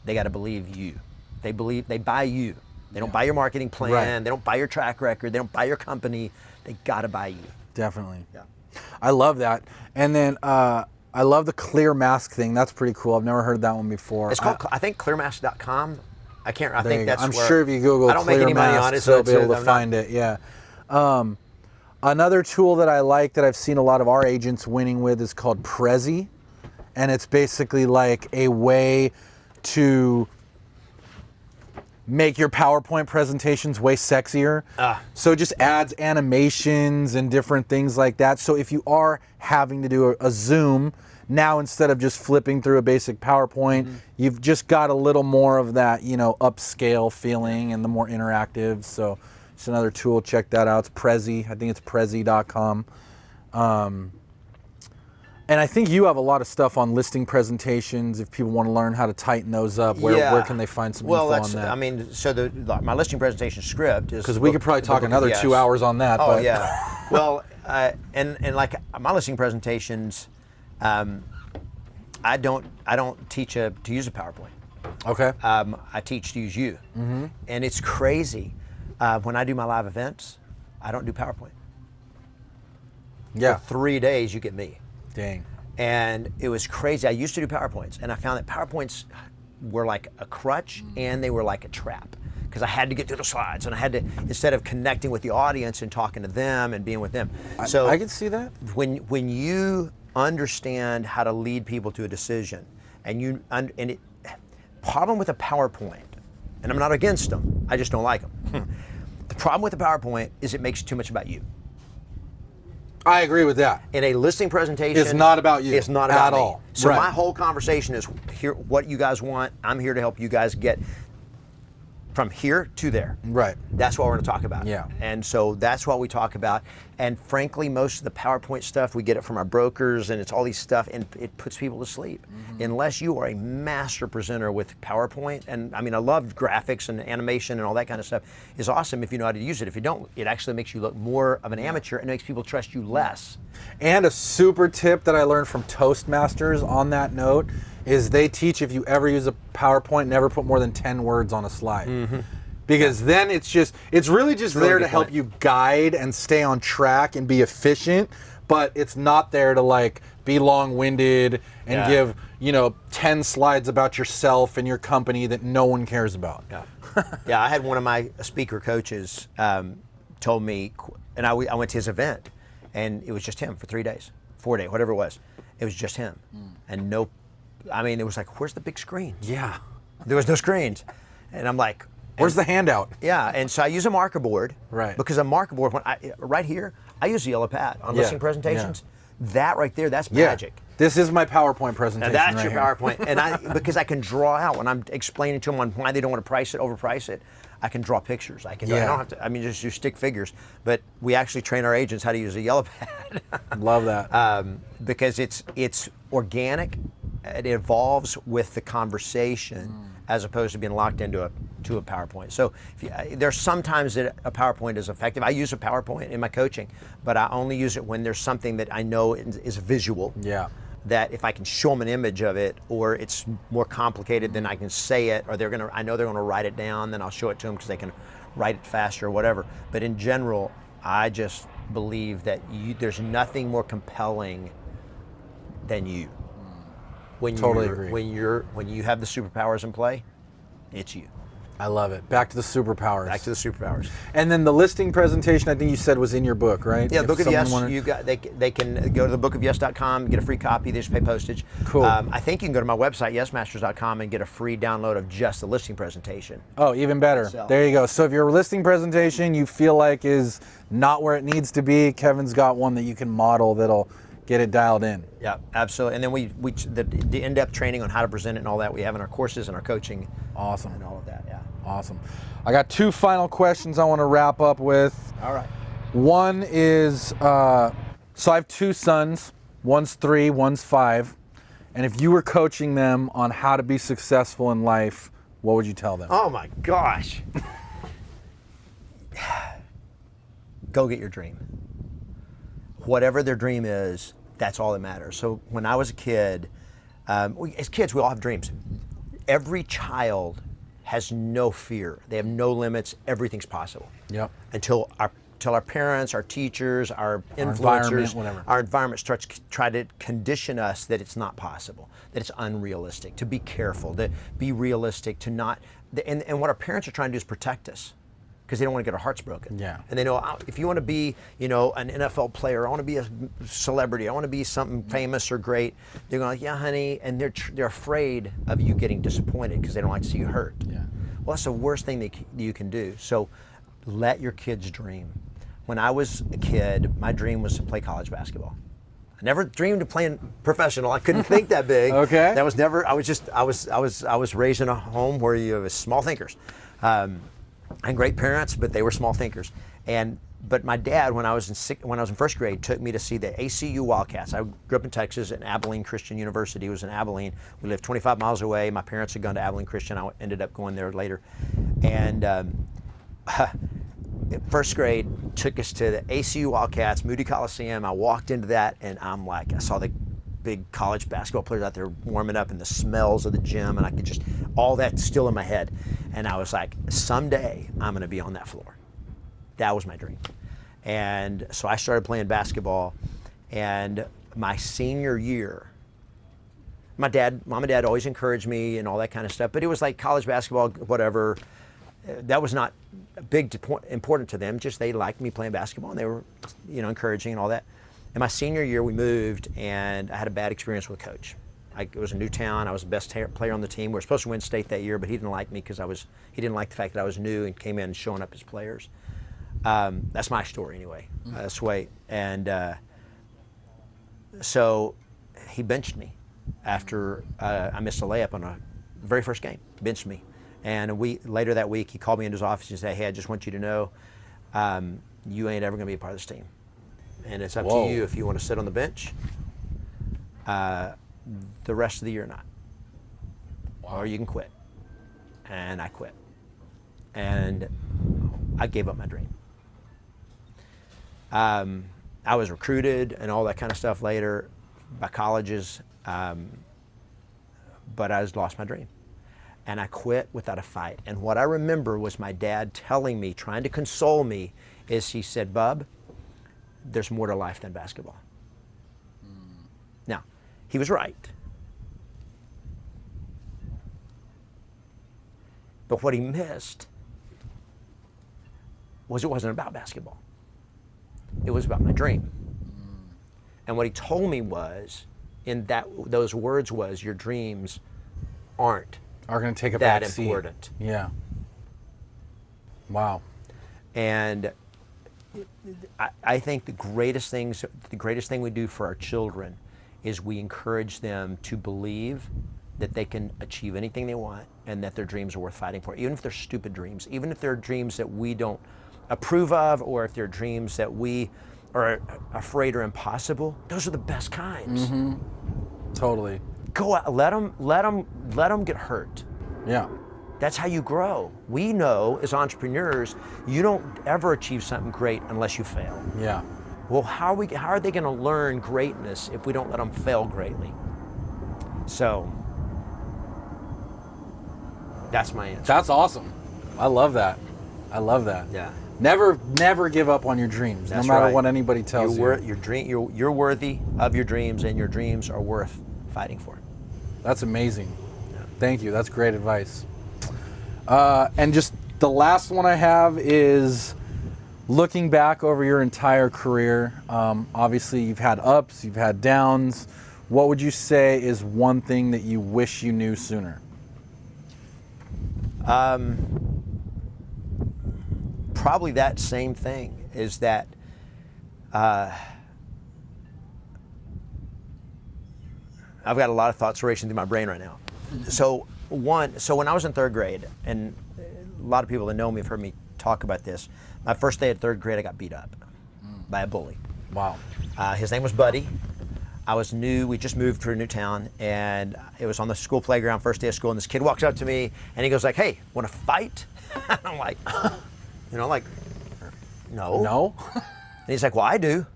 they got to believe you. They buy you. They don't buy your marketing plan. Right. They don't buy your track record. They don't buy your company. They got to buy you. Definitely. Yeah. I love that. And then I love the clear mask thing. That's pretty cool. I've never heard that one before. It's called, I think, clearmask.com. I think that's I'm sure if you Google I don't make any money on it, so you'll be able to find it. Yeah. Another tool that I like that I've seen a lot of our agents winning with is called Prezi. And it's basically like a way to make your PowerPoint presentations way sexier. So it just adds animations and different things like that. So if you are having to do a Zoom, now instead of just flipping through a basic PowerPoint, you've just got a little more of that, upscale feeling and the more interactive. So it's another tool. Check that out. It's Prezi. I think it's Prezi.com. And I think you have a lot of stuff on listing presentations. If people want to learn how to tighten those up, where can they find some info on that? I mean, so my listing presentation script is... Because we could probably talk another 2 hours on that. Oh, yeah. Well, and like my listing presentations, I don't teach to use a PowerPoint. Okay. I teach to use you. And it's crazy. When I do my live events, I don't do PowerPoint. Yeah. For 3 days, you get me. Dang. And it was crazy. I used to do PowerPoints, and I found that PowerPoints were like a crutch and they were like a trap, because I had to get through the slides, and I had to, instead of connecting with the audience and talking to them and being with them. So I can see that. When you understand how to lead people to a decision, problem with a PowerPoint, and I'm not against them, I just don't like them. The problem with the PowerPoint is it makes too much about you. I agree with that. In a listing presentation, it's not about you. It's not about at all. So my whole conversation is here. What you guys want, I'm here to help you guys get from here to there. Right. That's what we're going to talk about. Yeah. And so that's what we talk about. And frankly, most of the PowerPoint stuff, we get it from our brokers, and it's all these stuff, and it puts people to sleep. Unless you are a master presenter with PowerPoint, and I mean, I love graphics and animation and all that kind of stuff. It's awesome if you know how to use it. If you don't, it actually makes you look more of an amateur and makes people trust you less. And a super tip that I learned from Toastmasters on that note is they teach, if you ever use a PowerPoint, never put more than 10 words on a slide. Because then it's really just there to help you guide and stay on track and be efficient. but it's not there to like be long-winded and give 10 slides about yourself and your company that no one cares about. Yeah, I had one of my speaker coaches told me, and I went to his event, and it was just him for 3 days, 4 days, whatever it was. It was just him, and it was like, where's the big screen? Yeah. There was no screens, and I'm like, where's the handout? Yeah, and so I use a marker board, right? Because a marker board, right here, I use a yellow pad on listing presentations. Yeah. That right there, that's magic. This is my PowerPoint presentation. Now that's right your here. PowerPoint, and because I can draw out when I'm explaining to them on why they don't want to overprice it. I can draw pictures. I don't have to. Just do stick figures. But we actually train our agents how to use a yellow pad. Love that. Because it's organic. It evolves with the conversation as opposed to being locked into a PowerPoint. So there's sometimes that a PowerPoint is effective. I use a PowerPoint in my coaching, but I only use it when there's something that I know is visual. Yeah. That if I can show them an image of it, or it's more complicated than I can say it, or I know they're gonna write it down, then I'll show it to them because they can write it faster or whatever. But in general, I just believe that there's nothing more compelling than you. Totally agree. When you have the superpowers in play, it's you. I love it. Back to the superpowers. Back to the superpowers. And then the listing presentation, I think you said was in your book, right? Yeah, Book of Yes. They can go to thebookofyes.com, get a free copy. They just pay postage. Cool. I think you can go to my website, yesmasters.com, and get a free download of just the listing presentation. Oh, even better. There you go. So if your listing presentation you feel like is not where it needs to be, Kevin's got one that you can model that'll get it dialed in. Yeah, absolutely. And then the in-depth training on how to present it and all that we have in our courses and our coaching. Awesome. And all of that, yeah. Awesome. I got 2 final questions I want to wrap up with. All right. One is, so I have 2 sons. One's 3, one's 5. And if you were coaching them on how to be successful in life, what would you tell them? Oh my gosh. Go get your dream. Whatever their dream is, that's all that matters. So when I was a kid, as kids, we all have dreams. Every child has no fear. They have no limits. Everything's possible. Yep. Until our parents, our teachers, our influencers, our environment starts try to condition us that it's not possible, that it's unrealistic, to be careful, to be realistic, to not. And what our parents are trying to do is protect us, because they don't want to get our hearts broken. Yeah. And they know, if you want to be, an NFL player, I want to be a celebrity, I want to be something famous or great, they're going, yeah, honey, and they're afraid of you getting disappointed because they don't like to see you hurt. Yeah. Well, that's the worst thing that you can do. So let your kids dream. When I was a kid, my dream was to play college basketball. I never dreamed of playing professional. I couldn't think that big. Okay. That was never. I was raised in a home where you have small thinkers. And great parents, but they were small thinkers. But my dad, when I was in first grade, took me to see the ACU Wildcats. I grew up in Texas, and Abilene Christian University was in Abilene. We lived 25 miles away. My parents had gone to Abilene Christian. I ended up going there later. And first grade took us to the ACU Wildcats, Moody Coliseum. I walked into that, and I saw the big college basketball players out there warming up, and the smells of the gym, and I could just, all that still in my head. And I was like, someday I'm going to be on that floor. That was my dream. And so I started playing basketball, and my senior year, mom and dad always encouraged me and all that kind of stuff, but it was like college basketball, whatever. That was not important to them, just they liked me playing basketball, and they were, encouraging and all that. In my senior year, we moved, and I had a bad experience with a coach. It was a new town. I was the best player on the team. We were supposed to win state that year, but he didn't like me because he didn't like the fact that I was new and came in showing up as players. That's my story anyway. That's the way. And so he benched me after I missed a layup on the very first game. Benched me. And later that week, he called me into his office and said, hey, I just want you to know you ain't ever going to be a part of this team. And it's up to you if you want to sit on the bench the rest of the year or not. Or you can quit. And I quit. And I gave up my dream. I was recruited and all that kind of stuff later by colleges, but I just lost my dream. And I quit without a fight. And what I remember was my dad telling me, trying to console me, is he said, Bub, there's more to life than basketball. Now, he was right. But what he missed was it wasn't about basketball. It was about my dream. And what he told me was, those words was, your dreams are going to take a that back seat. important. Yeah. Wow. And I think the greatest thing we do for our children is we encourage them to believe that they can achieve anything they want and that their dreams are worth fighting for, even if they're stupid dreams, even if they're dreams that we don't approve of, or if they're dreams that we are afraid are impossible. Those are the best kinds. Mm-hmm. Totally. Go out, let them get hurt. Yeah. That's how you grow. We know as entrepreneurs, you don't ever achieve something great unless you fail. Yeah. Well, how are they going to learn greatness if we don't let them fail greatly? So that's my answer. That's awesome. I love that. I love that. Yeah. Never give up on your dreams, That's no matter right. what anybody tells you. You're worthy of your dreams, and your dreams are worth fighting for. That's amazing. Yeah. Thank you. That's great advice. And just the last one I have is looking back over your entire career. Obviously, you've had ups, you've had downs. What would you say is one thing that you wish you knew sooner? Probably that same thing, is that I've got a lot of thoughts racing through my brain right now. So when I was in third grade, and a lot of people that know me have heard me talk about this, my first day at third grade I got beat up by a bully. Wow. His name was Buddy. I was new, we just moved to a new town, and it was on the school playground, first day of school, and this kid walks up to me and he goes like, "Hey, want to fight?" And I'm like, no. No? And he's like, "Well, I do."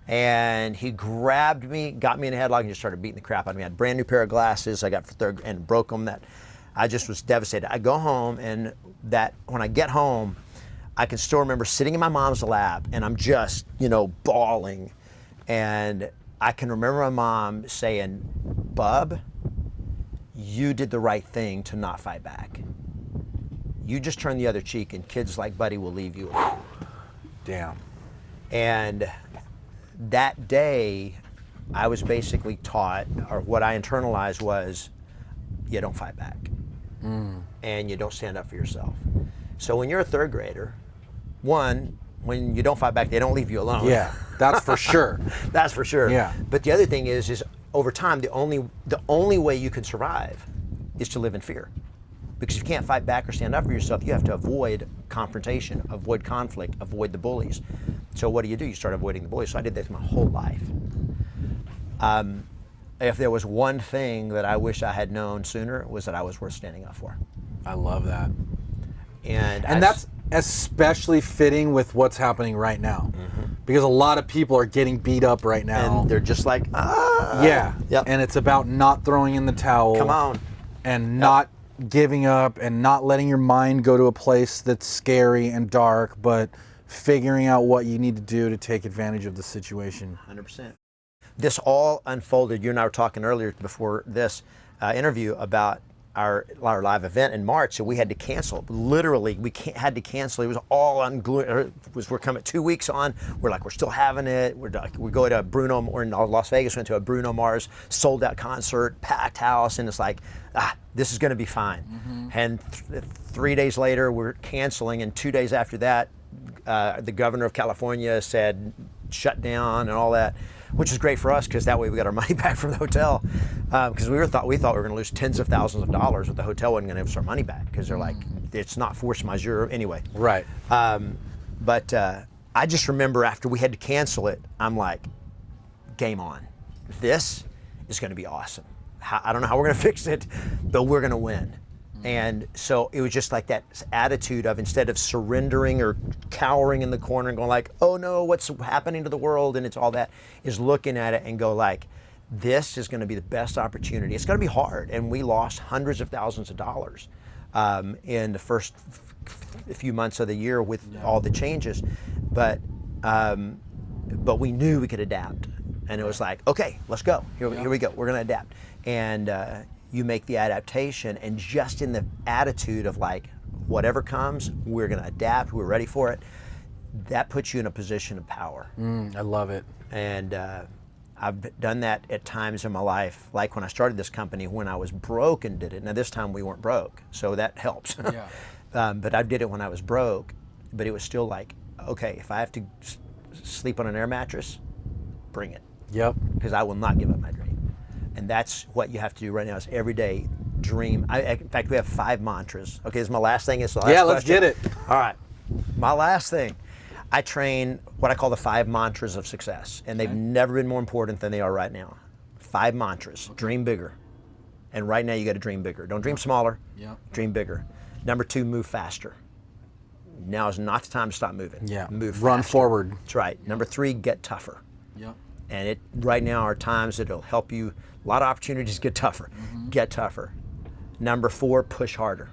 And he grabbed me, got me in a headlock, and just started beating the crap out of me. I had a brand new pair of glasses I got for third, and broke them. That I just was devastated. I go home, and when I get home, I can still remember sitting in my mom's lap, and I'm just, bawling. And I can remember my mom saying, "Bub, you did the right thing to not fight back. You just turn the other cheek, and kids like Buddy will leave you alone." Damn. And that day, I was basically taught, or what I internalized was, you don't fight back. And you don't stand up for yourself. So when you're a third grader, one, when you don't fight back, they don't leave you alone. Yeah, that's for sure. That's for sure. Yeah. But the other thing is over time, the only way you can survive is to live in fear. Because if you can't fight back or stand up for yourself, you have to avoid confrontation, avoid conflict, avoid the bullies. So what do? You start avoiding the bullies. So I did this my whole life. If there was one thing that I wish I had known sooner, it was that I was worth standing up for. I love that. And that's especially fitting with what's happening right now. Because a lot of people are getting beat up right now. And they're just like, Yeah. Yep. And it's about not throwing in the towel. Come on. And not giving up, and not letting your mind go to a place that's scary and dark, but figuring out what you need to do to take advantage of the situation. 100%. This all unfolded. You and I were talking earlier before this interview about our live event in March, and we had to cancel. Literally, we had to cancel. It was all unglued. We're coming 2 weeks on. We're still having it. We go to Bruno, or in Las Vegas, went to a Bruno Mars sold out concert, packed house, and it's like, this is going to be fine. And 3 days later, we're canceling, and 2 days after that, the governor of California said shut down and all that, which is great for us because that way we got our money back from the hotel. Because we thought we were going to lose tens of thousands of dollars, but the hotel wasn't going to give us our money back because they're like, it's not force majeure anyway. Right. But I just remember after we had to cancel it, I'm like, game on. This is going to be awesome. I don't know how we're going to fix it, but we're going to win. And so it was just like that attitude of, instead of surrendering or cowering in the corner and going like, oh no, what's happening to the world, and it's all that, is looking at it and go like, this is going to be the best opportunity. It's going to be hard, and we lost hundreds of thousands of dollars in the first few months of the year with all the changes, but we knew we could adapt. And it was like, okay, let's go. Here we go. We're going to adapt. And you make the adaptation, and just in the attitude of like, whatever comes, we're going to adapt. We're ready for it. That puts you in a position of power. I love it. And I've done that at times in my life, like when I started this company, when I was broke and did it. Now this time we weren't broke, so that helps. But I did it when I was broke, but it was still like, okay, if I have to sleep on an air mattress, bring it. Yep. Because I will not give up my dream. And that's what you have to do right now, is every day dream. In fact, we have 5 mantras. Okay, this is my last thing. It's the last question. Let's get it. All right. My last thing. I train what I call the 5 mantras of success, and they've never been more important than they are right now. 5 mantras. Dream bigger. And right now you got to dream bigger. Don't dream smaller. Dream bigger. Number 2, move faster. Now is not the time to stop moving. Move faster. Run forward. That's right. Number 3, get tougher. And right now are times that it'll help you. A lot of opportunities get tougher. Get tougher. Number 4, push harder.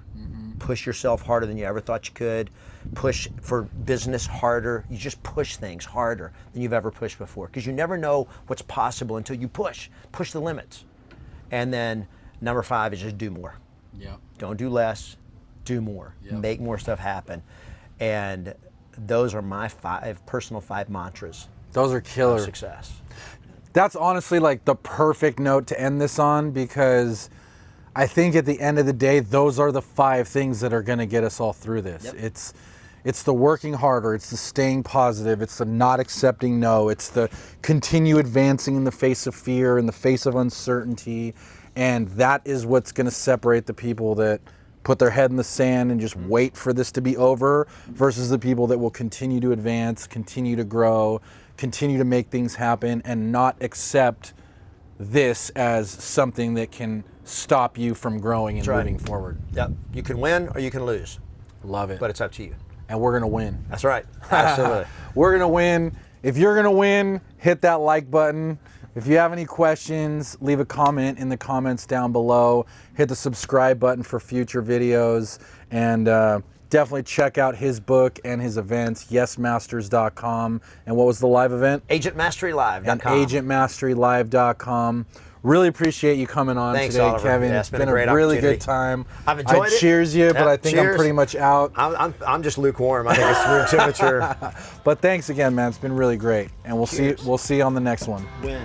Push yourself harder than you ever thought you could. Push for business harder. You just push things harder than you've ever pushed before, because you never know what's possible until you push the limits. And then number 5 is just do more. Don't do less, do more. Make more stuff happen. And those are my 5 personal 5 mantras. Those are killer. Of success. That's honestly like the perfect note to end this on, because I think at the end of the day, those are the 5 things that are going to get us all through this. It's the working harder, it's the staying positive, it's the not accepting no, it's the continue advancing in the face of fear, in the face of uncertainty. And that is what's going to separate the people that put their head in the sand and just wait for this to be over, versus the people that will continue to advance, continue to grow, continue to make things happen, and not accept this as something that can stop you from growing and moving forward. You can win or you can lose. Love it. But it's up to you. And we're going to win. That's right. Absolutely. We're going to win. If you're going to win, hit that like button. If you have any questions, leave a comment in the comments down below. Hit the subscribe button for future videos. And definitely check out his book and his events, yesmasters.com. And what was the live event? Agentmasterylive.com. And agentmasterylive.com. Really appreciate you coming on today, Oliver. Kevin. Yeah, it's been a really good time. I've enjoyed it. I cheers you, but I think I'm pretty much out. I'm just lukewarm. I think it's room temperature. But thanks again, man. It's been really great. And we'll see you on the next one. Win.